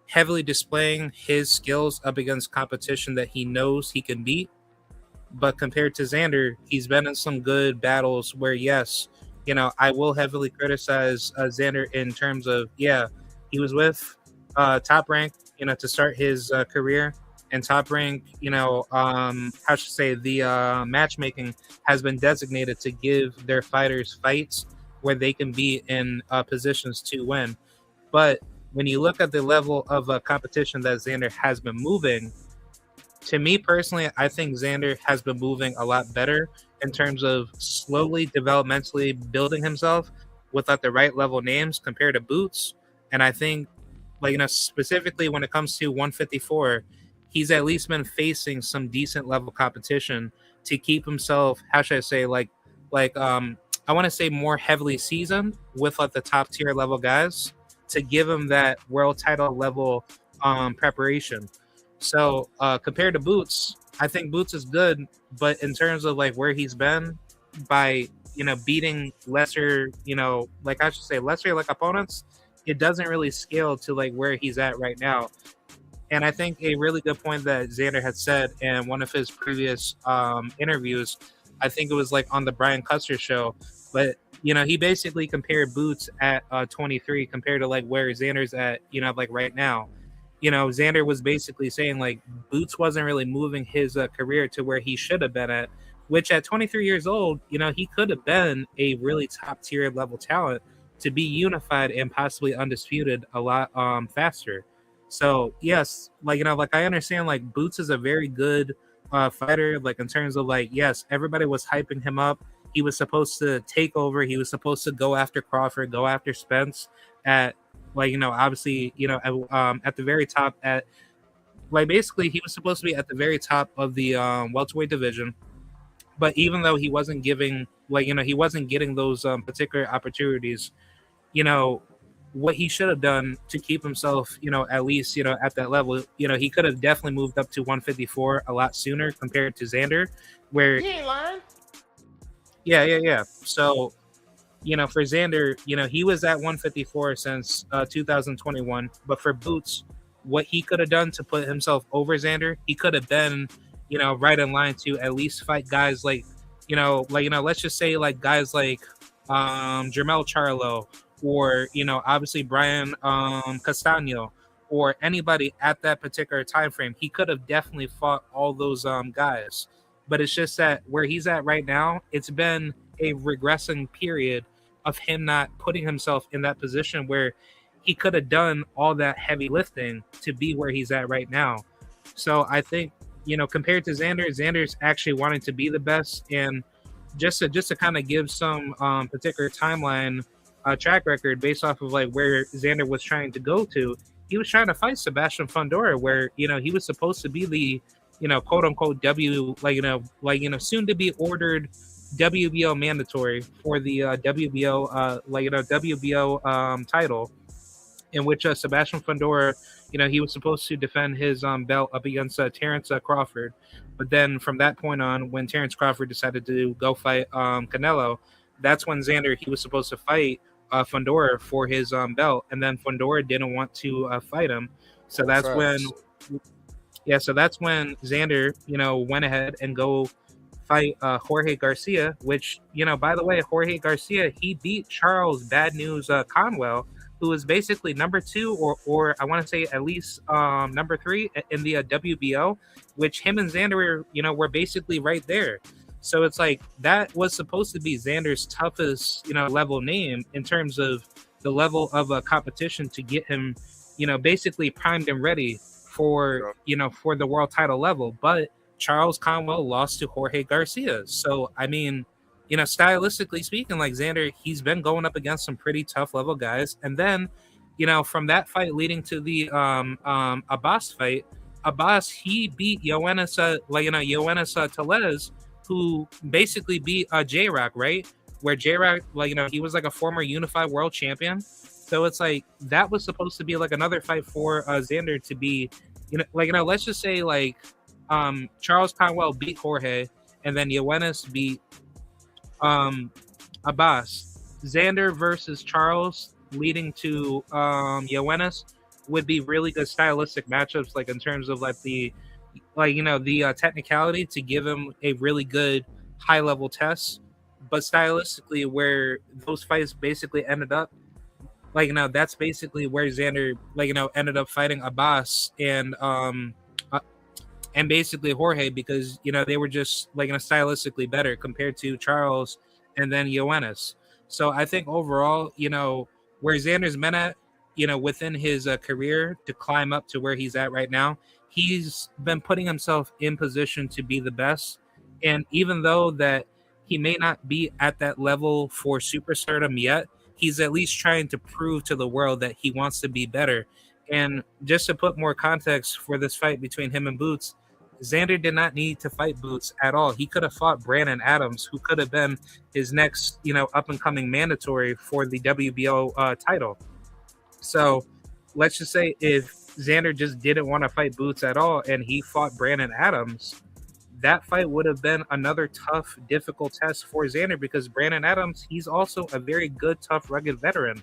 heavily displaying his skills up against competition that he knows he can beat. But compared to Xander, he's been in some good battles where, yes, I will heavily criticize Xander in terms of, he was with Top Rank, to start his career. And Top Rank, how should I say, the matchmaking has been designated to give their fighters fights where they can be in positions to win. But when you look at the level of competition that Xander has been moving, to me personally, I think Xander has been moving a lot better in terms of slowly, developmentally building himself with the right level names compared to Boots. And I think, specifically when it comes to 154, he's at least been facing some decent level competition to keep himself, how should I say, I want to say more heavily seasoned with the top tier level guys to give him that world title level preparation. So compared to Boots, I think Boots is good, but in terms of where he's been by beating lesser, I should say lesser opponents, it doesn't really scale to where he's at right now. And I think a really good point that Xander had said in one of his previous interviews, I think it was on the Brian Custer show, but he basically compared Boots at 23 compared to where Xander's at, right now. Xander was basically saying Boots wasn't really moving his career to where he should have been at, which at 23 years old, he could have been a really top tier level talent to be unified and possibly undisputed a lot faster. So yes, I understand Boots is a very good fighter, in terms of yes, everybody was hyping him up. He was supposed to take over. He was supposed to go after Crawford, go after Spence at obviously, at the very top at basically he was supposed to be at the very top of the welterweight division. But even though he wasn't giving he wasn't getting those particular opportunities, what he should have done to keep himself, at least, at that level, he could have definitely moved up to 154 a lot sooner compared to Xander, where You ain't lying. yeah. So for Xander, he was at 154 since 2021. But for Boots, what he could have done to put himself over Xander, he could have been, right in line to at least fight guys let's just say guys like Jermel Charlo, or obviously Brian Castano, or anybody at that particular time frame. He could have definitely fought all those guys. But it's just that where he's at right now, it's been a regressing period of him not putting himself in that position where he could have done all that heavy lifting to be where he's at right now. So I think, compared to Xander's actually wanting to be the best. And just to kind of give some particular timeline track record based off of where Xander was trying to go to, he was trying to fight Sebastian Fundora, where he was supposed to be the quote unquote soon to be ordered WBO mandatory for the WBO WBO title, in which Sebastian Fundora, he was supposed to defend his belt up against Terrence Crawford. But then from that point on, when Terrence Crawford decided to go fight Canelo, that's when Xander, he was supposed to fight Fundora for his belt. And then Fundora didn't want to fight him. So that's when Xander, went ahead and go fight Jorge Garcia, which, by the way, Jorge Garcia, he beat Charles Bad News Conwell, who is basically number 2 or I want to say at least number 3 in the WBO, which him and Xander were basically right there. So it's like that was supposed to be Xander's toughest level name in terms of the level of competition to get him basically primed and ready for for the world title level. But Charles Conwell lost to Jorge Garcia. So I mean, stylistically speaking, like Xander, he's been going up against some pretty tough level guys. And then, from that fight leading to the Abbas fight, Abbas, he beat Yoenis Tellez, who basically beat J-Rock, right? Where J-Rock, he was like a former unified world champion. So it's like that was supposed to be like another fight for Xander to be, let's just say Charles Conwell beat Jorge, and then Yoenis beat Abbas. Xander versus Charles leading to Yoenis would be really good stylistic matchups, like in terms of the technicality to give him a really good high level test. But stylistically, where those fights basically ended up, that's basically where Xander ended up fighting Abbas and basically Jorge, because they were just stylistically better compared to Charles and then Yoenis. So I think overall, where Xander's been at, within his career to climb up to where he's at right now, he's been putting himself in position to be the best. And even though that he may not be at that level for superstardom yet, he's at least trying to prove to the world that he wants to be better. And just to put more context for this fight between him and Boots, Xander did not need to fight Boots at all. He could have fought Brandon Adams, who could have been his next, up and coming mandatory for the WBO title. So let's just say if Xander just didn't want to fight Boots at all and he fought Brandon Adams, that fight would have been another tough, difficult test for Xander, because Brandon Adams, he's also a very good, tough, rugged veteran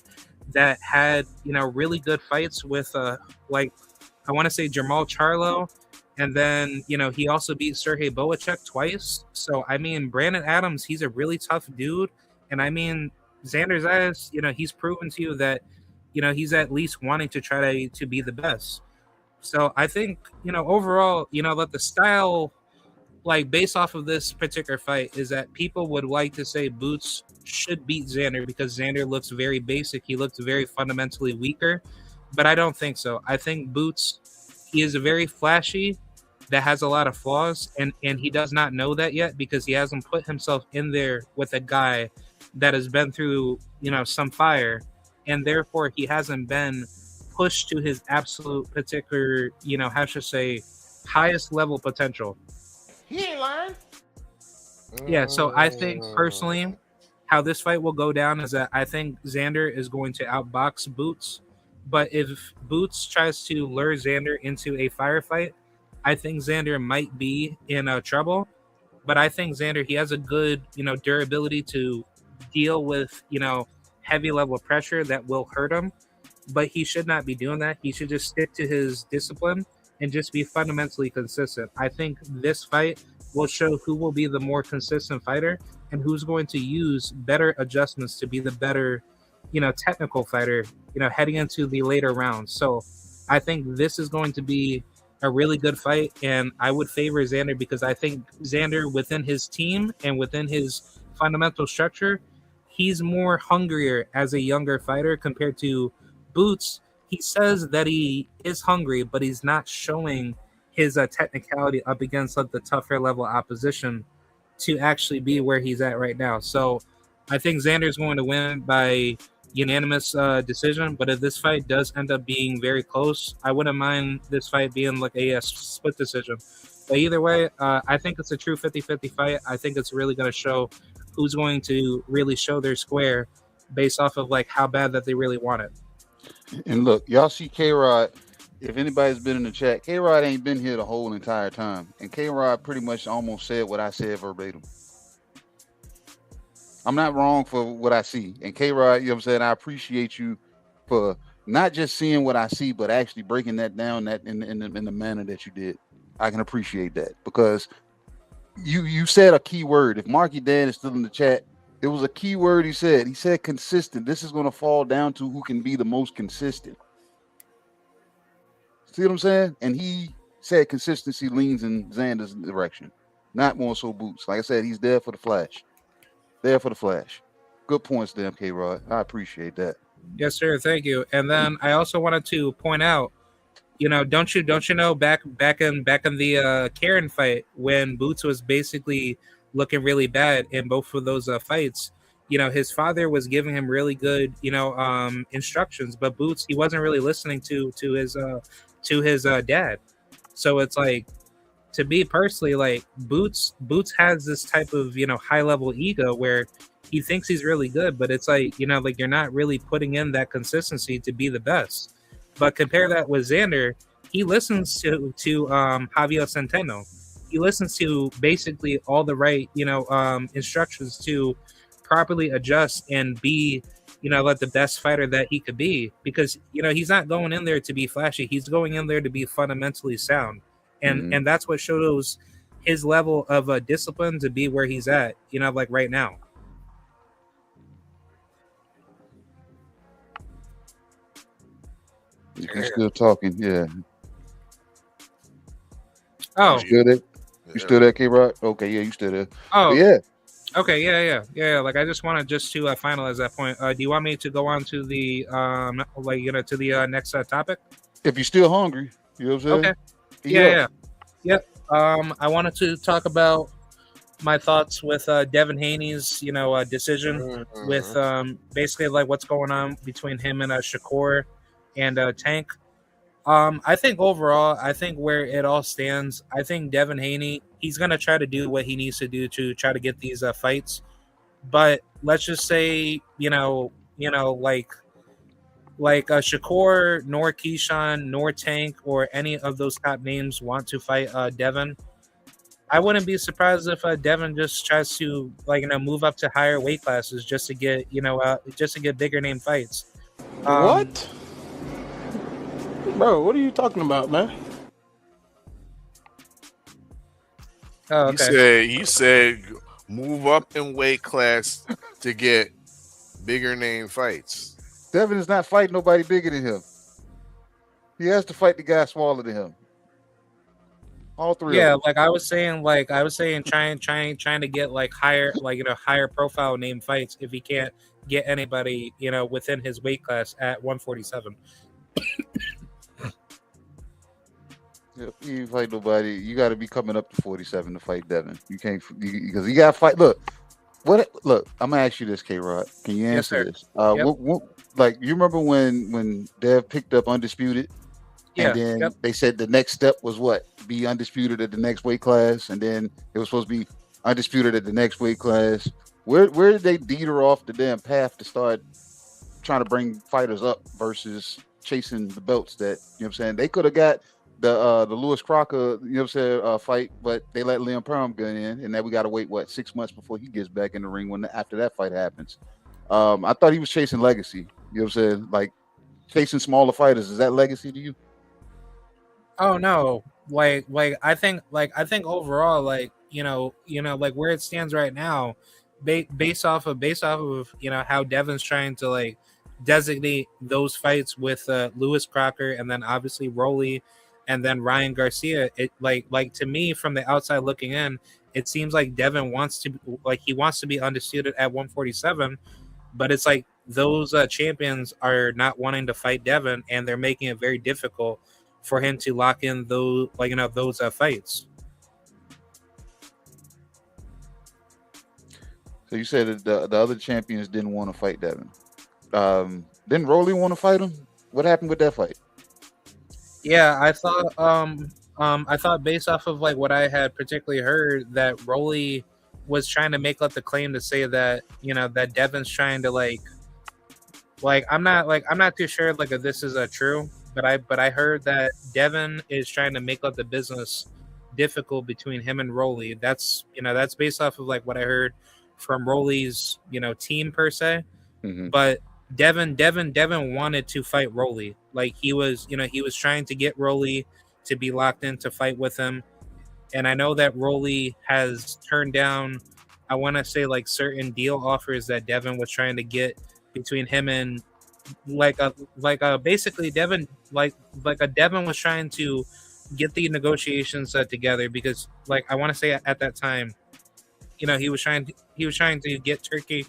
that had, really good fights with, I want to say Jamal Charlo. And then, he also beat Sergey Boacek twice. So, I mean, Brandon Adams, he's a really tough dude. And I mean, Xander's ass, he's proven to you that, he's at least wanting to try to be the best. So I think, overall, that the style, based off of this particular fight, is that people would like to say Boots should beat Xander because Xander looks very basic. He looks very fundamentally weaker. But I don't think so. I think Boots, he is a very flashy, that has a lot of flaws, and he does not know that yet because he hasn't put himself in there with a guy that has been through, some fire, and therefore he hasn't been pushed to his absolute particular, highest level potential. He ain't lying. Yeah, so I think personally how this fight will go down is that I think Xander is going to outbox Boots, but if Boots tries to lure Xander into a firefight, I think Xander might be in trouble, but I think Xander, he has a good, durability to deal with, heavy level pressure that will hurt him, but he should not be doing that. He should just stick to his discipline and just be fundamentally consistent. I think this fight will show who will be the more consistent fighter and who's going to use better adjustments to be the better, technical fighter, heading into the later rounds. So I think this is going to be a really good fight, and I would favor Xander because I think Xander, within his team and within his fundamental structure, he's more hungrier as a younger fighter compared to Boots. He says that he is hungry, but he's not showing his technicality up against the tougher level opposition to actually be where he's at right now. So I think Xander's going to win by unanimous decision, but if this fight does end up being very close, I wouldn't mind this fight being a split decision. But either way, I think it's a true 50-50 fight. I think it's really going to show who's going to really show their square based off of like how bad that they really want it. And look, y'all see K-Rod. If anybody's been in the chat, K-Rod ain't been here the whole entire time. And K-Rod pretty much almost said what I said verbatim. I'm not wrong for what I see. And K-Rod, you know what I'm saying? I appreciate you for not just seeing what I see, but actually breaking that down that in the manner that you did. I can appreciate that because you said a key word. If Marky Dan is still in the chat, it was a key word he said. He said consistent. This is going to fall down to who can be the most consistent. See what I'm saying? And he said consistency leans in Xander's direction, not more so Boots. Like I said, he's there for the flash. There for the flash. Good points there, K-Rod. I appreciate that. Yes, sir. Thank you. And then I also wanted to point out, you know, don't you know back in the Karen fight when Boots was basically looking really bad in both of those fights, you know, his father was giving him really good, you know, instructions, but Boots, he wasn't really listening to his dad. So it's like, to me personally, like Boots has this type of, you know, high level ego where he thinks he's really good, but it's like, you know, like you're not really putting in that consistency to be the best. But compare that with Xander, he listens to Javier Centeno. He listens to basically all the right, you know, instructions to properly adjust and be, you know, like the best fighter that he could be. Because, you know, he's not going in there to be flashy. He's going in there to be fundamentally sound. And that's what shows his level of discipline to be where he's at, you know, like right now. You're still talking, yeah. Oh, you still there, K-Rod? Okay, yeah, you still there. Oh, but yeah. Okay, yeah. Like I just wanted to finalize that point. Do you want me to go on to the like, you know, to the next topic? If you're still hungry, you know what I'm saying? Okay. Yep. I wanted to talk about my thoughts with Devin Haney's, you know, decision with basically like what's going on between him and Shakur and Tank. I think overall, I think where it all stands, I think Devin Haney, he's gonna try to do what he needs to do to try to get these fights. But let's just say, you know, like Shakur, nor Keyshawn, nor Tank, or any of those top names want to fight Devin. I wouldn't be surprised if Devin just tries to, like, you know, move up to higher weight classes just to get, you know, just to get bigger name fights. What? Bro, what are you talking about, man? Oh, okay. You said move up in weight class to get bigger name fights. Devin is not fighting nobody bigger than him. He has to fight the guy smaller than him. All three. Yeah, of them. like I was saying, trying to get like higher, like, you know, higher profile name fights if he can't get anybody, you know, within his weight class at 147. If you fight nobody, you got to be coming up to 47 to fight Devin. You can't, because you got to fight. Look, I'm gonna ask you this, K-Rod. Can you answer this? Like, you remember when Dev picked up Undisputed, and then they said the next step was what? Be undisputed at the next weight class, and then it was supposed to be undisputed at the next weight class. Where did they deter off the damn path to start trying to bring fighters up versus chasing the belts? That, you know what I'm saying? They could have got the Lewis Crocker, you know what I'm saying, fight, but they let Liam Perham get in, and then we got to wait 6 months before he gets back in the ring after that fight happens. I thought he was chasing legacy. You know what I'm saying? Like, chasing smaller fighters, is that legacy to you? Oh no, like I think overall, like, you know, like where it stands right now, based off of you know how Devin's trying to like designate those fights with Lewis Crocker and then obviously Rolly and then Ryan Garcia. It like to me from the outside looking in, it seems like Devin wants to be undisputed at 147, but it's like those champions are not wanting to fight Devin, and they're making it very difficult for him to lock in those, like, you know, those fights. So you said that the other champions didn't want to fight Devin. Didn't Rolly want to fight him? What happened with that fight? Yeah, I thought I thought based off of like what I had particularly heard that Rolly was trying to make the claim to say that that Devin's trying to I'm not too sure if this is true, but I heard that Devin is trying to make the business difficult between him and Rolly. That's that's based off of what I heard from Rolly's team per se. But Devin wanted to fight Rolly. He was he was trying to get Rolly to be locked in to fight with him. And I know that Rolly has turned down, I want to say certain deal offers that Devin was trying to get between him and basically Devin Devin was trying to get the negotiations together because I want to say at that time, he was trying to get Turkey.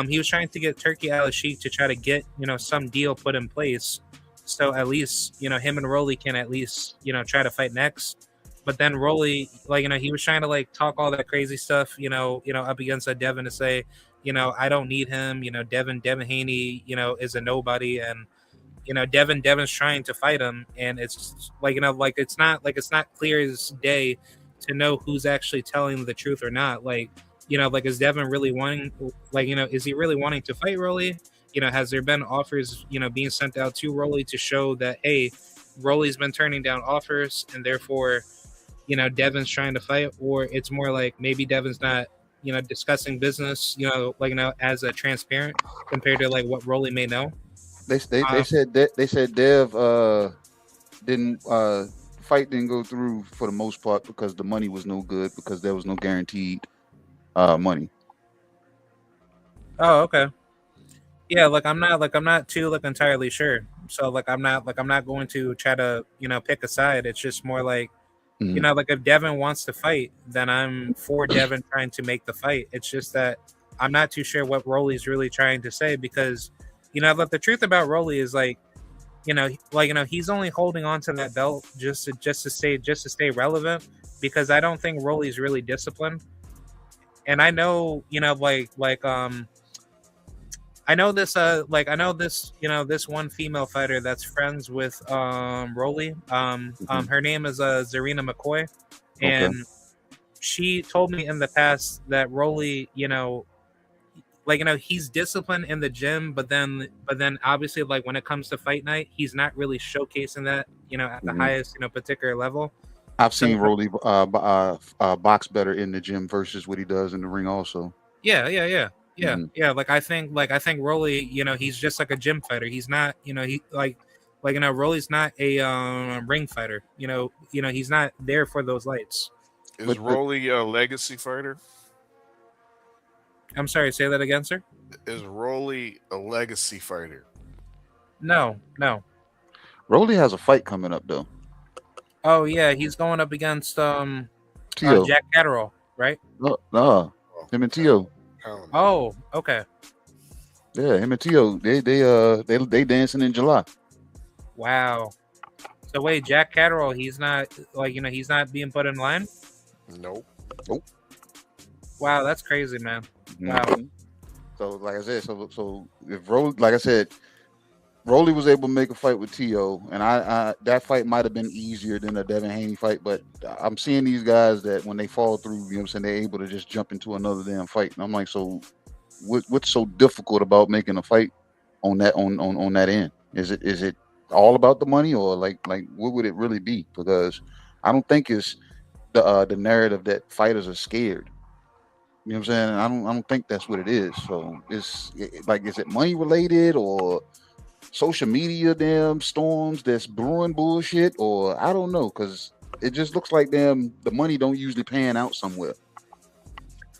He was trying to get Turkey Al Sheikh to try to get some deal put in place, so at least him and Rolly can at least try to fight next. But then Rolly, he was trying to talk all that crazy stuff, up against Devin to say, I don't need him. Devin Haney, is a nobody, and Devin's trying to fight him, and it's it's not clear as day to know who's actually telling the truth or not. Is Devin really wanting, is he really wanting to fight Rolly? Has there been offers, being sent out to Rolly to show that, hey, Rolly's been turning down offers and therefore, Devin's trying to fight? Or it's more maybe Devin's not, discussing business, as a transparent compared to what Rolly may know. They said Dev didn't fight didn't go through for the most part because the money was no good because there was no guaranteed money. Oh, okay. Yeah, I'm not too entirely sure. So I'm not going to try to pick a side. It's just more if Devin wants to fight, then I'm for Devin trying to make the fight. It's just that I'm not too sure what Rolly's really trying to say because the truth about Rolly is he's only holding on to that belt just to stay relevant because I don't think Rolly's really disciplined. And I know, I know this this one female fighter that's friends with Rolly. Her name is Zarina McCoy, and she told me in the past that Rolly, he's disciplined in the gym, but then obviously when it comes to fight night, he's not really showcasing that at the highest particular level. I've seen Rolly box better in the gym versus what he does in the ring also. Yeah. I think Rolly, he's just like a gym fighter. He's not, Rolly's not a ring fighter. He's not there for those lights. Is Rolly a legacy fighter? I'm sorry, say that again, sir. Is Rolly a legacy fighter? No. Rolly has a fight coming up though. Oh yeah, he's going up against Jack Catterall, right? No, him and Tio. Oh, okay. Yeah, him and Tio, they dancing in July. Wow. So wait, Jack Catterall, he's not he's not being put in line? Nope. Wow, that's crazy, man. Wow. So like I said, so if Rolly, like I said, Rolly was able to make a fight with Tio, and I that fight might have been easier than a Devin Haney fight, but I'm seeing these guys that when they fall through, you know what I'm saying, they're able to just jump into another damn fight. And I'm like, so what's so difficult about making a fight on that on that end? Is it all about the money, or like what would it really be? Because I don't think it's the narrative that fighters are scared. You know what I'm saying? I don't think that's what it is. So is it money related or social media damn storms that's brewing bullshit, or I don't know, because it just looks like the money don't usually pan out somewhere.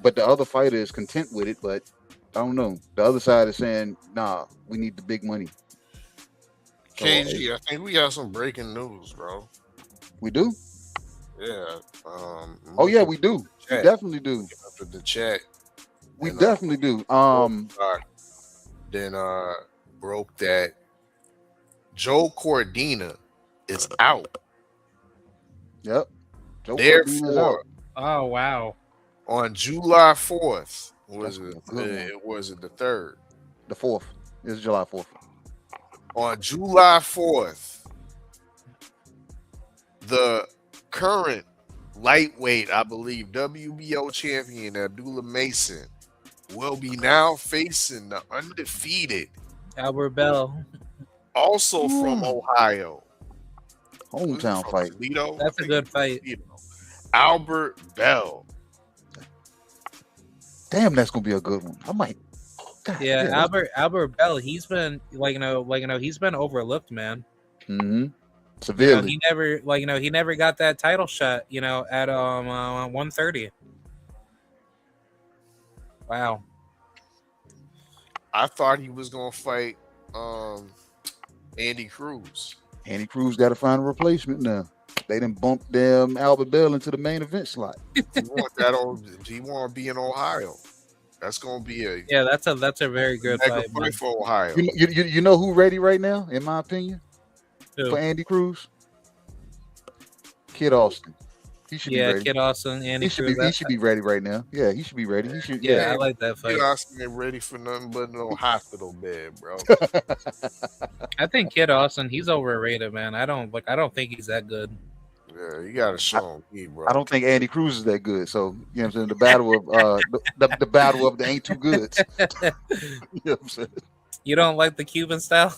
But the other fighter is content with it, but I don't know. The other side is saying, nah, we need the big money. KG, I think we got some breaking news, bro. We do? Yeah. Oh yeah, we do. We definitely do. After the chat. We definitely do. Then broke that Joe Cordina is out. Yep. Therefore, oh wow. On July 4th, was it the 3rd? The 4th. It's July 4th. On July 4th, the current lightweight, I believe, WBO champion Abdullah Mason will be now facing the undefeated Albert Bell. Also from Ohio. Hometown fight. Toledo? That's a good fight. Albert Bell. Damn, that's gonna be a good one. I might. God, Yeah, Albert Bell. He's been he's been overlooked, man. Mm-hmm. Severely. He never got that title shot. At 130. Wow. I thought he was gonna fight Andy Cruz. Andy Cruz got to find a replacement now. They done bumped them Albert Bell into the main event slot. He want to be in Ohio. That's gonna be that's a very good fight for Ohio. You know who ready right now, in my opinion, Who? for Andy Cruz? Kid Austin. He should be ready. Kid Austin, Andy Cruz. He should be ready right now. Yeah, he should be ready. He should. Yeah, I like that fight. Kid Austin ain't ready for nothing but no hospital bed, bro. I think Kid Austin, he's overrated, man. I don't think he's that good. Yeah, you gotta show him, bro. I don't think Andy Cruz is that good. So you know what I'm saying? The battle of the battle of the ain't too good. You know what I'm saying? You don't like the Cuban style?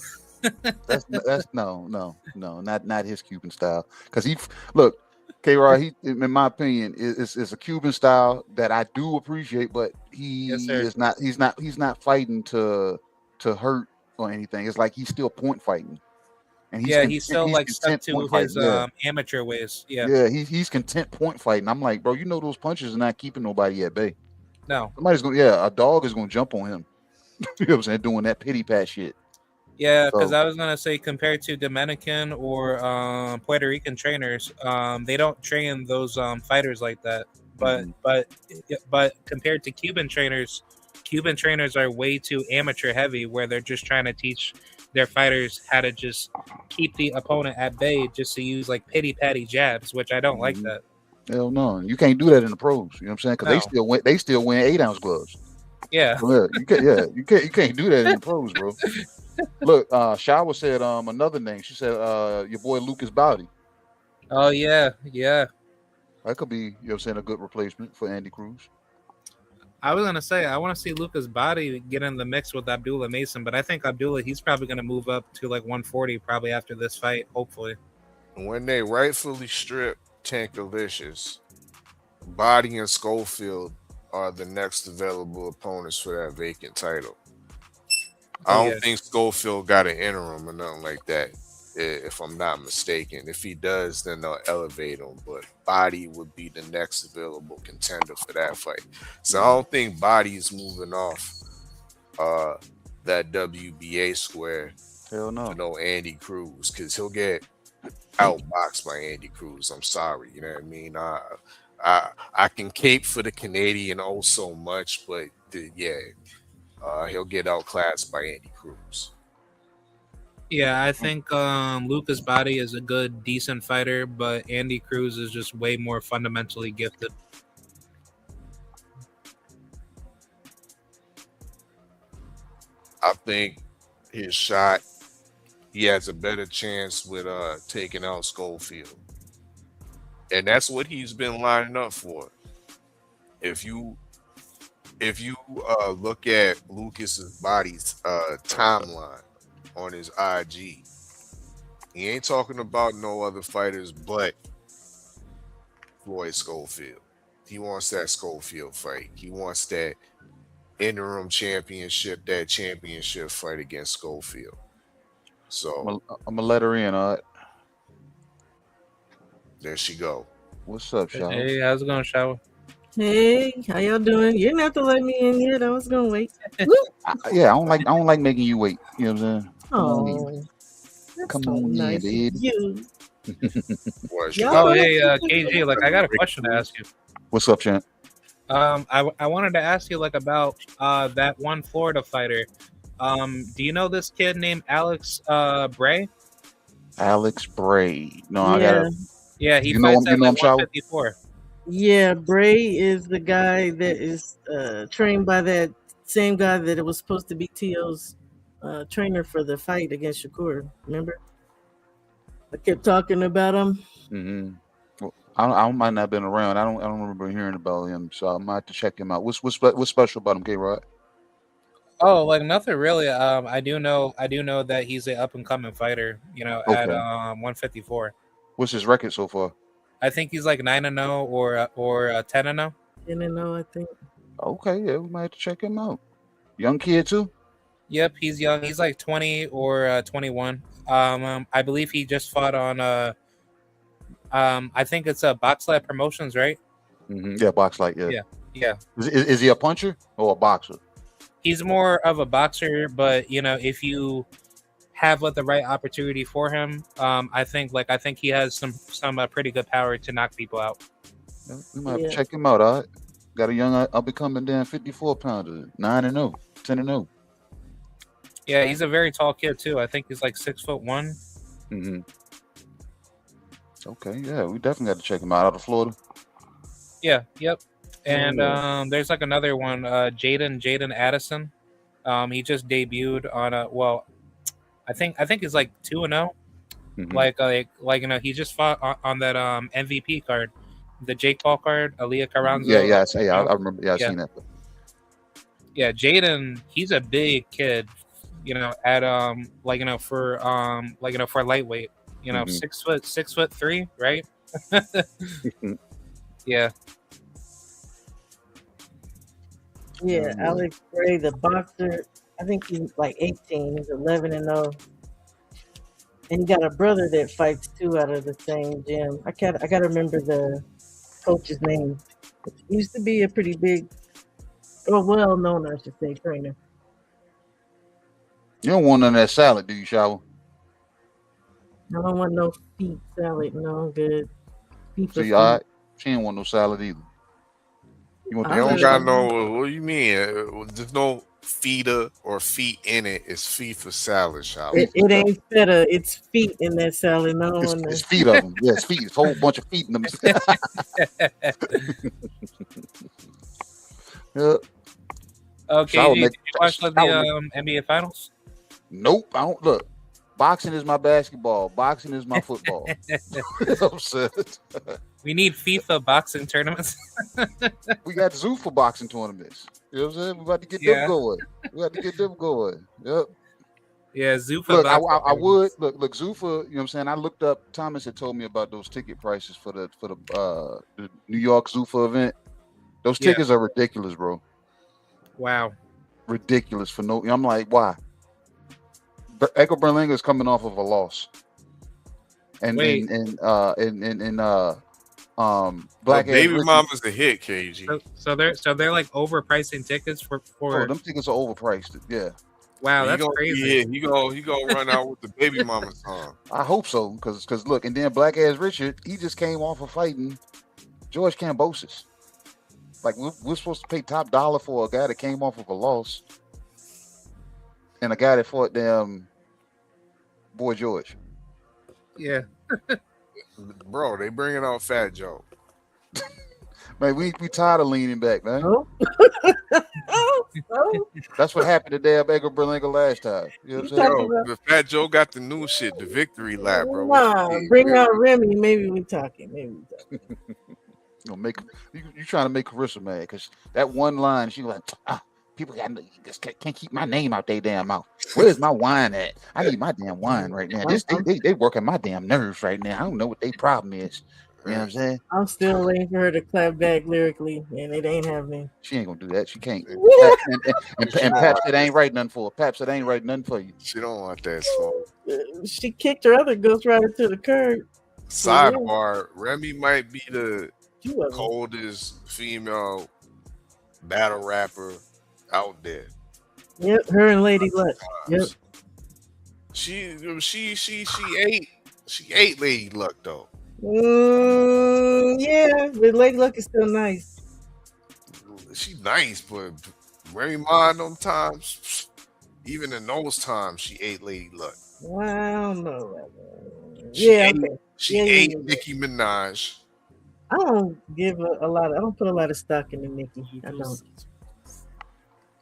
That's no, not his Cuban style. Because look, K-Rod, he, in my opinion, is a Cuban style that I do appreciate, but he's not fighting to hurt or anything. It's like he's still point fighting. And he's still stuck to his amateur ways. Yeah, he's content point fighting. I'm like, bro, those punches are not keeping nobody at bay. No, a dog is gonna jump on him. You know what I'm saying? Doing that pity pat shit. Yeah, because I was gonna say, compared to Dominican or Puerto Rican trainers, they don't train those fighters like that. But compared to Cuban trainers are way too amateur heavy, where they're just trying to teach their fighters how to just keep the opponent at bay, just to use like pity patty jabs, which I don't like that. Hell no, you can't do that in the pros. You know what I'm saying? Because they still win 8-ounce gloves. Yeah, you can't do that in the pros, bro. Look, Shawa said another name. She said your boy Lucas Bowdy. Oh yeah. That could be, you know what I'm saying, a good replacement for Andy Cruz. I was gonna say I want to see Lucas Body get in the mix with Abdullah Mason, but I think Abdullah, he's probably gonna move up to like 140 probably after this fight, hopefully. When they rightfully strip Tankalicious, Body and Schofield are the next available opponents for that vacant title. I don't think Schofield got an interim or nothing like that, if I'm not mistaken. If he does, then they'll elevate him. But Body would be the next available contender for that fight. So I don't think Body is moving off that WBA square. Hell no. No Andy Cruz, because he'll get outboxed by Andy Cruz. I'm sorry. You know what I mean? I can cape for the Canadian oh so much, but he'll get outclassed by Andy Cruz. Yeah, I think Lucas Body is a good, decent fighter, but Andy Cruz is just way more fundamentally gifted. I think his shot, he has a better chance with taking out Schofield. And that's what he's been lining up for. If you look at Lucas's Body's timeline on his IG, he ain't talking about no other fighters but Floyd Schofield. He wants that Schofield fight. He wants that interim championship, that championship fight against Schofield. So I'm gonna let her in. All right. There she go. What's up, Shawa? Hey, how's it going, Shawa? Hey, how y'all doing? You didn't have to let me in yet. I was gonna wait. I don't like making you wait. You know what I'm saying? Come on nice in, baby. You. Oh, hey, KG, like I got a question to ask you. What's up, champ? I wanted to ask you like about that one Florida fighter. Do you know this kid named Alex Bray? Alex Bray. No, Yeah. I gotta. Yeah, he You know fights him, at like Shawa? 154. Yeah, Bray is the guy that is trained by that same guy that it was supposed to be T.O.'s trainer for the fight against Shakur. Remember? I kept talking about him. Mm-hmm. Well, I might not have been around. I don't remember hearing about him, so I might have to check him out. What's special about him, K-Rod? Oh, like nothing really. I do know that he's an up and coming fighter. You know, at Okay. 154. What's his record so far? I think he's like 9-0 or 10-0. 10-0, I think. Okay, yeah, we might have to check him out. Young kid too. Yep, he's young. He's like 20 or 21. I believe he just fought on I think it's a Boxlab Promotions, right? Yeah, box light. Yeah. Yeah. Is he a puncher or a boxer? He's more of a boxer, but you know, if you have the right opportunity for him, I think he has some pretty good power to knock people out. Yeah, we might have to check him out. All right. Got a young up and coming down 54 pounder, 9-0, 10-0. Yeah, he's a very tall kid too. I think he's like 6'1". Okay, yeah, we definitely got to check him out of Florida. Yeah, yep. And there's like another one, Jaden Addison. He just debuted on I think he's like 2-0. Like you know, he just fought on that MVP card, the Jake Paul card, Aaliyah Carranzo. I remember. Yeah, I've seen that. Yeah, Jaden, he's a big kid. You know, at for lightweight. You know, 6'3", right? Yeah. Yeah, Alex Gray, the boxer. I think he's like 18. He's 11-0, and he got a brother that fights too out of the same gym. I gotta remember the coach's name. He used to be a pretty big, or well known, I should say, trainer. You don't want none of that salad, do you, Shower? I don't want no feet salad. No, I'm good. See, all right. She ain't want no salad either. You don't got no. What do you mean? There's no feta or feet in it. It's FIFA salad, Shower. It ain't feta. It's feet in that salad. No, it's feet of them. Yeah, it's feet. It's a whole bunch of feet in them. Yeah. Okay, did you watch the NBA Finals? Nope, I don't. Look, boxing is my basketball. Boxing is my football. I'm sad. We need FIFA boxing tournaments. We got Zuffa boxing tournaments. You know what I'm saying? We about to get them going. We got to get them going. Yep. Yeah, Zuffa. Look, I would look Zuffa. You know what I'm saying? I looked up. Thomas had told me about those ticket prices for the New York Zuffa event. Those tickets are ridiculous, bro. Wow. Ridiculous for no. I'm like, why? Echo Berlinga is coming off of a loss, and Black Baby Mama's a hit, KG. So they're like overpricing tickets for. Oh, them tickets are overpriced. Yeah. Wow, that's crazy. Yeah, he gonna run out with the Baby Mama song. I hope so, because look, and then Black Ass Richard, he just came off of fighting George Kambosos. Like we're supposed to pay top dollar for a guy that came off of a loss, and a guy that fought Boy George. Yeah. Bro, they bringing out Fat Joe. Man, we tired of leaning back, man. Oh. That's what happened to damn Edgar Berlinga last time. You know what I'm saying? The Fat Joe got the new shit, the victory lap, bro. Nah, bring out Remy. Maybe we talking. You trying to make Carissa mad because that one line she was like, people just can't keep my name out their damn mouth. Where's my wine at? I need my damn wine right now. They working my damn nerves right now. I don't know what their problem is. You know what I'm saying? I'm still waiting for her to clap back lyrically, and it ain't happening. She ain't gonna do that. She can't. And Pap said ain't write nothing for her. Pap said ain't write nothing for you. She don't want that song. She kicked her other Ghost Rider to the curb. Sidebar: Remy might be the coldest female battle rapper out there. Yep, her and Lady Luck. Yep. She ate Lady Luck though. Yeah, but Lady Luck is still nice. She nice, but Remy Ma them times, even in those times, she ate Lady Luck. Wow, no. She ate Nicki Minaj. I don't give a lot. I don't put a lot of stock in the Nicki. I don't.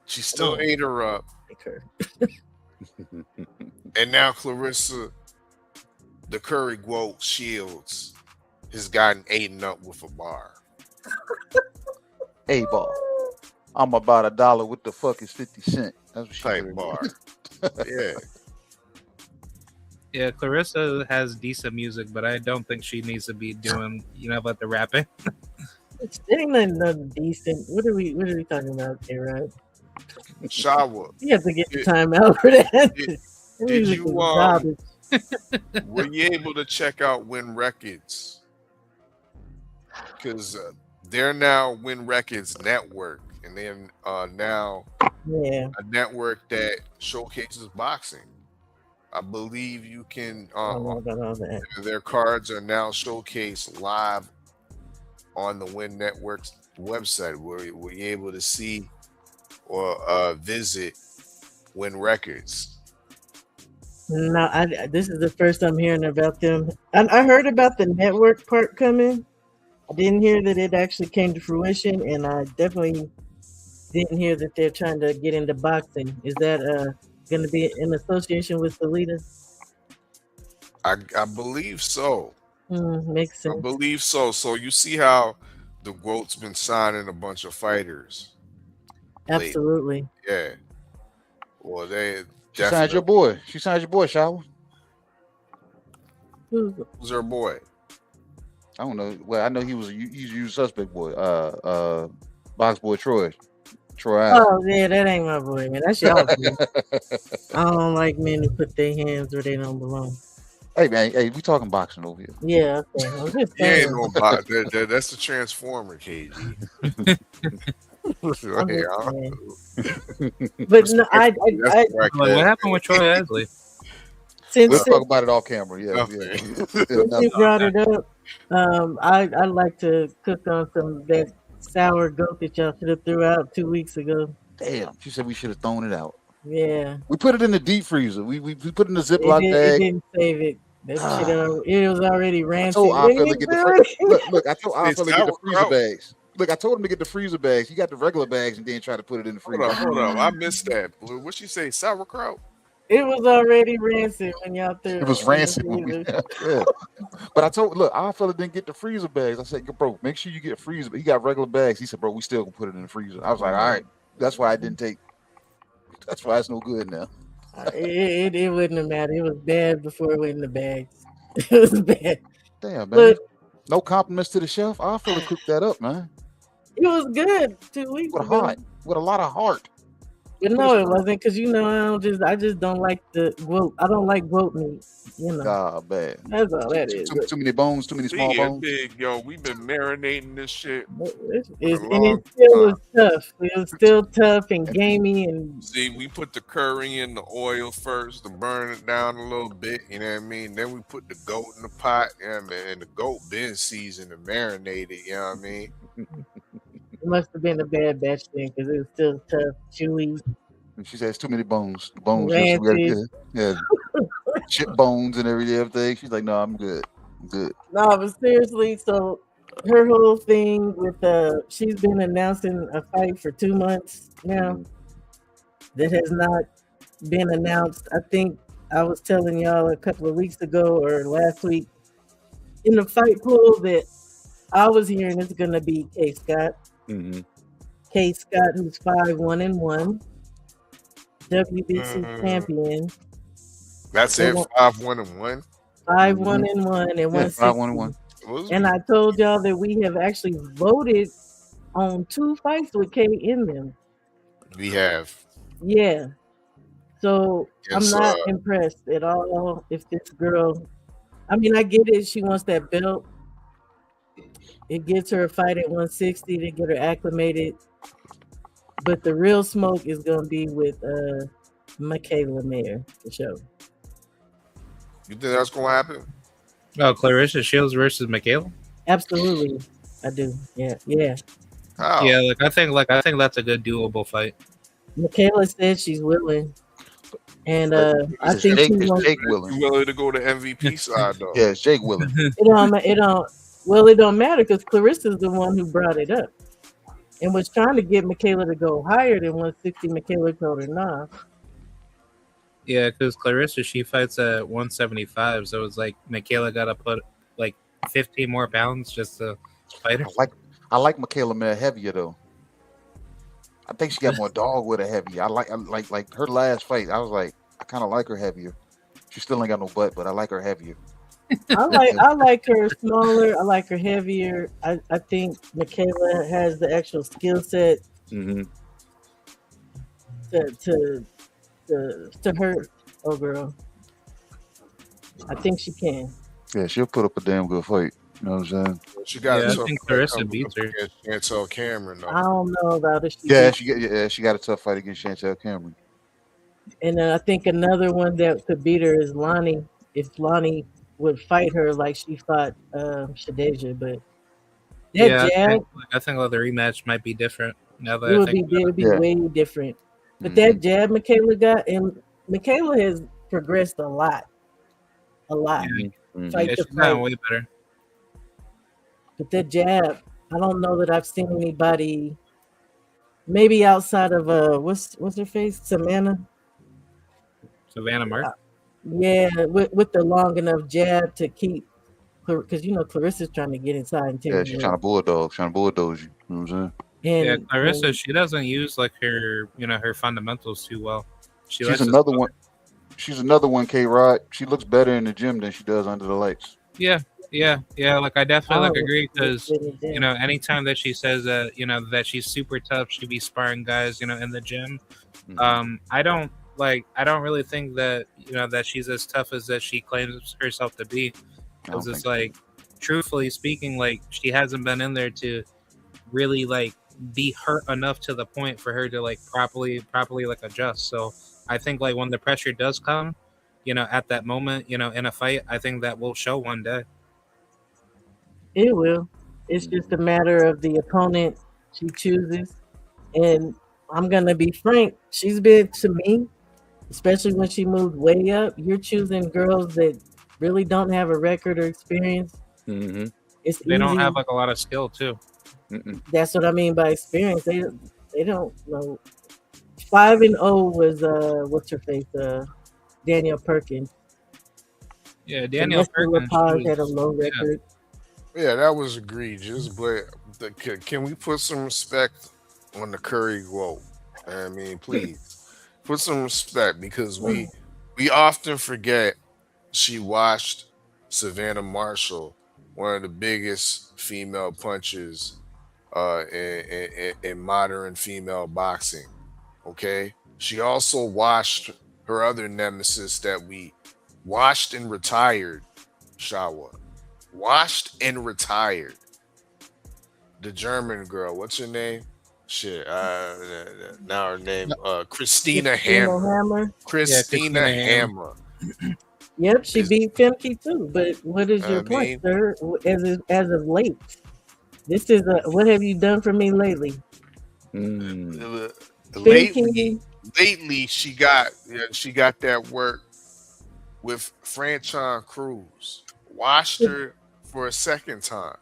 She still ate her up. And now Clarissa, the Curry Quote Shields, has gotten eaten up with a bar. A bar. I'm about $1. What the fuck is 50 cents? That's what she Type said. bar. Yeah. Yeah, Clarissa has decent music, but I don't think she needs to be doing, about the rapping. There ain't nothing decent. What are we talking about here, right? Shower. You have to get the time out for that. Did Music you is garbage. were you able to check out Win Records? Because they're now Win Records Network, and they're now Yeah. a network that showcases boxing. I believe you can. I don't know about all that. Their cards are now showcased live on the Win Network's website, where we're able to see or visit Win Records. No, this is the first I'm hearing about them. I heard about the network part coming. I didn't hear that it actually came to fruition, and I definitely didn't hear that they're trying to get into boxing. Is that going to be in association with Salida? I believe so. Makes sense. I believe so. So you see how the GOAT's been signing a bunch of fighters. Absolutely. Yeah. Well, they She signed your boy. She signed your boy, Shower. Who's her boy? I don't know. Well, I know he's a suspect boy. Box boy Troy. Oh yeah, that ain't my boy, man. That's y'all boy. I don't like men who put their hands where they don't belong. Hey man, we talking boxing over here. Yeah, okay. I'm just Yeah, saying. ain't no box. That's the Transformer, KG. I'm just saying. But no, What happened with Troy Adley? We'll talk about it off camera. Yeah. Since you brought it up, I like to cook on some of that sour goat that y'all should have threw out 2 weeks ago. Damn, she said we should have thrown it out. Yeah. We put it in the deep freezer. We put it in the Ziploc It bag. didn't save it. That shit, it was already rancid. I told I to get the look. I told I It's to get the freezer sauerkraut. bags. Look, I told him to get the freezer bags. He got the regular bags and then try to put it in the freezer. Hold up. I missed that, Blue. What she say? Sauerkraut? It was already rancid when y'all threw it. It was rancid. Yeah. But I told, look, our fella didn't get the freezer bags. I said, bro, make sure you get freezer. He got regular bags. He said, bro, we still gonna put it in the freezer. I was like, all right. That's why I didn't take. That's why it's no good now. It wouldn't have mattered. It was bad before it went in the bags. It was bad. Damn, man. But no compliments to the chef. Our fella cooked that up, man. it was good 2 weeks With ago. heart, with a lot of heart. But no, it wasn't, because I just don't like the goat. I don't like goat meat. God, bad. That's all that is. Too many bones, too many small bones. Big, yo. We've been marinating this shit. And it still was tough. It was still tough and gamey and. See, we put the curry in the oil first to burn it down a little bit. You know what I mean? Then we put the goat in the pot. Yeah, man. And the goat been seasoned and marinated. You know what I mean? It must have been a bad batch then, because it was still tough, chewy. And she says too many bones. The bones, Rancid. yeah, chip bones and everything. She's like, no, I'm good. I'm good. No, but seriously, so her whole thing with she's been announcing a fight for 2 months now that has not been announced. I think I was telling y'all a couple of weeks ago or last week in the fight pool that I was hearing it's gonna be K Scott. K Scott, who's 5-1-1, WBC champion. That's it. 5-1-1. 5-1-1 and 160. 5-1-1. And I told y'all that we have actually voted on 2 fights with K in them. We have. Yeah. So Yes, I'm not impressed at all if this girl. I mean, I get it. She wants that belt. It gets her a fight at 160 to get her acclimated. But the real smoke is going to be with Michaela Mayer, for sure. You think that's going to happen? Oh, Clarissa Shields versus Michaela? Absolutely. I do. Yeah. How? Yeah, I think that's a good doable fight. Michaela said she's willing. And I think Jake, she wants, Jake willing. You willing to go to MVP side, though? Yeah, it's Jake willing. it don't matter, because Clarissa's the one who brought it up and was trying to get Michaela to go higher than 160. Michaela told her nah. Yeah, because Clarissa, she fights at 175, so it's like Michaela got to put 15 more pounds just to fight her. I like Michaela Mare heavier though. I think she got more dog with her heavier. I like her last fight. I was like, I kind of like her heavier. She still ain't got no butt, but I like her heavier. I like her smaller. I like her heavier. I think Michaela has the actual skill set to hurt. Oh girl, I think she can. Yeah, she'll put up a damn good fight. You know what I'm saying? She got I think Clarissa beats her. Chantel Cameron, though. I don't know about it. She got a tough fight against Chantel Cameron. And I think another one that could beat her is Lonnie. If Lonnie would fight her like she fought Shadeja, but that jab, I think the rematch might be different. Now that it I would think be way different. But that jab Michaela got, and Michaela has progressed a lot. Fight Yeah, to she's gotten fight. way better. But that jab, I don't know that I've seen anybody. Maybe outside of what's her face, Savannah Mark. Yeah, with the long enough jab to keep, because Clarissa's trying to get inside and take. Yeah, she's trying to bulldog you. You know what I'm saying? Yeah, Clarissa, she doesn't use like her, her fundamentals too well. She's another one. She's another one, K-Rod. She looks better in the gym than she does under the lights. Yeah. Like I definitely agree because anytime that she says that that she's super tough, she be sparring guys in the gym. I don't really think that that she's as tough as that she claims herself to be. Because it's like, truthfully speaking, like she hasn't been in there to really like be hurt enough to the point for her to like properly like adjust. So I think like when the pressure does come, at that moment, in a fight, I think that will show one day. It will. It's just a matter of the opponent she chooses. And I'm gonna be frank, she's been to me, especially when she moved way up. You're choosing girls that really don't have a record or experience. It's They don't easy. have like a lot of skill too. That's what I mean by experience. They don't know. 5-0 was what's her face? Danielle Perkins. Yeah, Danielle Perkins had a low record. Yeah, that was egregious. But can we put some respect on the Curry quote? I mean, please put some respect because we often forget she watched Savannah Marshall, one of the biggest female punchers in modern female boxing. Okay, she also watched her other nemesis that we watched and retired, Shawa. Washed and retired. The German girl, what's her name? Shit, now her name, Christina Hammer. Christina Hammer. Yep, she beat Femke too. But what is your point, sir? As of late, this is what have you done for me lately? Lately, she got that work with Franchon Cruz. Washed her for a second time.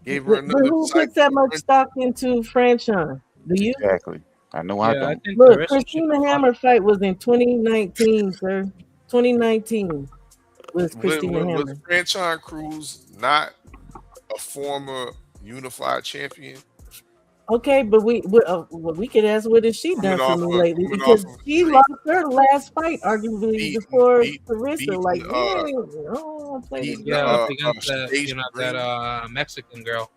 Gave her another. But who puts that much stock into Franchon? Do you? Exactly. I know I don't. Look, Christina Hammer fight was in 2019, sir. 2019 was Christina Hammer. Was Franchon Cruz not a former unified champion? Okay, but we could ask what has she done for me lately because she lost her last fight arguably before Carissa. Like, against that Mexican girl.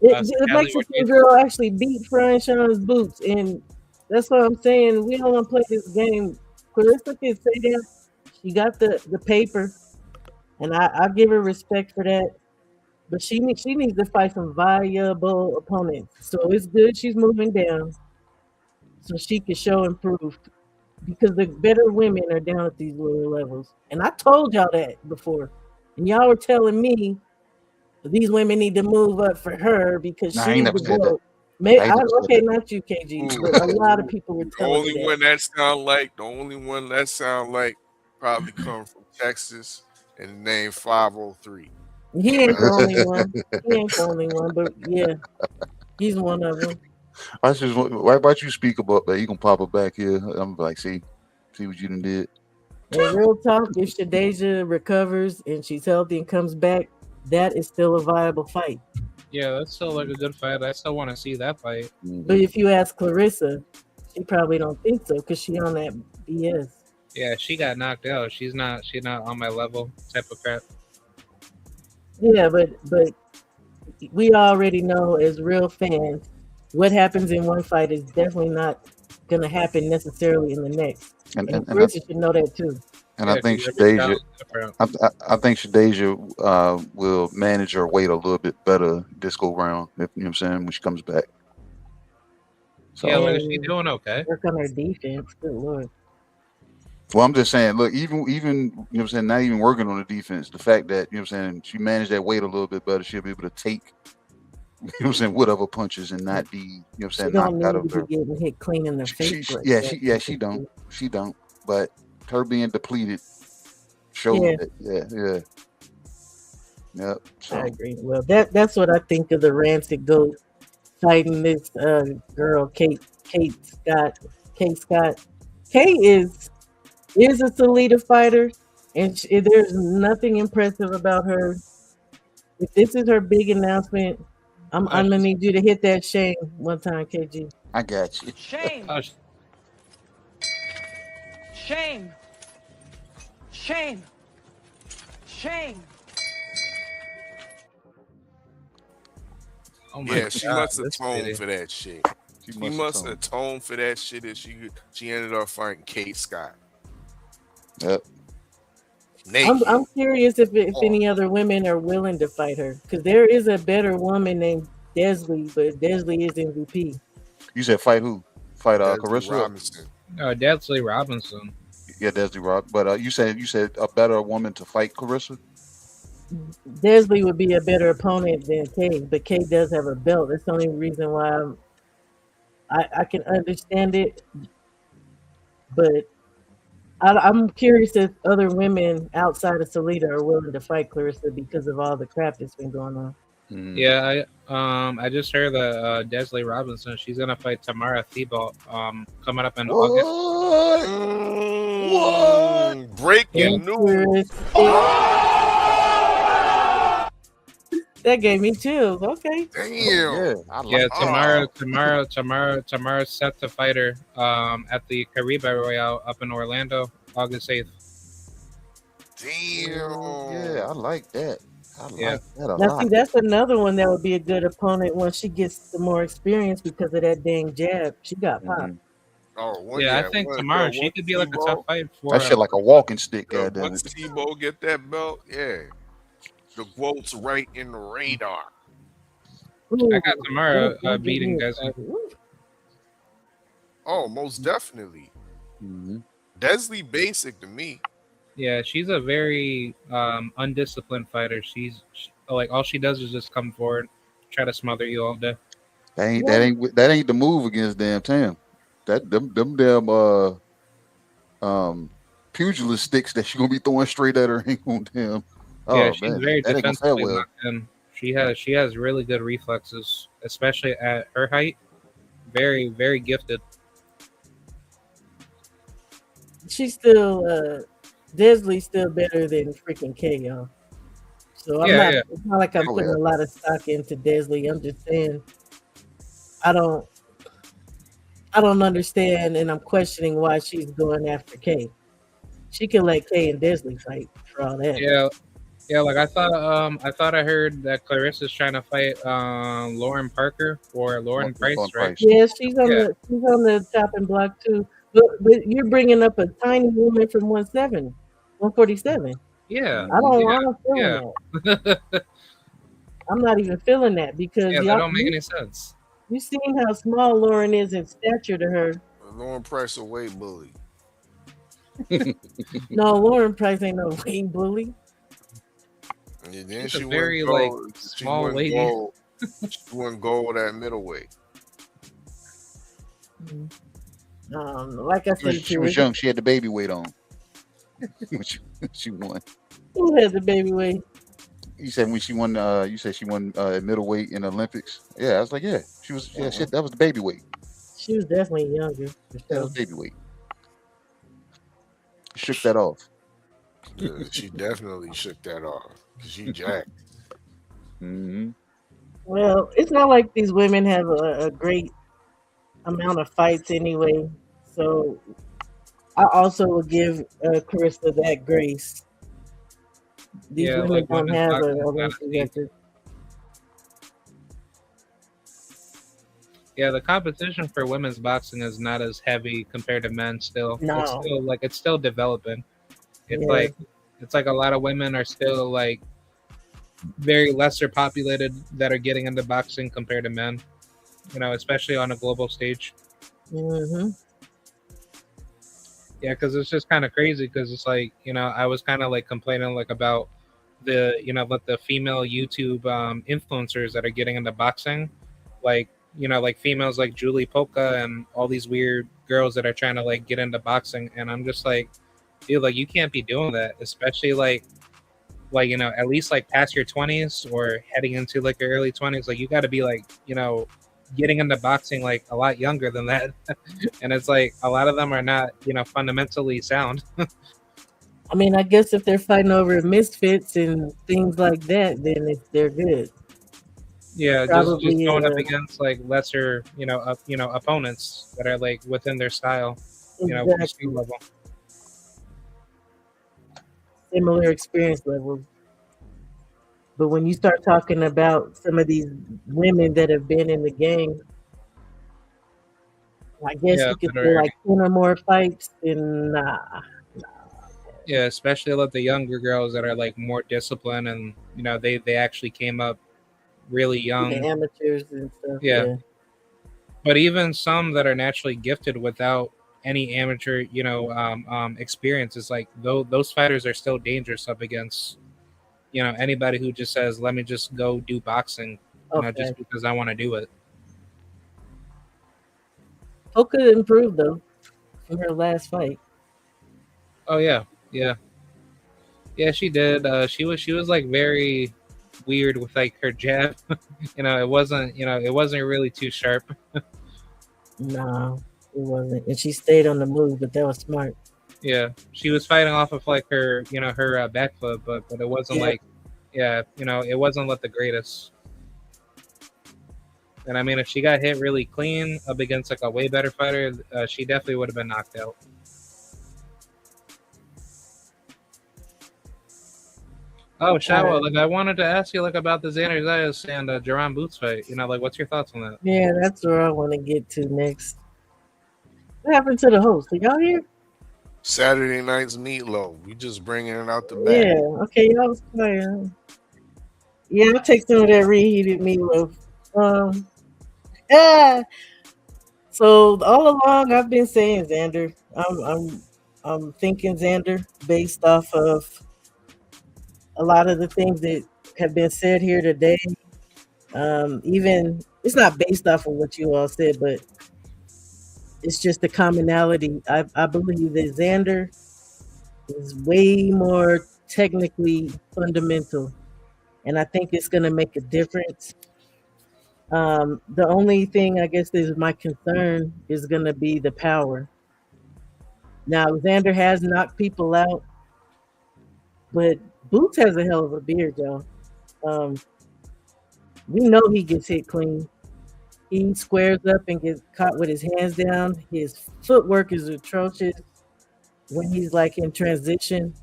The Mexican girl actually beat Franchon's boots, and that's what I'm saying. We don't want to play this game. Carissa can say that she got the paper, and I give her respect for that. But she needs to fight some viable opponents. So it's good she's moving down so she can show improved. Because the better women are down at these lower levels. And I told y'all that before. And y'all were telling me these women need to move up for her because she needs to go. Okay, not you, KG, but a lot of people were telling me The only one that sound like probably come from Texas and the name 503. He ain't the only one. He ain't the only one, but yeah, he's one of them. Why about you speak about that? You can pop it back here. I'm like, see what you done did. And real talk, if Shadeja recovers and she's healthy and comes back, that is still a viable fight. Yeah, that's still like a good fight. I still want to see that fight. But if you ask Clarissa, she probably don't think so because she on that BS. Yeah, she got knocked out. She's not on my level type of crap. Yeah, but we already know as real fans what happens in one fight is definitely not gonna happen necessarily in the next. And Clarissa should know that too. And I think Shadeja, I think Shadeja will manage her weight a little bit better this go round. You know what I'm saying, when she comes back. So, yeah, like, is she doing okay? Work on her defense. Good lord. Well, I'm just saying, look, even you know what I'm saying, not even working on the defense, the fact that, you know what I'm saying, she managed that weight a little bit better, she'll be able to take, you know what I'm saying, whatever punches and not be, you know what I'm saying, knocked out of her. Getting hit clean in the face. She don't. But her being depleted showed that, Yep. So. I agree. Well, that's what I think of the Rancid Goat fighting this girl, Kate Scott. Kate is a Salida fighter, and there's nothing impressive about her. If this is her big announcement, I'm gonna need you to hit that Shane one time, KG. I got you. Shame. Shame. Shame. Shame. Oh my Yeah, she God, must this atone lady. for that shit. She must atone for that shit if she ended up fighting Kate Scott. Yep. I'm curious if any other women are willing to fight her, because there is a better woman named Desley, but Desley is MVP. You said fight who? Fight Carissa? Robinson. Desley Robinson. Yeah, Desley Rob. But you said a better woman to fight Carissa? Desley would be a better opponent than Kay, but Kay does have a belt. That's the only reason why I can understand it. But I'm curious if other women outside of Salida are willing to fight Clarissa because of all the crap that's been going on. Yeah, I just heard that Desley Robinson, she's gonna fight Tamara Thibault coming up in August. What? Breaking news. That gave me chills. Okay. Damn. Tamara's set to fight her at the Caribe Royale up in Orlando, August 8th. Damn. Yeah, I like that. I like that a Now, lot. see, that's another one that would be a good opponent once she gets some more experience because of that dang jab. She got popped. Oh, well, Yeah, I think tomorrow she could be like a tough fight for. That shit like a walking stick. Once Tebow get that belt, yeah, the quote's right in the radar. I got Tamara beating guys. Oh, most definitely. Desley basic to me. Yeah, she's a very undisciplined fighter. She's like all she does is just come forward, try to smother you all day. That ain't the move against damn Tam. That them damn pugilist sticks that she gonna be throwing straight at her ain't gonna damn. Yeah, she's very that ain't gonna fare defensively well. locked in. She has really good reflexes, especially at her height. Very, very gifted. She's still Desley's still better than freaking Kay, y'all. So it's not like I'm putting a lot of stock into Desley. I'm just saying I don't understand, and I'm questioning why she's going after Kay. She can let Kay and Desley fight for all that. Yeah. Like I thought I heard that Clarissa's trying to fight Lauren Parker or Lauren Price, right? Yeah, she's on the chopping block too. But you're bringing up a tiny woman from 147. Yeah, I'm feeling that. I'm not even feeling that because that don't make any sense. You seen how small Lauren is in stature to her. Lauren Price a weight bully. No, Lauren Price ain't no weight bully. And then She's she a very went like gold. small she lady. She went gold at middleweight. Like I said, She was young. She had the baby weight on. She won. Who has the baby weight? You said when she won. You said she won middleweight in the Olympics. Yeah, I was like, yeah, she was. Yeah, shit, that was the baby weight. She was definitely younger. That was baby weight. Shook that off. Yeah, she definitely shook that off. She jacked. Mm-hmm. Well, it's not like these women have a great amount of fights anyway. So I also would give Carissa that grace. These Yeah, women like don't women's have boxing is a not as lengthy deep. record. Yeah, the competition for women's boxing is not as heavy compared to men. Still, it's No. still like it's still developing. It's Yeah. like a lot of women are still like very lesser populated that are getting into boxing compared to men. You know, especially on a global stage. Mm-hmm. Yeah, because it's just kind of crazy. Because it's like, you know, I was kind of like complaining like about the, you know, like the female YouTube influencers that are getting into boxing, like, you know, like females like Julie Polka and all these weird girls that are trying to like get into boxing, and I'm just like, dude, like you can't be doing that, especially like you know, at least like past your 20s or heading into like your early 20s, like you got to be like, you know, getting into boxing like a lot younger than that. And it's like a lot of them are not, you know, fundamentally sound. I mean, I guess if they're fighting over misfits and things like that, then they're good. Yeah, just Probably, going up against like lesser, you know, opponents that are like within their style, you know, skill exactly level. similar experience levels. But when you start talking about some of these women that have been in the game, I guess Yeah, you could that say are, like 10 or more fights, and nah. yeah, especially like the younger girls that are like more disciplined and you know they actually came up really young. The amateurs and stuff, Yeah, yeah. but even some that are naturally gifted without any amateur, experience, is like those fighters are still dangerous up against, you know, anybody who just says, "Let me just go do boxing," you know, Okay. just because I want to do it. Hoka improved though from her last fight. Oh yeah, yeah, yeah. She did. She was like very weird with like her jab. It wasn't really too sharp. No, it wasn't. And she stayed on the move, but that was smart. Yeah, she was fighting off of like her back foot, but it wasn't Yeah. like, yeah, it wasn't like the greatest. And I mean, if she got hit really clean up against like a way better fighter, she definitely would have been knocked out. Oh, Shawa, like I wanted to ask you like about the Xander Zayas and Jerron Boots fight. You know, like what's your thoughts on that? Yeah, that's where I want to get to next. What happened to the host? Are y'all here? Saturday night's meatloaf. We just bringing it out the back. Yeah. Okay, y'all was quiet. Yeah, I'll take some of that reheated meatloaf. Yeah. So all along, I've been saying Xander. I'm thinking Xander based off of a lot of the things that have been said here today. Even it's not based off of what you all said, but it's just the commonality. I believe that Xander is way more technically fundamental, and I think it's going to make a difference. The only thing I guess is my concern is going to be the power. Now, Xander has knocked people out, but Boots has a hell of a beard, y'all. We know he gets hit clean. He squares up and gets caught with his hands down. His footwork is atrocious when he's like in transition.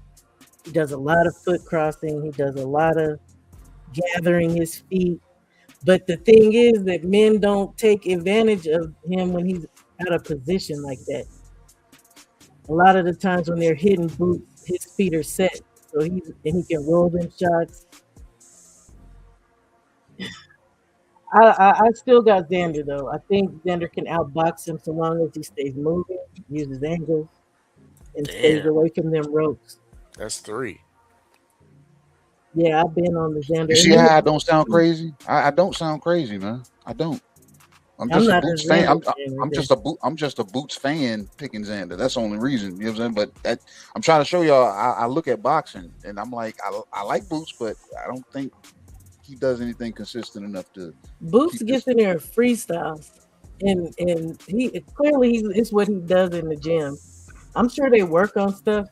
He does a lot of foot crossing. He does a lot of gathering his feet. But the thing is that men don't take advantage of him when he's out of position like that. A lot of the times when they're hitting Boots, his feet are set, so he can roll them shots. I still got Xander though. I think Xander can outbox him so long as he stays moving, uses angles, and stays away from them ropes. That's 3. Yeah, I've been on the Xander. You see how I don't sound crazy? I don't sound crazy, man. I don't. I'm just a Boots fan. I'm just a Boots fan picking Xander. That's the only reason. You know what I'm saying? But I'm trying to show y'all. I look at boxing and I'm like, I like Boots, but I don't think he does anything consistent enough to. Boots gets in there and freestyles, and he it's what he does in the gym. I'm sure they work on stuff.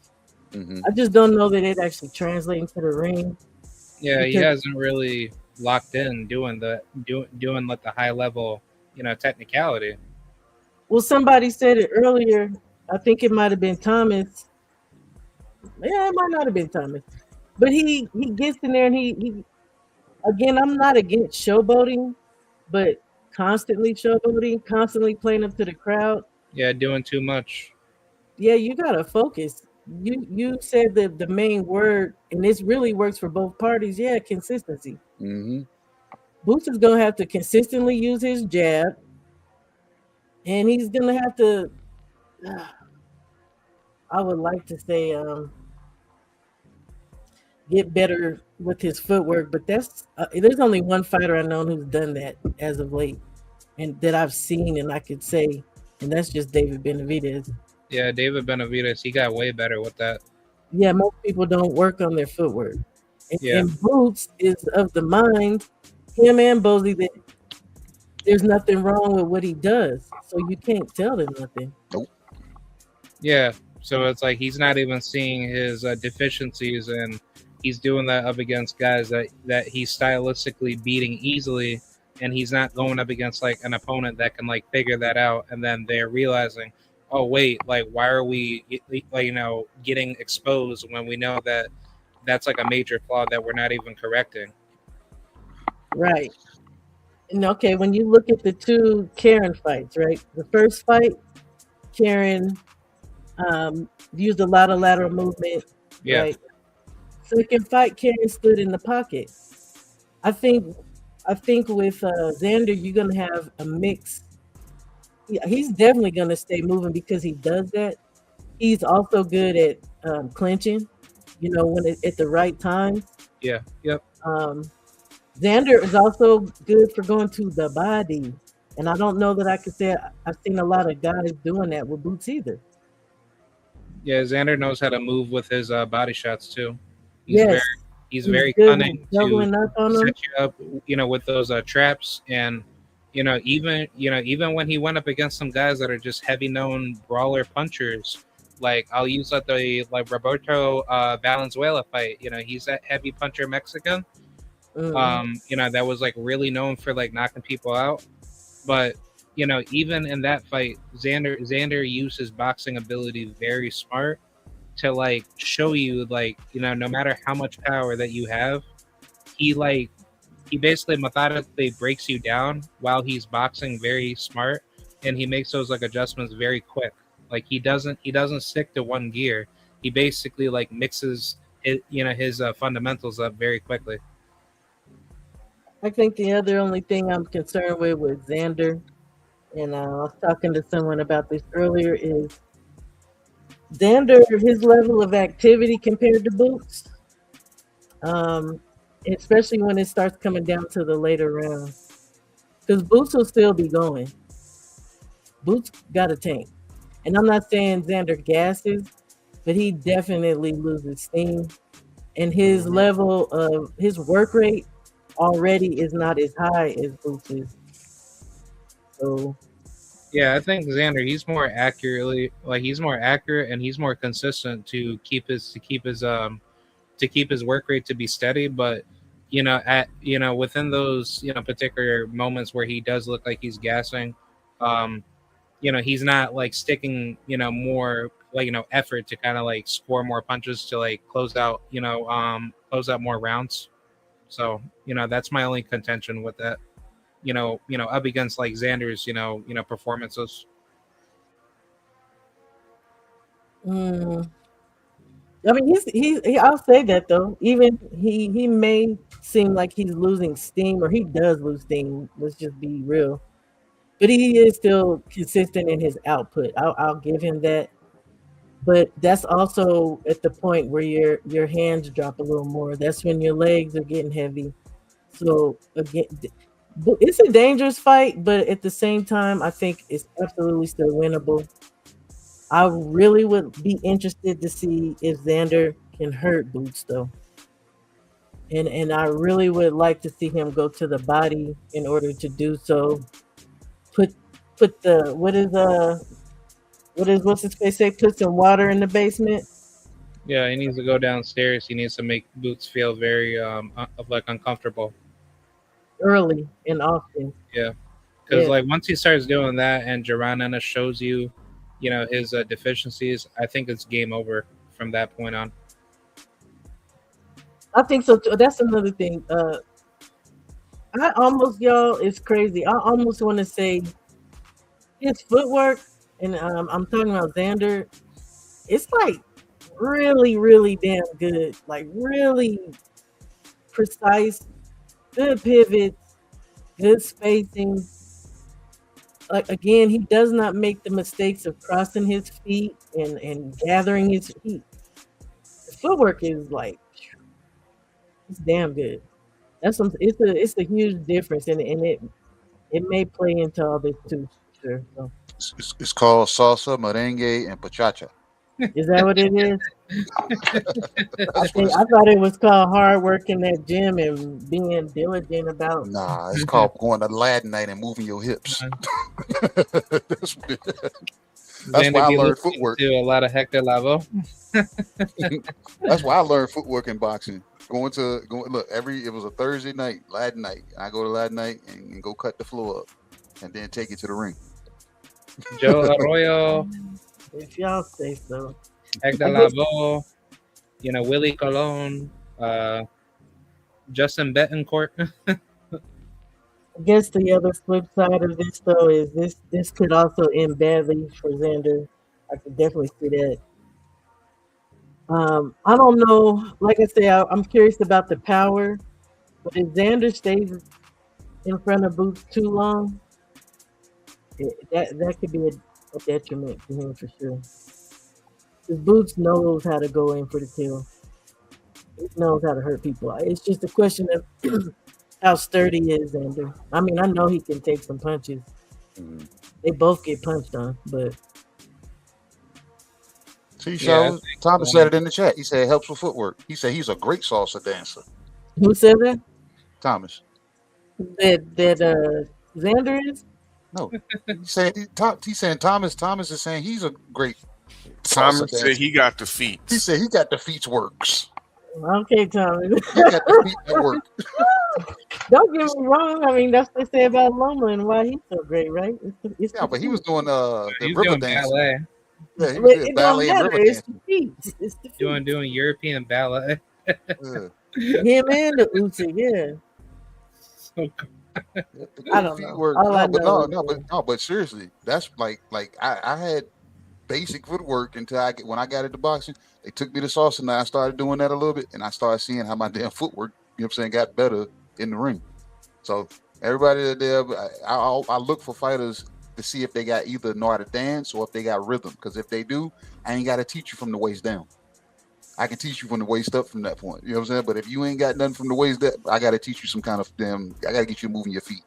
Mm-hmm. I just don't know that it actually translates to the ring. Yeah, he hasn't really locked in doing like the high level, technicality. Well, somebody said it earlier. I think it might have been Thomas. Yeah, it might not have been Thomas. But he gets in there and he again, I'm not against showboating, but constantly showboating, constantly playing up to the crowd. Yeah, doing too much. Yeah, you gotta focus. You said the main word, and this really works for both parties. Yeah, consistency. Mm-hmm. Boots is gonna have to consistently use his jab, and he's gonna have to. I would like to say get better with his footwork, but there's only one fighter I know who's done that as of late, and that I've seen, and I could say, and that's just David Benavidez. Yeah, David Benavidez, he got way better with that. Yeah, most people don't work on their footwork. Yeah. And Boots is of the mind, him and Bozy, that there's nothing wrong with what he does. So you can't tell them nothing. Nope. Yeah, so it's like he's not even seeing his deficiencies, and he's doing that up against guys that he's stylistically beating easily, and he's not going up against like an opponent that can like figure that out, and then they're realizing, oh wait, like why are we getting exposed when we know that that's like a major flaw that we're not even correcting. Right. And okay, when you look at the two Karen fights, right? The first fight, Karen used a lot of lateral movement. Yeah. Right? Second fight, Karen stood in the pocket. I think with Xander, you're gonna have a mix. Yeah, he's definitely gonna stay moving because he does that. He's also good at clinching, when at the right time. Yeah. Yep. Xander is also good for going to the body. And I don't know that I could say I've seen a lot of guys doing that with Boots either. Yeah, Xander knows how to move with his body shots too. Yes. He's very good cunning at doubling up on them. set you up, with those traps. And even when he went up against some guys that are just heavy known brawler punchers, like I'll use the Roberto Valenzuela fight. He's that heavy puncher Mexican. That was like really known for like knocking people out. But even in that fight, Xander used his boxing ability very smart to like show you no matter how much power that you have, he basically methodically breaks you down while he's boxing very smart, and he makes those like adjustments very quick. Like he doesn't stick to one gear. He basically like mixes his fundamentals up very quickly. I think the only thing I'm concerned with Xander, and I was talking to someone about this earlier, is Xander, his level of activity compared to Boots, especially when it starts coming down to the later rounds, because Boots will still be going. Boots got a tank. And I'm not saying Xander gasses, but he definitely loses steam. And his level of his work rate already is not as high as Boots is. So yeah, I think Xander, he's more accurate and he's more consistent to keep his work rate to be steady. But within those particular moments where he does look like he's gassing, he's not like sticking more effort to kind of like score more punches to like close out more rounds. So that's my only contention with that. Up against like Xander's performances. I mean, he I'll say that though. Even he may seem like he's losing steam, or he does lose steam. Let's just be real. But he is still consistent in his output. I'll give him that. But that's also at the point where your hands drop a little more. That's when your legs are getting heavy. So again, it's a dangerous fight, but at the same time, I think it's absolutely still winnable. I really would be interested to see if Xander can hurt Boots though. And I really would like to see him go to the body in order to do so. Put the what's his face say? Put some water in the basement. Yeah, he needs to go downstairs. He needs to make Boots feel very uncomfortable. early and often. Yeah, because Yeah. like once he starts doing that and Geronimo shows you, his deficiencies, I think it's game over from that point on. I think so too. That's another thing. I almost, y'all, it's crazy. I almost want to say his footwork, and I'm talking about Xander. It's like really, really damn good. Like really precise, good pivots, good spacing. Like again, he does not make the mistakes of crossing his feet and gathering his feet. His footwork is like it's damn good. It's a huge difference, and it may play into all this too. For sure. So. It's called salsa, merengue, and pachacha. Is that what it is? That's what I thought it was called hard work in that gym and being diligent about. Nah, it's called going to Latin night and moving your hips. That's why I learned footwork. To a lot of Hector Lavoe. That's why I learned footwork in boxing. Look, it was a Thursday night, Latin night. I go to Latin night and go cut the floor up, and then take it to the ring. Joe Arroyo. If y'all say so. Hector Lavoe, Willie Colon, Justin Betancourt. I guess the other flip side of this though is this could also end badly for Xander. I could definitely see that. I don't know. Like I say, I'm curious about the power, but if Xander stays in front of Boots too long, that could be a detriment to him for sure. Because Boots knows how to go in for the kill. He knows how to hurt people. It's just a question of how sturdy is Xander. I mean, I know he can take some punches. They both get punched on, but see, Thomas said it in the chat. He said it helps with footwork. He said he's a great salsa dancer. Who said that? Thomas. That Xander is? No. He's saying Thomas is saying he's a great Thomas said he got the feet. He said he got the feet works. Okay, Thomas. He got the feet that work. Don't get me wrong. I mean, that's what they say about Loma and why he's so great, right? But he was doing the river doing dancing. ballet. Yeah, he was doing It ballet don't and matter. river It's dancing. the feet. It's the feet. Doing European ballet. Him and the Uzi, yeah. I don't know. But seriously, that's like I had basic footwork until when I got into boxing. They took me to salsa and I started doing that a little bit, and I started seeing how my damn footwork, got better in the ring. So everybody there, I look for fighters to see if they got either know how to dance or if they got rhythm. Because if they do, I ain't got to teach you from the waist down. I can teach you from the waist up from that point. You know what I'm saying? But if you ain't got nothing from the waist up, I got to teach you some kind of I got to get you moving your feet.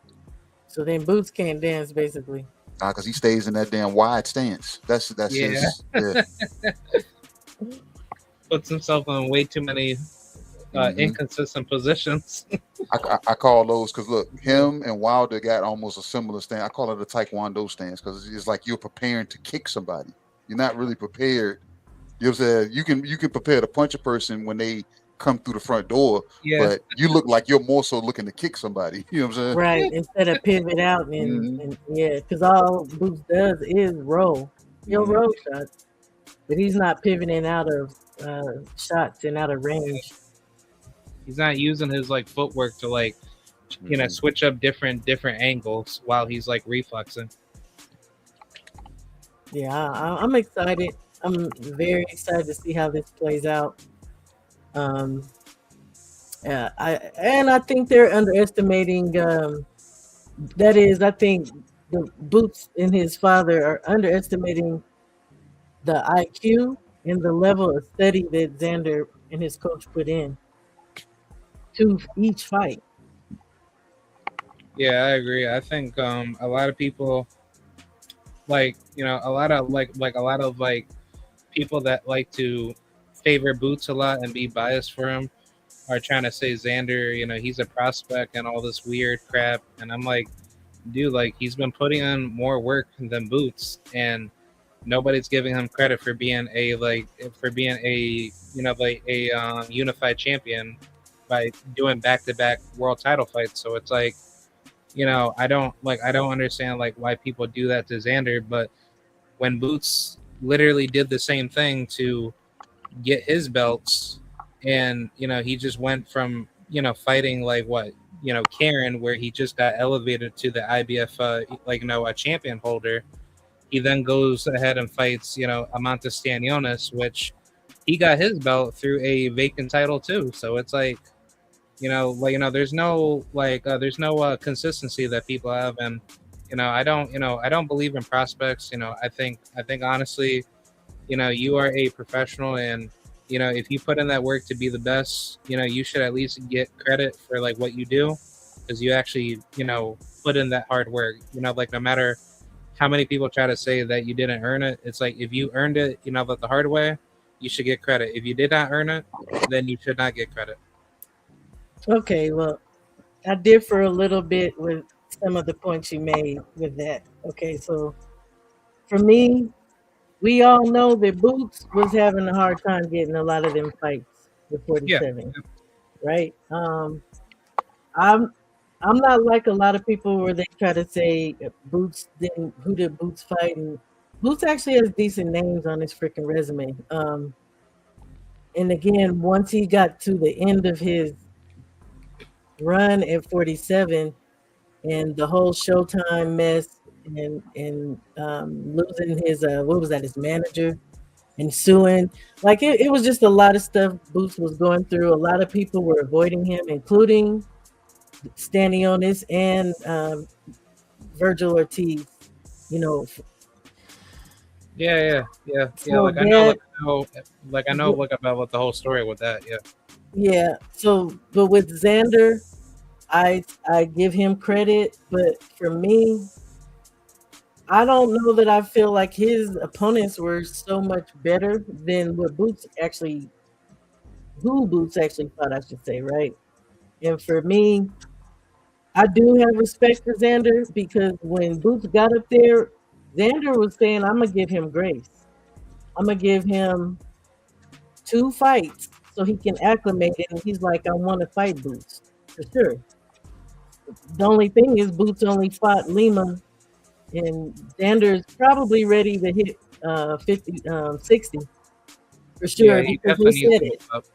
So then Boots can't dance, basically. Because he stays in that damn wide stance. That's his. Yeah. Puts himself in way too many inconsistent positions. I call those because look, him and Wilder got almost a similar stance. I call it a Taekwondo stance because it's like you're preparing to kick somebody. You're not really prepared. You know what I'm saying? You can prepare to punch a person when they come through the front door, but you look like you're more so looking to kick somebody. You know what I'm saying? Right, instead of pivot out and because all Boots does is roll. He'll roll shots, but he's not pivoting out of shots and out of range. He's not using his footwork to switch up different angles while he's reflexing. Yeah, I'm excited. I'm very excited to see how this plays out. I think they're underestimating. That is, I think the Boots and his father are underestimating the IQ and the level of study that Xander and his coach put in to each fight. Yeah, I agree. I think a lot of people, a lot of people that like to favor Boots a lot and be biased for him are trying to say Xander, he's a prospect and all this weird crap. And I'm like, dude, he's been putting in more work than Boots, and nobody's giving him credit for being a unified champion by doing back-to-back world title fights. So it's like, I don't understand like why people do that to Xander, but when Boots literally did the same thing to get his belts, and he just went from fighting like what Karen, where he just got elevated to the IBF a champion holder. He then goes ahead and fights Amanta Stanionis, which he got his belt through a vacant title too. So it's like there's no consistency that people have, and I don't believe in prospects. I think honestly, you are a professional, and if you put in that work to be the best, you should at least get credit for like what you do, because you actually put in that hard work. Like no matter how many people try to say that you didn't earn it, it's like if you earned it the hard way, you should get credit. If you did not earn it, then you should not get credit. Okay, well, I differ a little bit with some of the points you made with that. Okay, so for me, we all know that Boots was having a hard time getting a lot of them fights with 47, right? I'm not like a lot of people where they try to say Boots didn't. Who did Boots fight? And Boots actually has decent names on his freaking resume. And again, once he got to the end of his run at 47 and the whole Showtime mess and losing his what was that, his manager, and suing, like it was just a lot of stuff Boots was going through. A lot of people were avoiding him, including Stanionis and Virgil Ortiz. Yeah. So Like I know about the whole story with that. Yeah. So, but with Xander, I give him credit, but for me, I don't know that I feel like his opponents were so much better than what who Boots actually fought, I should say, right? And for me, I do have respect for Xander, because when Boots got up there, Xander was saying, I'm gonna give him grace. I'm gonna give him 2 fights so he can acclimate it. And he's like, I want to fight Boots for sure. The only thing is Boots only fought Lima, and Xander's probably ready to hit 60 for sure, Yeah, he because they definitely needs said to move it. up.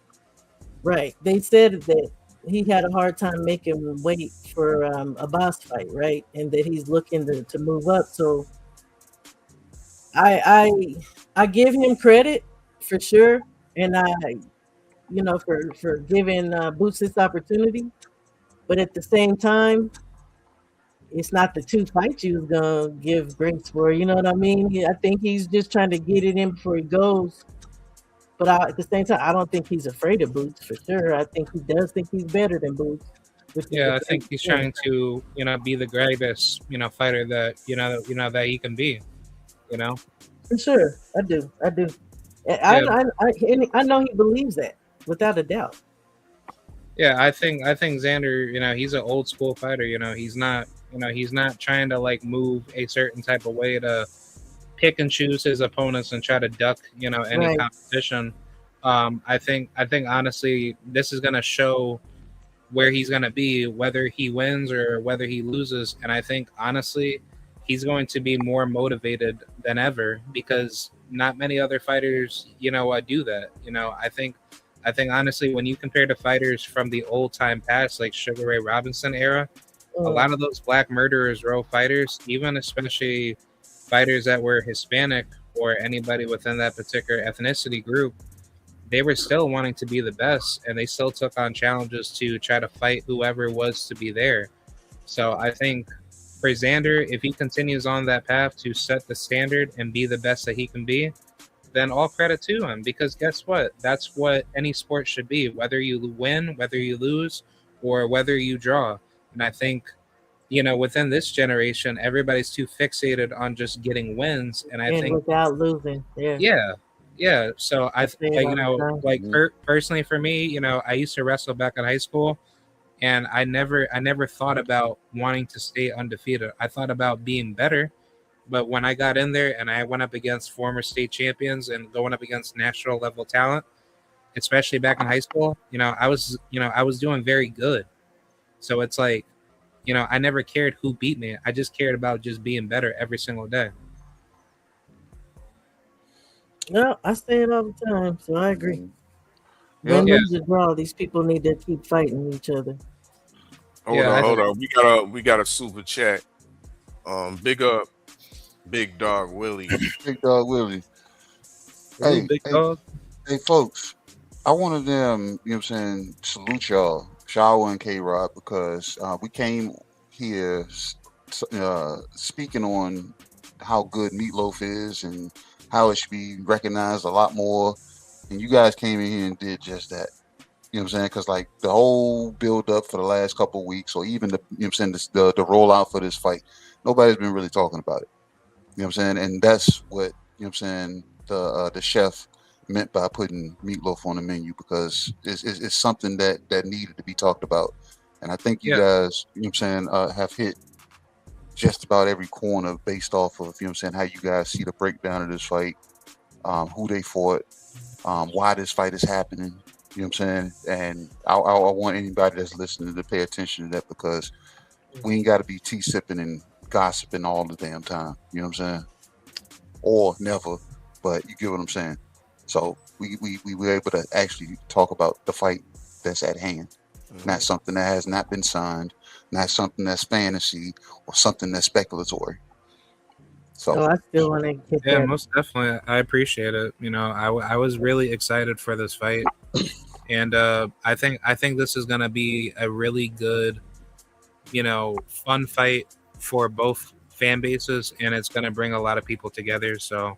Right. They said that he had a hard time making weight for a boss fight, right? And that he's looking to move up. So I give him credit for sure, and for giving Boots this opportunity. But at the same time, it's not the 2 fights you was gonna give grace for. You know what I mean? I think he's just trying to get it in before he goes. But at the same time, I don't think he's afraid of Boots for sure. I think he does think he's better than Boots. Yeah, I think he's trying to, be the greatest, fighter that that he can be. For sure, I do. I know he believes that without a doubt. Yeah, I think Xander, he's an old school fighter. He's not trying to like move a certain type of way to pick and choose his opponents and try to duck, any Right. competition. I think honestly, this is gonna show where he's gonna be, whether he wins or whether he loses. And I think honestly, he's going to be more motivated than ever, because not many other fighters, do that. I think honestly, when you compare to fighters from the old time past, like Sugar Ray Robinson era, a lot of those Black Murderers Row fighters, even especially fighters that were Hispanic or anybody within that particular ethnicity group, they were still wanting to be the best, and they still took on challenges to try to fight whoever was to be there. So I think for Xander, if he continues on that path to set the standard and be the best that he can be, then all credit to him, because guess what? That's what any sport should be, whether you win, whether you lose, or whether you draw. And I think, within this generation, everybody's too fixated on just getting wins. And I think without losing. yeah. So I say it all the time. like personally for me, I used to wrestle back in high school, and I never thought about wanting to stay undefeated. I thought about being better. But when I got in there and I went up against former state champions and going up against national level talent, especially back in high school, I was doing very good. So it's like, I never cared who beat me. I just cared about just being better every single day. Well, I say it all the time, so I agree. Yeah. Win, lose, or draw, these people need to keep fighting each other. Hold on. We got a super chat. Big up, Big Dog Willie. Big Dog Willie. Ooh, big dog. Hey, folks. I wanted them, salute y'all, Shawa and K-Rod, because we came here speaking on how good Meatloaf is and how it should be recognized a lot more. And you guys came in here and did just that. You know what I'm saying? Because like the whole build up for the last couple of weeks, or even the the rollout for this fight, nobody's been really talking about it. You know what I'm saying? And that's what the chef meant by putting Meatloaf on the menu, because it's something that needed to be talked about. And I think you guys, have hit just about every corner based off of, how you guys see the breakdown of this fight, who they fought, why this fight is happening. You know what I'm saying? And I want anybody that's listening to pay attention to that, because we ain't got to be tea sipping and gossiping all the damn time. You know what I'm saying? Or never, but you get what I'm saying. So we were able to actually talk about the fight that's at hand, not something that has not been signed, not something that's fantasy or something that's speculatory. So I still want to get Yeah, that. most definitely. I appreciate it. I was really excited for this fight, and I think this is gonna be a really good, fun fight for both fan bases, and it's gonna bring a lot of people together. So,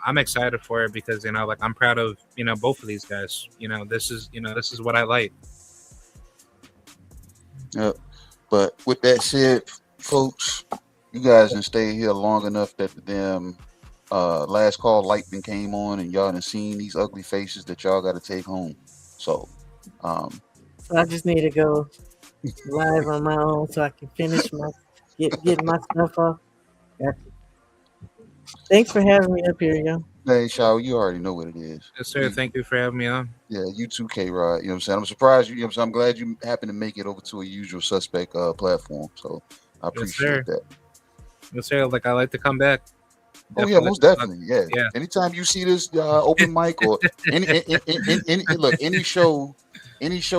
I'm excited for it because I'm proud of both of these guys. This is what I like. Yeah, but with that said, folks, you guys done stay here long enough that the damn last call light been came on, and y'all done seen these ugly faces that y'all got to take home. So, So I just need to go live on my own so I can finish get my stuff off. Gotcha. Thanks for having me up here, yo. hey, Shaw, you already know what it is. Yes, sir. Thank you for having me on. Yeah, you too, K-Rod. You know what I'm saying? I'm surprised you. I'm glad you happened to make it over to a usual suspect platform. So I appreciate that. Yes, sir. I like to come back. Oh yeah, most definitely. Yeah. Anytime you see this open mic or any show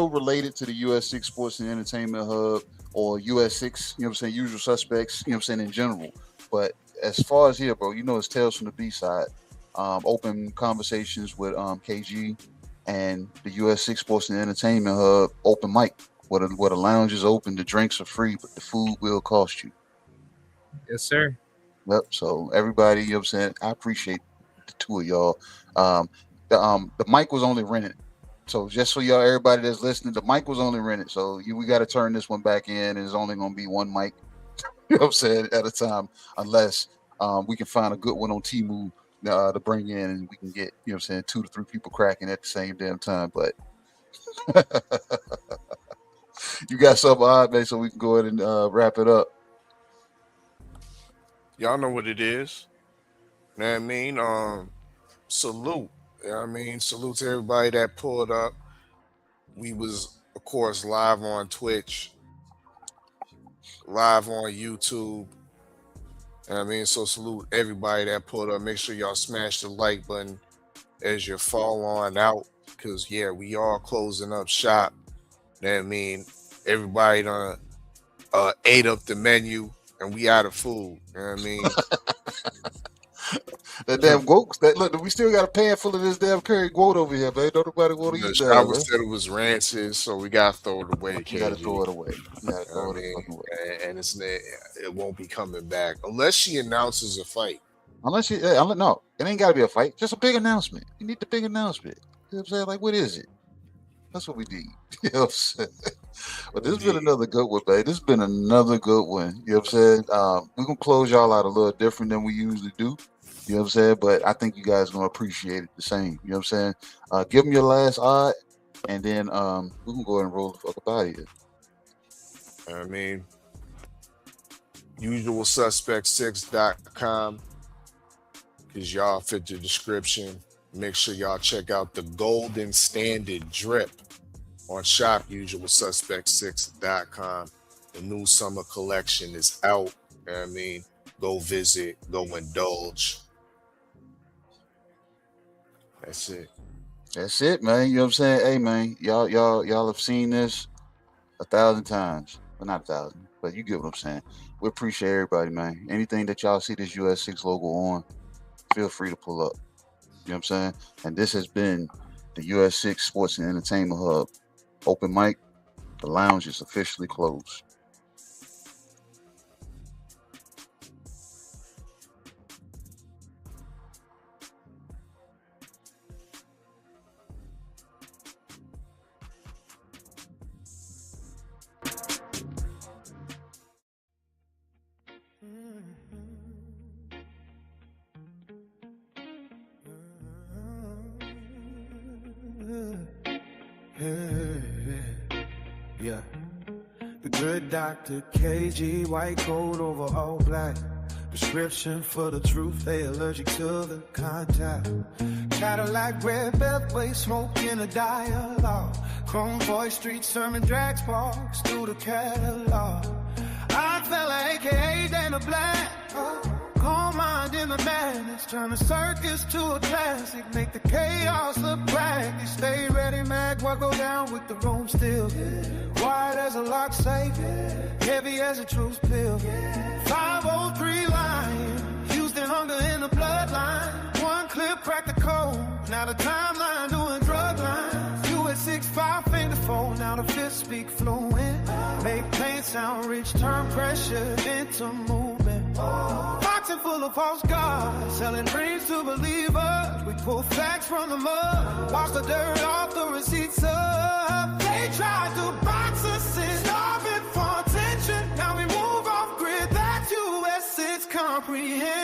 related to the US6 Sports and Entertainment Hub or US6, usual suspects, in general. But as far as here, bro, it's Tales from the B side. Open conversations with KG and the US6 Sports and Entertainment Hub open mic, where the lounge is open, the drinks are free, but the food will cost you. Yes, sir. Yep. So everybody, I appreciate the two of y'all. The mic was only rented. So just for y'all, everybody that's listening, the mic was only rented. So we got to turn this one back in, and it's only going to be one mic, at a time, unless we can find a good one on Temu to bring in, and we can get, 2 to 3 people cracking at the same damn time. But you got something odd, man, so we can go ahead and wrap it up. Y'all know what it is. You know what I mean? Salute. You know what I mean? Salute to everybody that pulled up. We was, of course, live on Twitch, live on YouTube. You know what I mean? So salute everybody that pulled up. Make sure y'all smash the like button as you fall on out. Because, yeah, we are closing up shop. You know what I mean? Everybody done ate up the menu, and we out of food. You know what I mean? That damn goat. Look, we still got a pan full of this damn curry goat over here, man. Don't nobody want to eat that. Shower said it was rancid, so we gotta throw it away. You gotta throw it away. And it won't be coming back unless she announces a fight. No, it ain't gotta be a fight. Just a big announcement. You need the big announcement. You know what I'm saying? Like, what is it? That's what we need. You know what I'm saying? But this has been another good one, babe. This has been another good one. You know what I'm saying? We're gonna close y'all out a little different than we usually do. You know what I'm saying? But I think you guys are gonna appreciate it the same. You know what I'm saying? Give them your last odd, and then we can go ahead and roll the fuck up out of here. I mean, usualsuspect6.com, because y'all fit the description. Make sure y'all check out the Golden Standard Drip on shopusualsuspect6.com. The new summer collection is out. You know what I mean? Go visit, go indulge. That's it. That's it, man. You know what I'm saying? Hey, man, y'all have seen this 1,000 times. Well, not 1,000, but you get what I'm saying. We appreciate everybody, man. Anything that y'all see this US6 logo on, feel free to pull up. You know what I'm saying? And this has been the US6 Sports and Entertainment Hub. Open mic. The lounge is officially closed. Yeah. The good Dr. KG, white coat over all black. Prescription for the truth, they allergic to the contact. Cadillac, red beltway, smoke in a dialogue. Chrome voice, street sermon, drag sparks through the catalog. Odd fella, aka Dana Black. Calm mind in the madness, turn the circus to a classic. Make the chaos look practice. Stay ready, mag, what go down with the room still. Wide as a lock safe, heavy as a truth pill. 503 Lion, Houston hunger in the bloodline. One clip, crack the code, now the timeline doing drug lines. US6, 5 finger fold, now the fifth speak fluent. Make pain sound rich, turn pressure into movement. Boxing full of false gods, selling dreams to believers. We pull facts from the mud, wash the dirt off the receipts up. They tried to box us in, starving for attention. Now we move off grid, that's US6 comprehension.